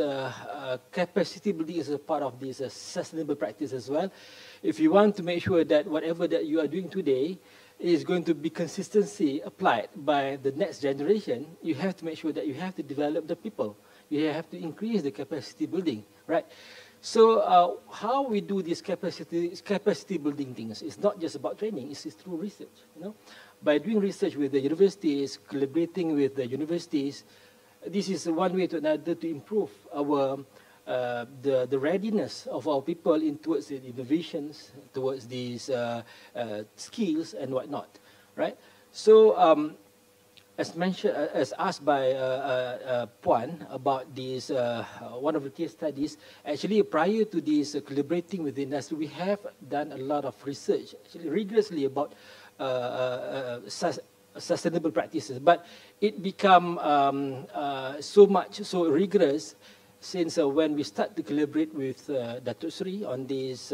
H: capacity building is a part of this sustainable practice as well. If you want to make sure that whatever that you are doing today is going to be consistency applied by the next generation, you have to make sure that you have to develop the people. You have to increase the capacity building, right? So how we do this capacity building things, it's not just about training, it's through research, By doing research with the universities, collaborating with the universities, this is one way to another to improve our the readiness of our people towards the innovations, towards these skills and whatnot, right? So as mentioned, as asked by Puan about this, one of the case studies, actually prior to this collaborating with the industry, we have done a lot of research, actually rigorously about sustainable practices, but it become so rigorous since when we start to collaborate with Dato' Sri on this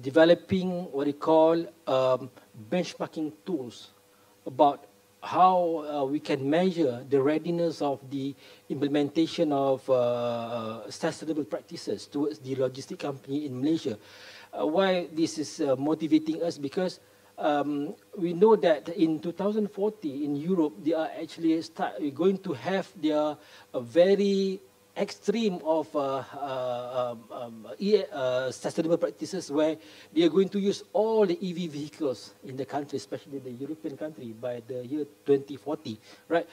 H: developing what we call benchmarking tools about how we can measure the readiness of the implementation of sustainable practices towards the logistic company in Malaysia. Why this is motivating us? Because we know that in 2040 in Europe, they are actually going to have their very extreme of sustainable practices where they are going to use all the EV vehicles in the country, especially the European country, by the year 2040, right?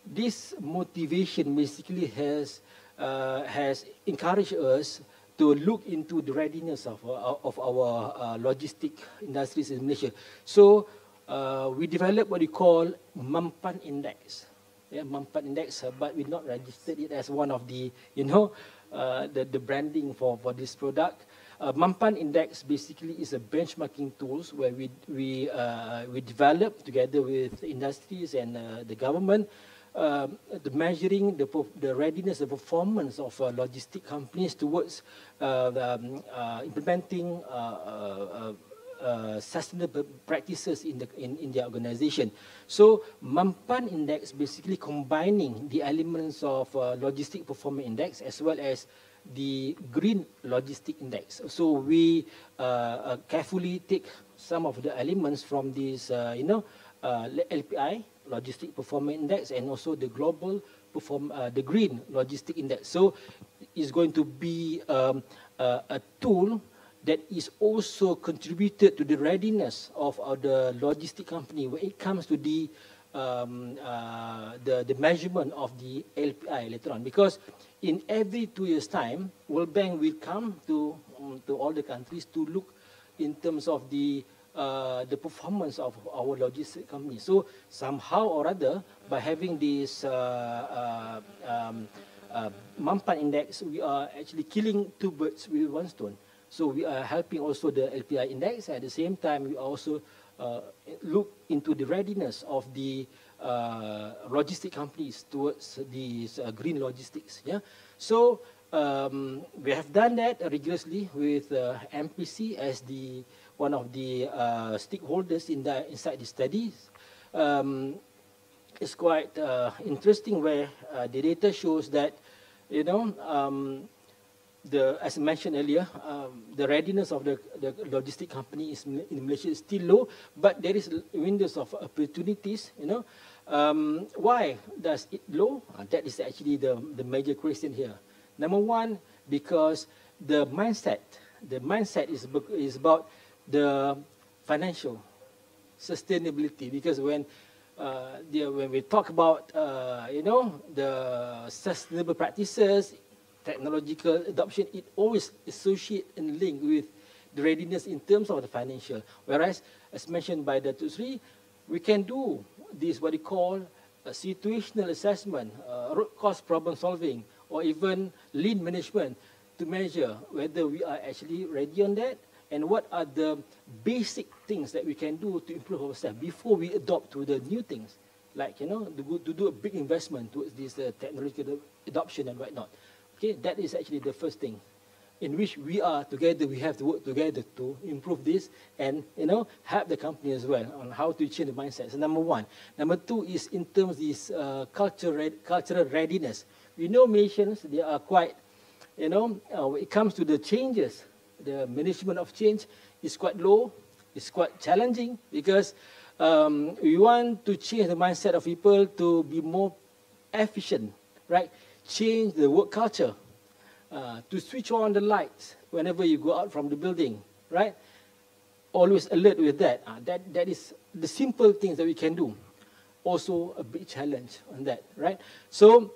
H: This motivation basically has encouraged us to look into the readiness of our logistic industries in Malaysia. So we developed what we call Mampan Index. Yeah, Mampan Index, but we not registered it as one of the, the branding for this product. Mampan Index basically is a benchmarking tools where we develop together with industries and the government, the measuring the readiness, the performance of logistic companies towards implementing sustainable practices in their organization. So Mampan Index basically combining the elements of logistic performance index as well as the green logistic index. So we carefully take some of the elements from this, LPI, logistic performance index, and also the global the green logistic index. So it's going to be a tool that is also contributed to the readiness of the logistic company when it comes to the measurement of the LPI later on. Because in every 2 years' time, World Bank will come to all the countries to look in terms of the performance of our logistic company. So somehow or other, by having this Mampan Index, we are actually killing two birds with one stone. So we are helping also the LPI index. At the same time, we also look into the readiness of the logistic companies towards these green logistics. Yeah. So we have done that rigorously with MPC as one of the stakeholders inside the studies. It's quite interesting where the data shows that, you know, as I mentioned earlier, the readiness of the logistic company in Malaysia is still low, but there is windows of opportunities, you know. Why does it low? That is actually the major question here. Number one, because the mindset is about the financial sustainability. Because when we talk about you know, the sustainable practices, technological adoption, it always associate and link with the readiness in terms of the financial. Whereas, as mentioned by Dato' Sri, we can do this what we call a situational assessment, root cause problem solving, or even lean management to measure whether we are actually ready on that and what are the basic things that we can do to improve ourselves before we adopt to the new things, like, you know, to do a big investment towards this technological adoption and whatnot. Okay, that is actually the first thing in which we are together, we have to work together to improve this and, you know, help the company as well on how to change the mindset. So number one. Number two is in terms of this cultural readiness. We know Malaysians, they are quite, you know, when it comes to the changes, the management of change is quite low, it's quite challenging because we want to change the mindset of people to be more efficient, right? Change the work culture, to switch on the lights whenever you go out from the building, right? Always alert with that. That is the simple things that we can do. Also a big challenge on that, right? So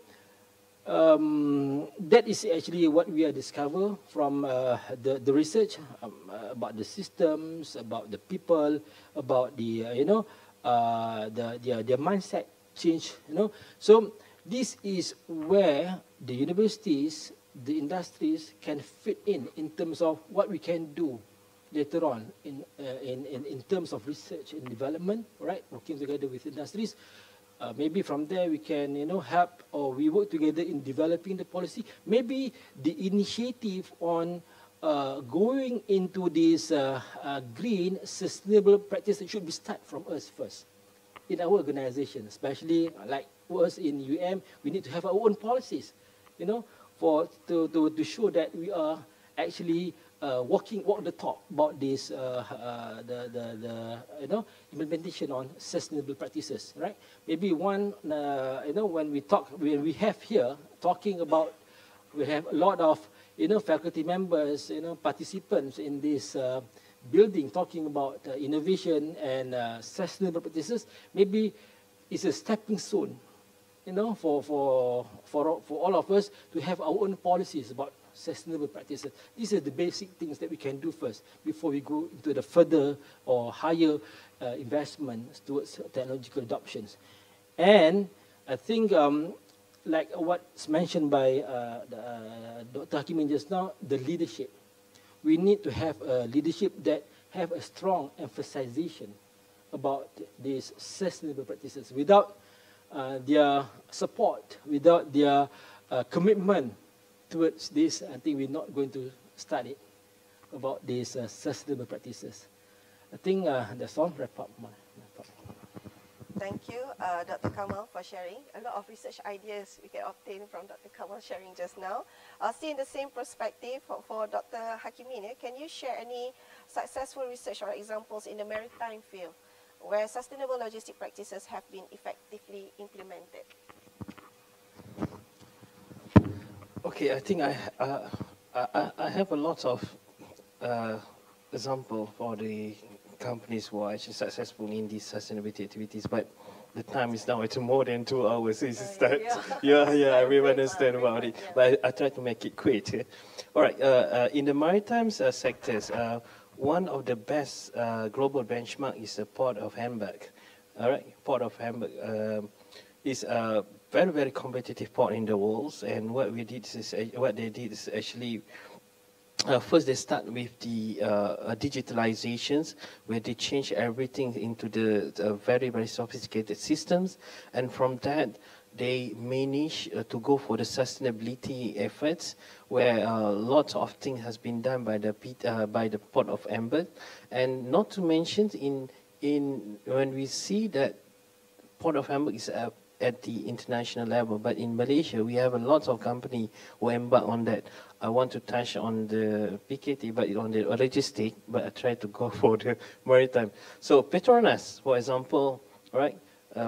H: that is actually what we have discovered from the research about the systems, about the people, about the you know, their mindset change, you know. So this is where the universities, the industries can fit in terms of what we can do later on in terms of research and development, right? Working together with industries. Maybe from there we can, you know, help, or we work together in developing the policy. Maybe the initiative on going into this green, sustainable practice should be start from us first. In our organization, especially like us in we need to have our own policies, you know, to show that we are actually walk the talk about this you know, implementation on sustainable practices, right? Maybe one you know, when we have here talking about, we have a lot of, you know, faculty members, you know, participants in this building talking about innovation and sustainable practices. Maybe it's a stepping stone, you know, for all of us to have our own policies about sustainable practices. These are the basic things that we can do first before we go into the further or higher investments towards technological adoptions. And I think, like what's mentioned by Dr. HAQIMIN just now, the leadership. We need to have a leadership that have a strong emphasization about these sustainable practices. Without their support, without their commitment towards this, I think we're not going to start it about these sustainable practices. I think that's all. Wrap up my talk.
E: Thank you, Dr. Kamal, for sharing. A lot of research ideas we can obtain from Dr. Kamal sharing just now. Still in the same perspective for Dr. HAQIMIN, can you share any successful research or examples in the maritime field where sustainable logistic practices have been effectively implemented?
I: Okay, I think I have a lot of example for the companies who are actually successful in these sustainability activities, but the time is now, it's more than 2 hours. We understand about it, but I try to make it quick. All right, in the maritime sectors, one of the best global benchmark is the Port of Hamburg. All right, Port of Hamburg is a very, very competitive port in the world, and what they did is actually first they start with the digitalizations, where they change everything into the very, very sophisticated systems, and from that they manage to go for the sustainability efforts, where lots of things has been done by the Port of Amber, and not to mention when we see that Port of Amber is at the international level, but in Malaysia we have a lot of company who embark on that. I want to touch on the PKT, but on the logistic, but I try to go for the maritime. So Petronas, for example, right,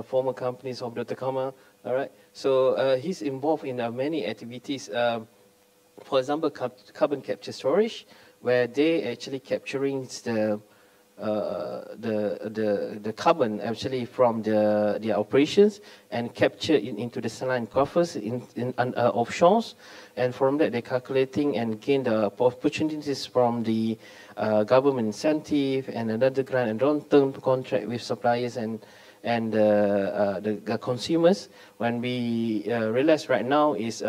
I: former companies of Dr. Kamal, all right. So he's involved in many activities. For example, carbon capture storage, where they actually capturing the carbon actually from their operations and capture it into the saline coffers in offshores, and from that they're calculating and gain the opportunities from the government incentive and another grant and long-term contract with suppliers and the consumers. When we realize right now is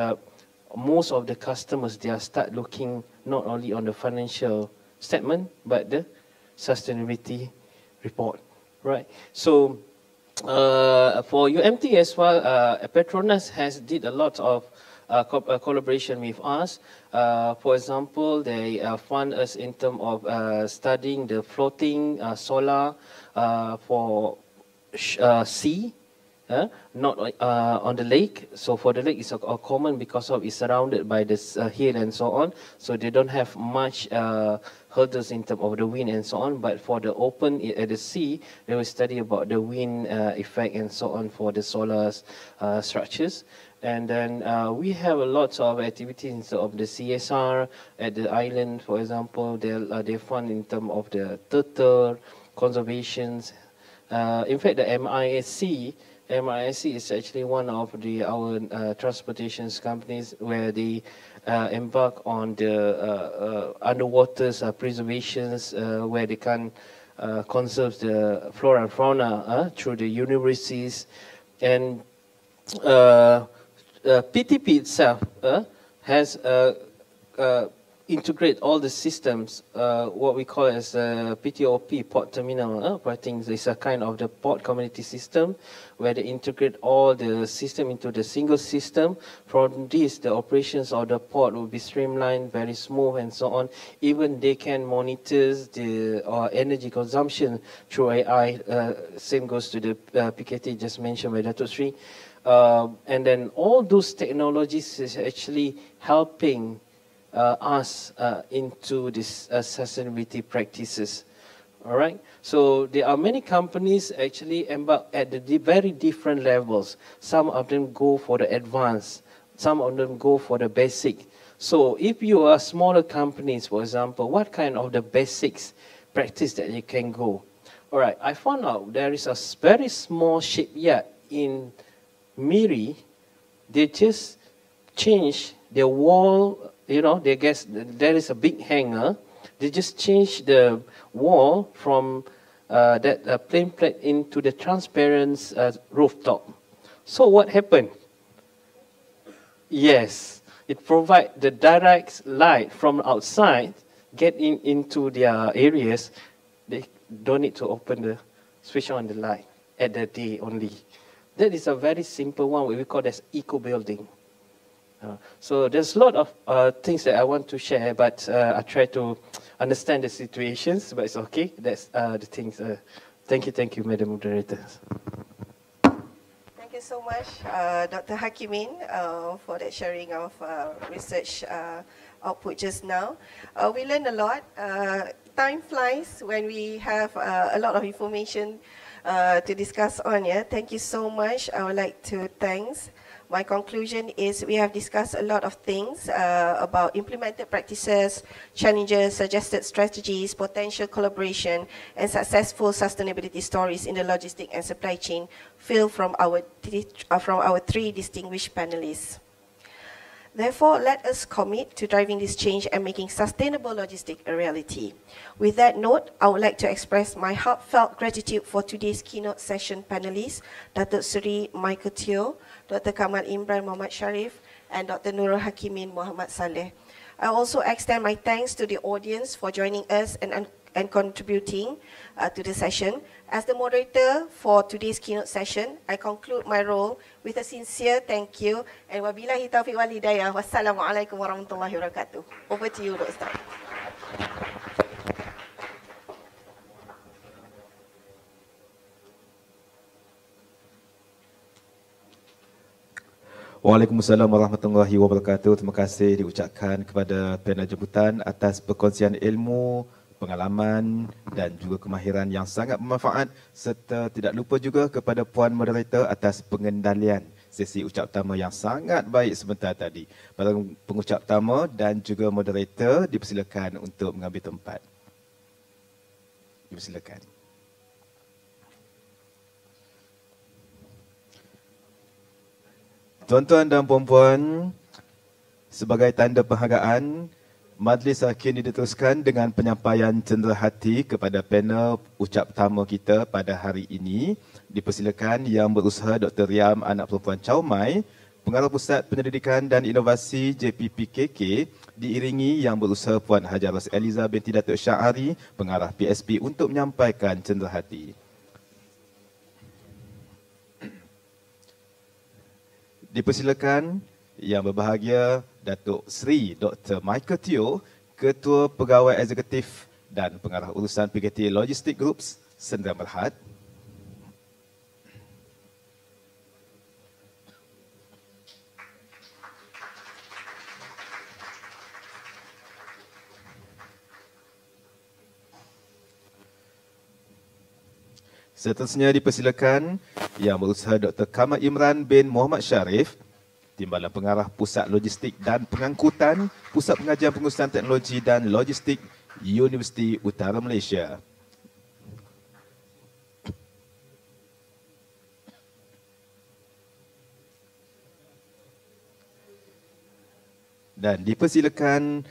I: most of the customers, they are start looking not only on the financial statement but the sustainability report, right? So for UMT as well, Petronas has did a lot of collaboration with us. For example, they fund us in terms of studying the floating solar for sea, not on the lake. So for the lake, it's common because of it's surrounded by this hill and so on. So they don't have much hurdles in terms of the wind and so on. But for the open at the sea, they will study about the wind effect and so on for the solar structures. And then we have a lot of activities of the CSR at the island, for example. They fund in terms of the turtle conservations. In fact, the MISC is actually one of our transportation companies where they embark on the underwater preservations, where they can conserve the flora and fauna through the universities. And PTP itself has integrate all the systems, what we call as PTOP, port terminal. I think it's a kind of the port community system where they integrate all the system into the single system. From this, the operations of the port will be streamlined, very smooth and so on. Even they can monitor the energy consumption through AI. Same goes to the PKT just mentioned by Dato' Sri. And then all those technologies is actually helping us into this sustainability practices. All right. So there are many companies actually embark at the very different levels. Some of them go for the advanced. Some of them go for the basic. So if you are smaller companies, for example, what kind of the basics practice that you can go? All right. I found out there is a very small shipyard in Miri. They just change their wall. You know, they guess there is a big hangar. They just change the wall from that plain plate into the transparent rooftop. So what happened? Yes, it provides the direct light from outside, get into their areas. They don't need to open the switch on the light at the day only. That is a very simple one, we call that eco building. So there's a lot of things that I want to share, but I try to understand the situations, but it's okay. That's the things. Thank you, Madam Moderator.
E: Thank you so much, Dr. HAQIMIN, for that sharing of research output just now. We learned a lot. Time flies when we have a lot of information to discuss on. Yeah, thank you so much. I would like to thank. My conclusion is we have discussed a lot of things about implemented practices, challenges, suggested strategies, potential collaboration, and successful sustainability stories in the logistic and supply chain field from our three distinguished panelists. Therefore, let us commit to driving this change and making sustainable logistics a reality. With that note, I would like to express my heartfelt gratitude for today's keynote session panelists, Dato' Seri Michael Teo, Dr. Kamal Imran Muhammad Sharif, and Dr. Nurul HAQIMIN Muhammad Salleh. I also extend my thanks to the audience for joining us and and contributing to the session. As the moderator for today's keynote session, I conclude my role with a sincere thank you and wabillahi taufiq wal hidayah. Wassalamualaikum warahmatullahi wabarakatuh. Over to you, Dr. Ustaz.
A: Waalaikumsalam warahmatullahi wabarakatuh. Terima kasih diucapkan kepada panel jemputan atas perkongsian ilmu, pengalaman dan juga kemahiran yang sangat bermanfaat, serta tidak lupa juga kepada Puan Moderator atas pengendalian sesi ucap pertama yang sangat baik sebentar tadi. Para pengucap pertama dan juga moderator dipersilakan untuk mengambil tempat. Dipersilakan. Tuan-tuan dan puan-puan, sebagai tanda penghargaan, majlis kini diteruskan dengan penyampaian cenderahati kepada panel ucap pertama kita pada hari ini. Dipersilakan Yang Berusaha Dr. Riam Anak Perempuan Caumai, Pengarah Pusat Penyelidikan dan Inovasi JPPKK, diiringi Yang Berusaha Puan Hajar Ros Eliza binti Datuk Syahari, Pengarah PSP untuk menyampaikan cenderahati. Dipersilakan Yang Berbahagia Datuk Seri Dr. Michael Teo, Ketua Pegawai Eksekutif dan Pengarah Urusan PKT Logistic Groups, Sendirian Berhad. Seterusnya dipersilakan Yang Berusaha Dr. KAMAL IMRAN bin Muhammad Sharif, Timbalan Pengarah Pusat Logistik dan Pengangkutan, Pusat Pengajian Pengurusan Teknologi dan Logistik, Universiti Utara Malaysia. Dan dipersilakan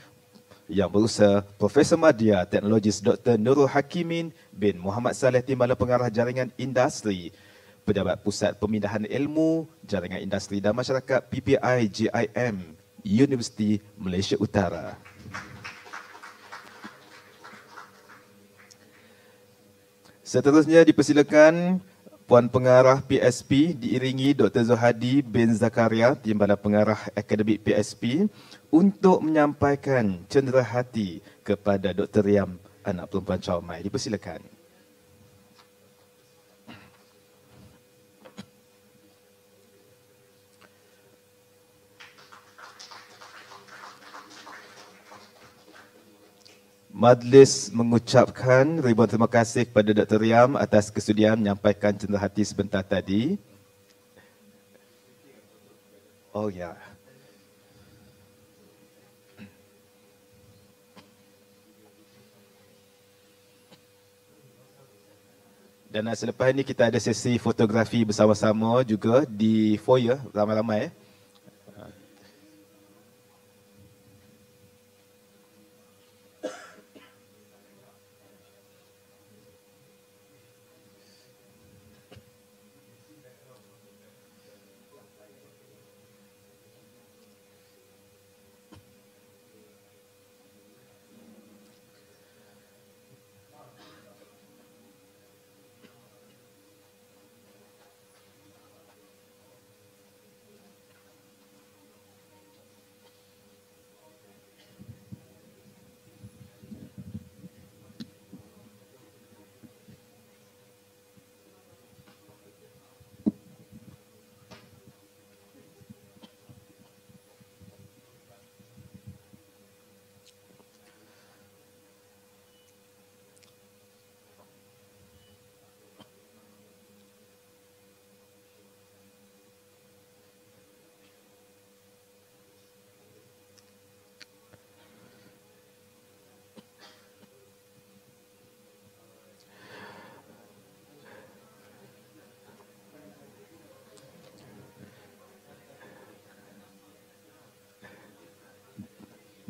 A: Yang Berusaha Profesor Madya Teknologis Dr. NURUL HAQIMIN bin Muhammad Saleh, Timbalan Pengarah Jaringan Industri, Pejabat Pusat Pemindahan Ilmu, Jaringan Industri dan Masyarakat PPI JIM, Universiti Malaysia Utara. Seterusnya dipersilakan Puan Pengarah PSP diiringi Dr. Zohadi bin Zakaria, Timbalan Pengarah Akademik PSP, untuk menyampaikan cenderahati kepada Dr. Riam Anak Perempuan Caumai. Dipersilakan. Majlis mengucapkan ribuan terima kasih kepada Dr. Riam atas kesudian menyampaikan cenderahati sebentar tadi. Oh ya. Dan selepas ini kita ada sesi fotografi bersama-sama juga di foyer ramai-ramai.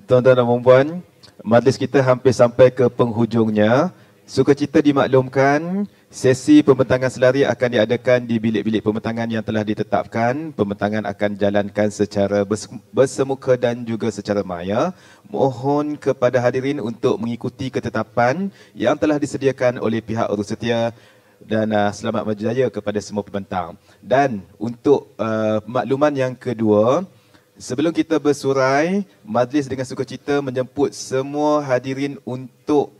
A: Tuan-tuan dan puan-puan, majlis kita hampir sampai ke penghujungnya. Sukacita dimaklumkan, sesi pembentangan selari akan diadakan di bilik-bilik pembentangan yang telah ditetapkan. Pembentangan akan dijalankan secara bersemuka dan juga secara maya. Mohon kepada hadirin untuk mengikuti ketetapan yang telah disediakan oleh pihak urus setia dan selamat berjaya kepada semua pembentang. Dan untuk makluman yang kedua, sebelum kita bersurai, majlis dengan sukacita menjemput semua hadirin untuk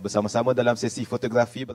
A: bersama-sama dalam sesi fotografi.